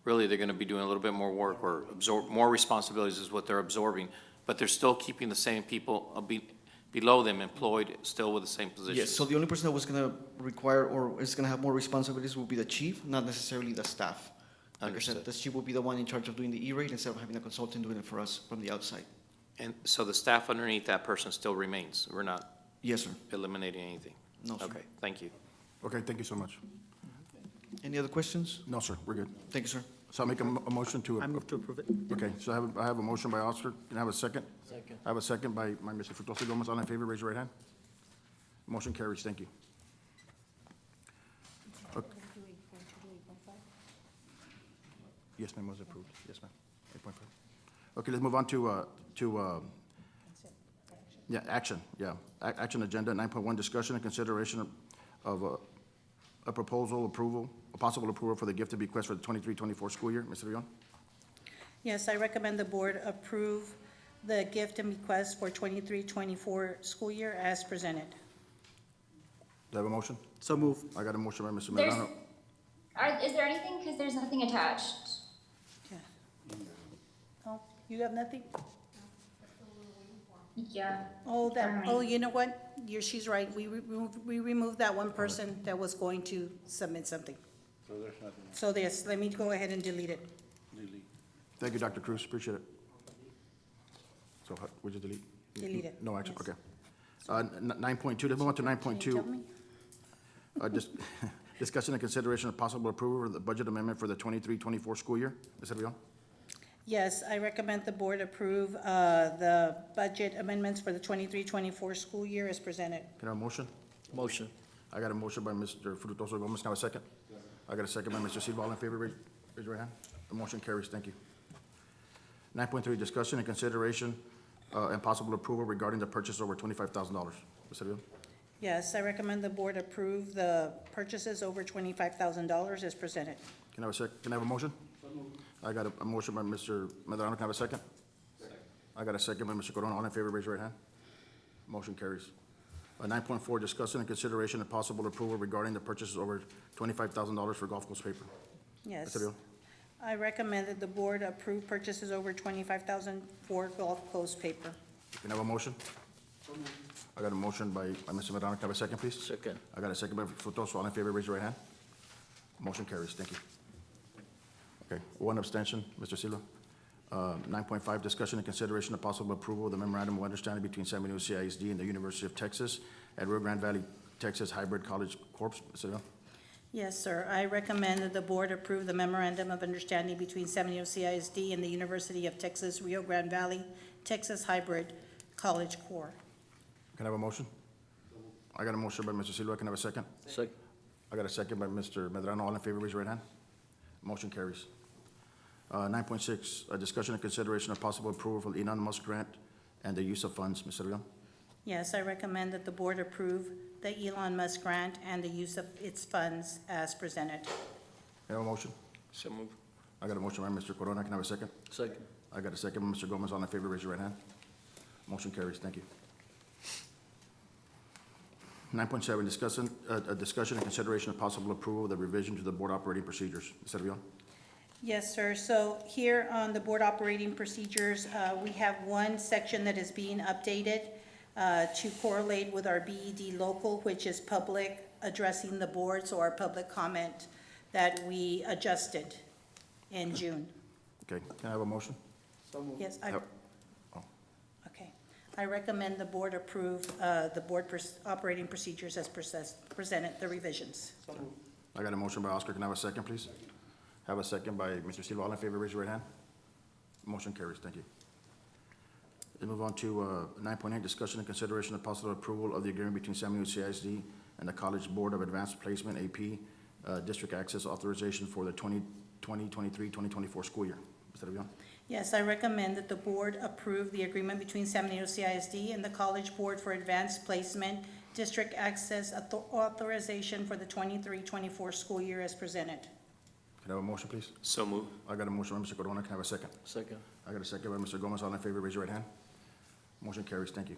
really, they're gonna be doing a little bit more work or absorb, more responsibilities is what they're absorbing, but they're still keeping the same people below them employed, still with the same position. Yes, so the only person that was gonna require or is gonna have more responsibilities will be the chief, not necessarily the staff. Like I said, Understood. the chief will be the one in charge of doing the E-rate instead of having a consultant doing it for us from the outside. And so the staff underneath that person still remains, we're not Yes, sir. eliminating anything? No, sir. Okay, thank you. Okay, thank you so much. Any other questions? No, sir, we're good. Thank you, sir. So I'll make a motion to. I move to approve it. Okay, so I have a motion by Oscar. Can I have a second? Second. I have a second by Mr. Frutoso Gomez. All in favor, raise your right hand. Motion carries. Thank you. Okay. Yes, ma'am, was approved. Yes, ma'am. 8.5. Okay, let's move on to action, Action agenda, 9.1, discussion and consideration of a possible approval for the gift of bequest for the 23-24 school year. Ms. Rion? Yes, I recommend the board approve the gift and bequest for 23-24 school year as presented. Do I have a motion? So move. I got a motion by Mr. There's, Medrano. is there anything, because there's nothing attached? Oh, you have nothing? Yeah. Oh, you know what? she's right. We removed that one person that was going to submit something. So there's nothing. So this, let me go ahead and delete it. Thank you, Dr. Cruz, appreciate it. So, would you delete? Delete it, No action, yes. okay. 9.2, let's move on to 9.2. Discussion and consideration of possible approval of the budget amendment for the 23-24 school year. Ms. Rion? Yes, I recommend the board approve the budget amendments for the 23-24 school year as presented. Can I have a motion? Motion. I got a motion by Mr. Frutoso Gomez. Can I have a second? I got a second by Mr. Silva. All in favor, raise your hand. The motion carries. Thank you. 9.3, discussion and consideration and possible approval regarding the purchase over $25,000. Ms. Rion? Yes, I recommend the board approve the purchases over $25,000 as presented. Can I have a second? Can I have a motion? I got a motion by Mr. Medrano. Can I have a second? I got a second by Mr. Corona. All in favor, raise your right hand. Motion carries. 9.4, discussion and consideration and possible approval regarding the purchases over $25,000 for golf course paper. Yes. Ms. Rion? I recommend that the board approve purchases over $25,000 for Gulf Coast paper. Can I have a motion? I got a motion by Mr. Medrano. Can I have a second, please? Second. I got a second by Frutoso. All in favor, raise your right hand. Motion carries. Thank you. Okay, one abstention, Mr. Silva. 9.5, discussion and consideration of possible approval of the memorandum of understanding between San Benito CISD and the University of Texas at Rio Grande Valley, Texas Hybrid College Corps. Mr. Silva? Yes, sir. I recommend that the board approve the memorandum of understanding between San Benito CISD and the University of Texas Rio Grande Valley, Texas Hybrid College Corps. Can I have a motion? I got a motion by Mr. Silva. Can I have a second? Second. I got a second by Mr. Medrano. All in favor, raise your right hand. Motion carries. 9.6, a discussion and consideration of possible approval for the Elon Musk grant and the use of funds. Mr. Leon? Yes, I recommend that the board approve the Elon Musk grant and the use of its funds as presented. Can I have a motion? So move. I got a motion by Mr. Corona. Can I have a second? Second. I got a second by Mr. Gomez. All in favor, raise your right hand. Motion carries. Thank you. 9.7, discussion and consideration of possible approval of the revision to the board operating procedures. Mr. Leon? Yes, sir. So here on the board operating procedures, we have one section that is being updated to correlate with our BED local, which is public addressing the board, so our public comment that we adjusted in June. Okay, can I have a motion? Yes, Yep. okay. I recommend the board approve the board operating procedures as presented, the revisions. I got a motion by Oscar. Can I have a second, please? Have a second by Mr. Silva. All in favor, raise your right hand. Motion carries. Thank you. Let's move on to 9.8, discussion and consideration of possible approval of the agreement between San Benito CISD and the College Board of Advanced Placement, AP, District Access Authorization for the 2023-2024 school year. Mr. Leon? Yes, I recommend that the board approve the agreement between San Benito CISD and the College Board for Advanced Placement District Access Authorization for the 23-24 school year as presented. Can I have a motion, please? So move. I got a motion by Mr. Corona. Can I have a second? Second. I got a second by Mr. Gomez. All in favor, raise your right hand. Motion carries. Thank you.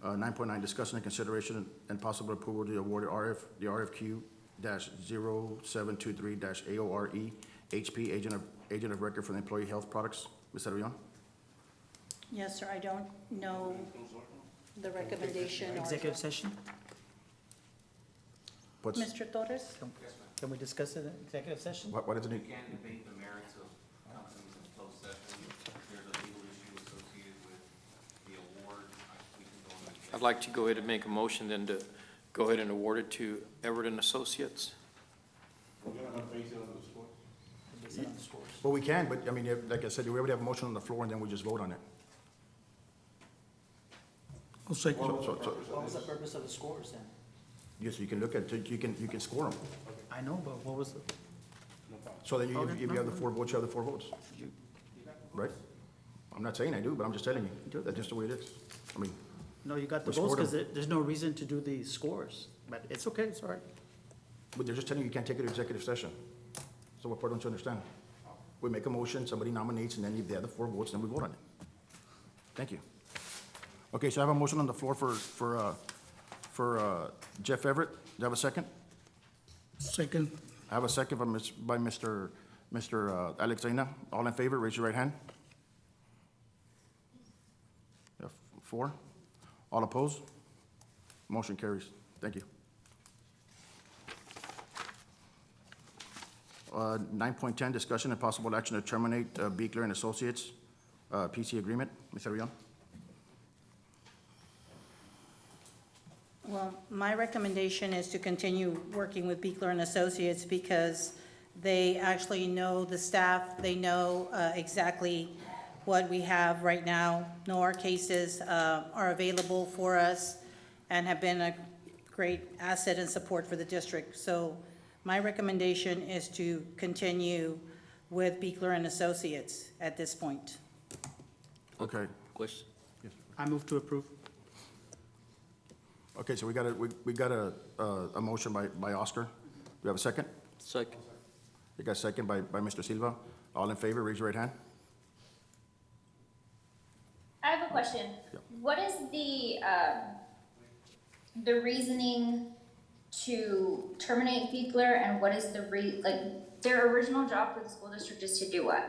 9.9, discussion and consideration and possible approval to award the RFQ-0723-AORE HP agent of record for the employee health products. Mr. Leon? Yes, sir. I don't know the recommendation or. Executive session? What's, Mr. Torres? Can we discuss it in executive session? what does it need? Can't debate the merits of companies in closed session. There's a legal issue associated with the award. We can go into. I'd like to go ahead and make a motion then to go ahead and award it to Everett and Associates. Well, we can, but I mean, like I said, we already have a motion on the floor and then we just vote on it. I'll second. What was the purpose of the scores then? Yes, you can look at, you can score them. I know, but what was the? So then Okay, if you have the 4 votes, you have the 4 votes. Right? I'm not saying I do, but I'm just telling you, that's just the way it is. I mean, No, you got the We votes scored because there's no reason to do the scores, but it's okay, it's all right. but they're just telling you you can't take it to executive session. So what part don't you understand? We make a motion, somebody nominates, and then if they have the 4 votes, then we vote on it. Thank you. Okay, so I have a motion on the floor for Jeff Everett. Do you have a second? Second. I have a second by Mr. Alexina. All in favor, raise your right hand. You have 4. All opposed? Motion carries. Thank you. 9.10, discussion and possible action to terminate Beekler and Associates PC agreement. Ms. Arrion? Well, my recommendation is to continue working with Beekler and Associates because they actually know the staff, they know exactly what we have right now, know our cases are available for us, and have been a great asset and support for the district. So my recommendation is to continue with Beekler and Associates at this point. Okay. Question? I move to approve. Okay, so we got a motion by Oscar. Do we have a second? Second. We got a second by Mr. Silva. All in favor, raise your right hand. I have a question. Yeah. What is the reasoning to terminate Beekler, and what is their original job for the school district is to do what?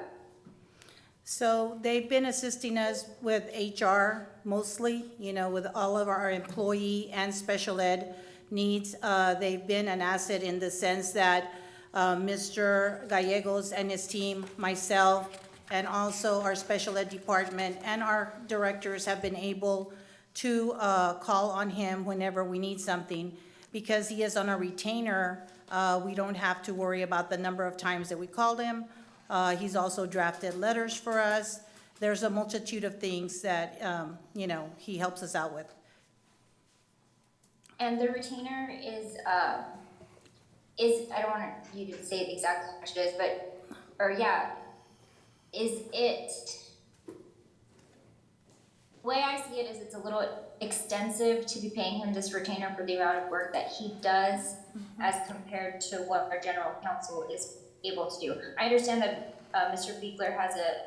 So they've been assisting us with HR mostly, with all of our employee and special ed needs. They've been an asset in the sense that Mr. Gallegos and his team, myself, and also our special ed department and our directors have been able to call on him whenever we need something. Because he is on a retainer, we don't have to worry about the number of times that we called him. He's also drafted letters for us. There's a multitude of things that, he helps us out with. And the retainer is I don't want you to say the exact how much it is, is it, the way I see it is it's a little extensive to be paying him this retainer for the amount of work that he does as compared to what our general counsel is able to do. I understand that Mr. Beekler has a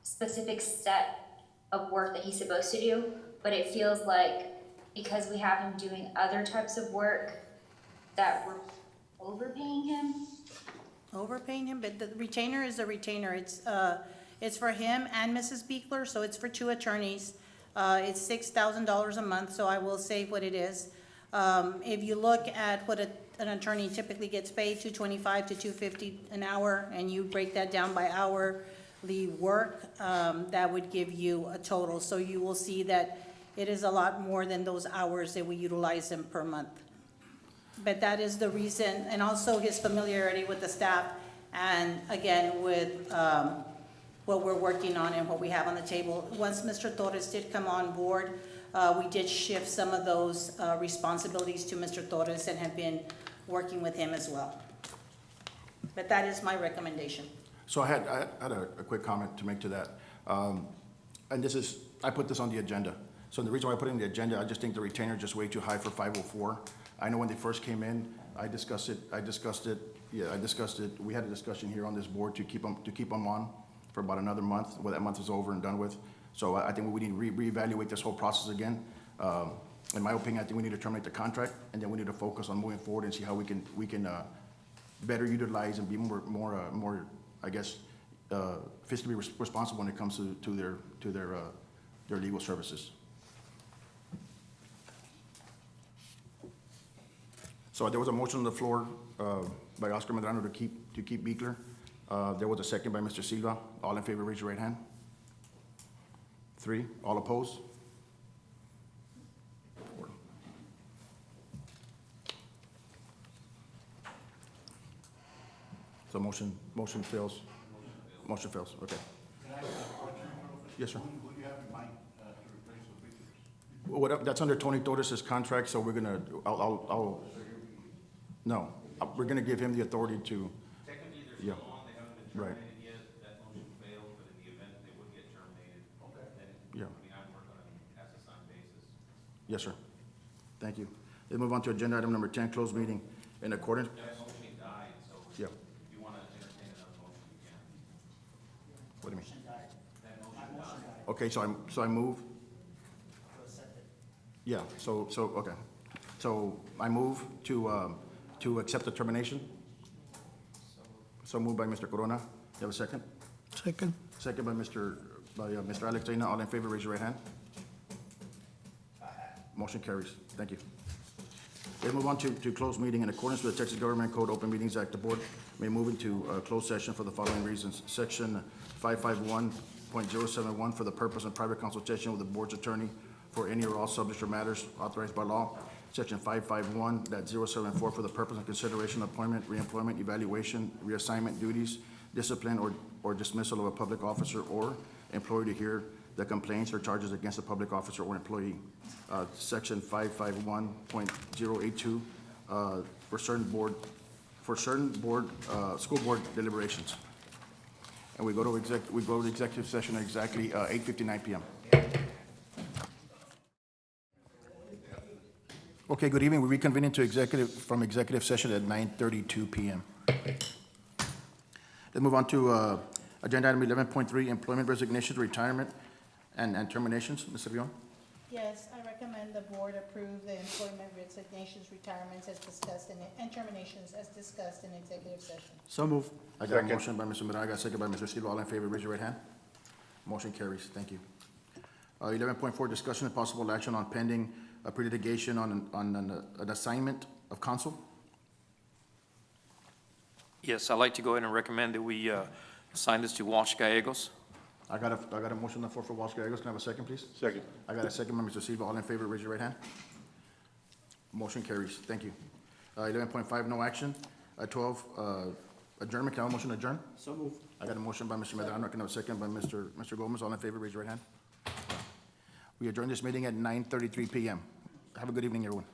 specific set of work that he's supposed to do, but it feels like because we have him doing other types of work that we're overpaying him. Overpaying him, but the retainer is a retainer. It's for him and Mrs. Beekler, so it's for two attorneys. It's $6,000 a month, so I will say what it is. If you look at what an attorney typically gets paid, $225 to $250 an hour, and you break that down by hourly work, that would give you a total. So you will see that it is a lot more than those hours that we utilize him per month. But that is the reason, and also his familiarity with the staff, and again, with what we're working on and what we have on the table. Once Mr. Torres did come on board, we did shift some of those responsibilities to Mr. Torres and have been working with him as well. But that is my recommendation. So I had a quick comment to make to that. And I put this on the agenda. So the reason why I put it on the agenda, I just think the retainer is just way too high for 504. I know when they first came in, I discussed it. We had a discussion here on this board to keep them on for about another month, when that month is over and done with. So I think we need to reevaluate this whole process again. In my opinion, I think we need to terminate the contract, and then we need to focus on moving forward and see how we can better utilize and be more I guess, fiscally responsible when it comes to their legal services. So there was a motion on the floor by Oscar Medrano to keep Beekler. There was a second by Mr. Silva. All in favor, raise your right hand. 3, all opposed? 4. So motion fails. Motion fails, okay. Yes, sir. Who do you have in mind to replace the Beeklers? Well, that's under Tony Torres' contract, so we're gonna, we're gonna give him the authority to. Technically, they're Yeah. still on, they haven't been Right. terminated yet, that motion failed, but in the event they would get terminated, then Yeah. we have to work on an as-assigned basis. Yes, sir. Thank you. Let's move on to agenda item number 10, closed meeting. In accordance. That motion died, so Yeah. if you want to entertain another motion, you can. What do you mean? That motion died. Okay, so I move. Yeah, so, okay. So I move to accept the termination. So moved by Mr. Corona. You have a second? Second. Second by Mr. Alex Dana. All in favor, raise your right hand. Motion carries. Thank you. Let's move on to closed meeting. In accordance with the Texas Government Code Open Meetings Act, the board may move into closed session for the following reasons. Section 551.071 for the purpose of private consultation with the board's attorney for any or all subjects or matters authorized by law. Section 551.074 for the purpose of consideration, appointment, reemployment, evaluation, reassignment duties, discipline, or dismissal of a public officer or employee to hear the complaints or charges against a public officer or employee. Section 551.082 for certain school board deliberations. And we go to executive session at exactly 8:59 p.m. Okay, good evening. We reconvene into from executive session at 9:32 p.m. Let's move on to agenda item 11.3, employment resignations, retirement, and terminations. Ms. Rion? Yes, I recommend the board approve the employment resignations, retirements as discussed and terminations as discussed in executive session. So move. I got a motion by Mr. Moraga, second by Mr. Silva. All in favor, raise your right hand. Motion carries. Thank you. 11.4, discussion and possible action on pending pre-litigation on an assignment of counsel. Yes, I'd like to go ahead and recommend that we assign this to Walsh Gallegos. I got a motion on the floor for Walsh Gallegos. Can I have a second, please? Second. I got a second by Mr. Silva. All in favor, raise your right hand. Motion carries. Thank you. 11.5, no action. 12, adjournment. Can I have a motion to adjourn? So move. I got a motion by Mr. Medrano. Can I have a second by Mr. Gomez? All in favor, raise your right hand. We adjourn this meeting at 9:33 p.m. Have a good evening, everyone.